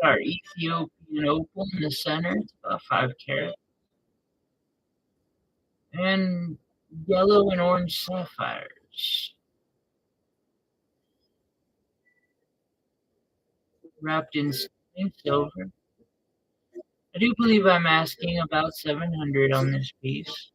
Our Ethiopian opal in the center, it's about 5 carat, and yellow and orange sapphires wrapped in sterling silver. I do believe I'm asking about 700 on this piece.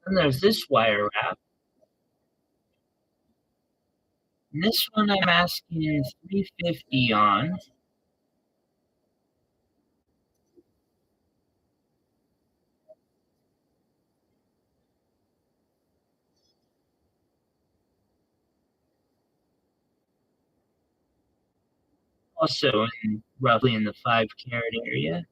And there's this wire wrap. And this one I'm asking 350 on. Also roughly in the 5 carat area.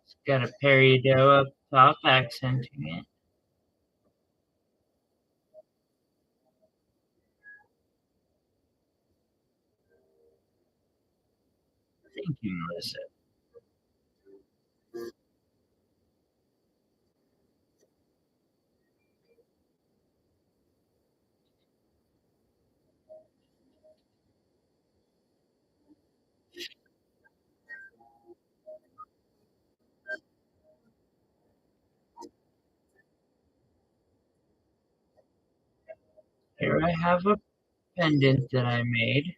It's got a peridot up top accenting it. Thank you, Melissa. Here I have a pendant that I made.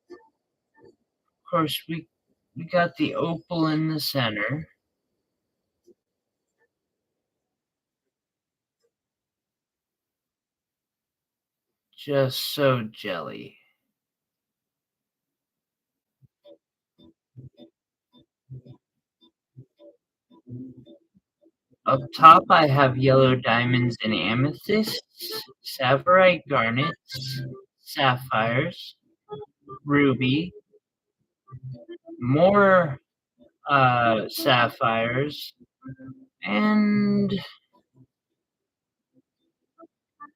Of course, we got the opal in the center. Just so jelly. Up top, I have yellow diamonds and amethysts, saphirite garnets, sapphires, ruby, more sapphires, and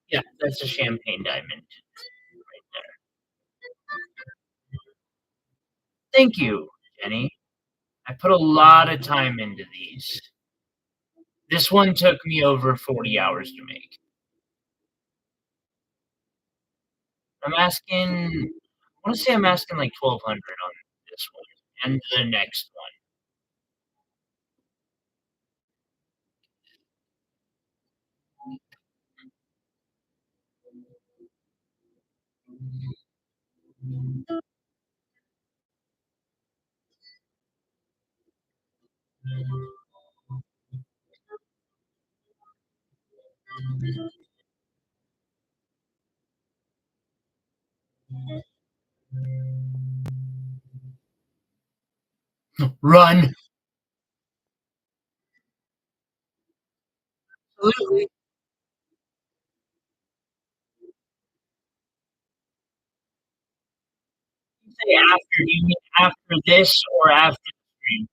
yeah, that's a champagne diamond right there. Thank you, Jenny. I put a lot of time into these. This one took me over 40 hours to make. I want to say I'm asking like 1200 on this one and the next one. Run! Absolutely. You say after, do you mean after this or after the stream?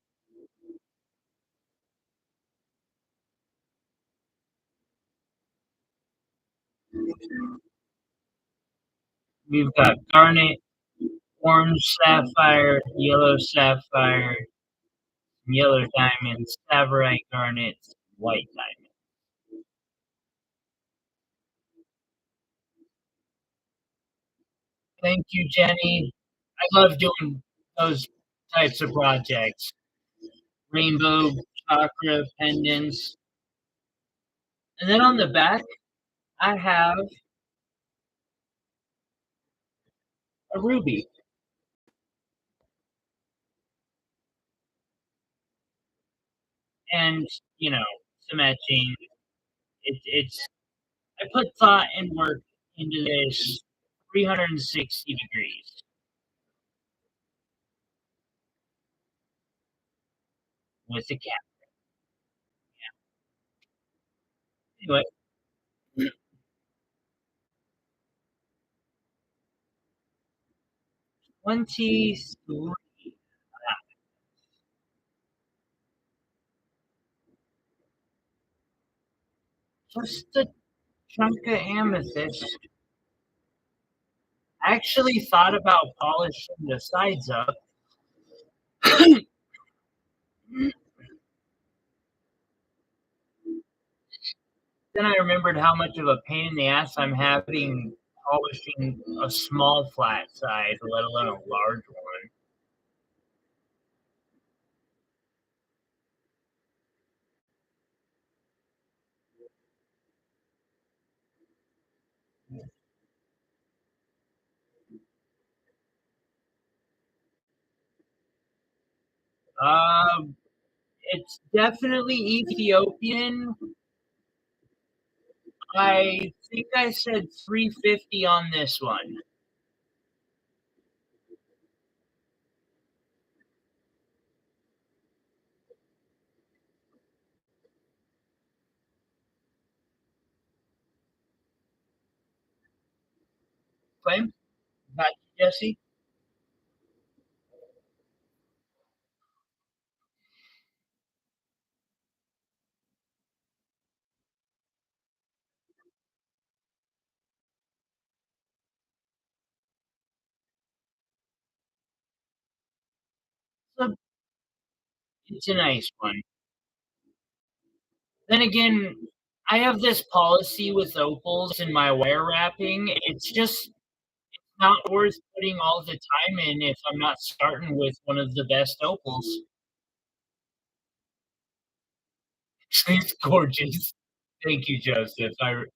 We've got garnet, orange sapphire, yellow sapphire, yellow diamonds, savorite garnets, white diamond. Thank you, Jenny. I love doing those types of projects. Rainbow chakra pendants. And then on the back, I have a ruby. And, you know, some etching. It's I put thought and work into this 360 degrees with the cat. Anyway, 23. Just a chunk of amethyst. I actually thought about polishing the sides up. Then I remembered how much of a pain in the ass I'm having polishing a small flat side, let alone a large one. Um, it's definitely Ethiopian. I think I said 350 on this one. Claim? Got you, Jesse? So it's a nice one. Then again, I have this policy with opals in my wire wrapping. It's just not worth putting all the time in if I'm not starting with one of the best opals. It's gorgeous. Thank you, Joseph. The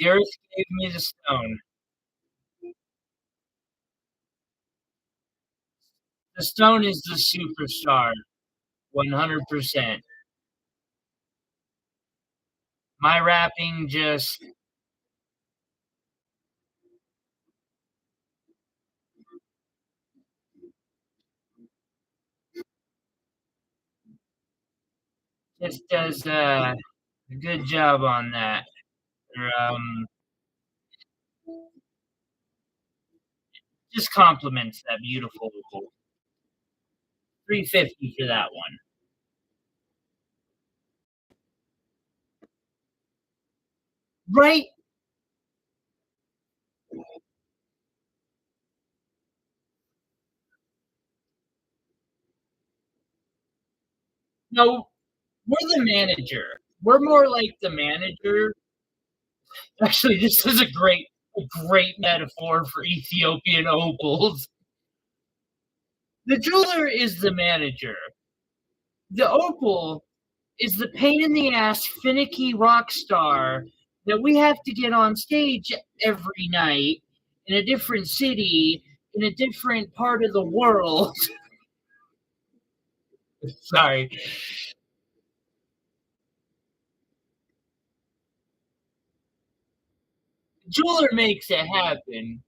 earth gave me the stone. The stone is the superstar, 100%. My wrapping just does a good job on that. Just compliments that beautiful opal. 350 for that one. Right? No, we're the manager. We're more like the manager. Actually, this is a great metaphor for Ethiopian opals. The jeweler is the manager. The opal is the pain in the ass, finicky rock star that we have to get on stage every night in a different city, in a different part of the world. Sorry. Jeweler makes it happen.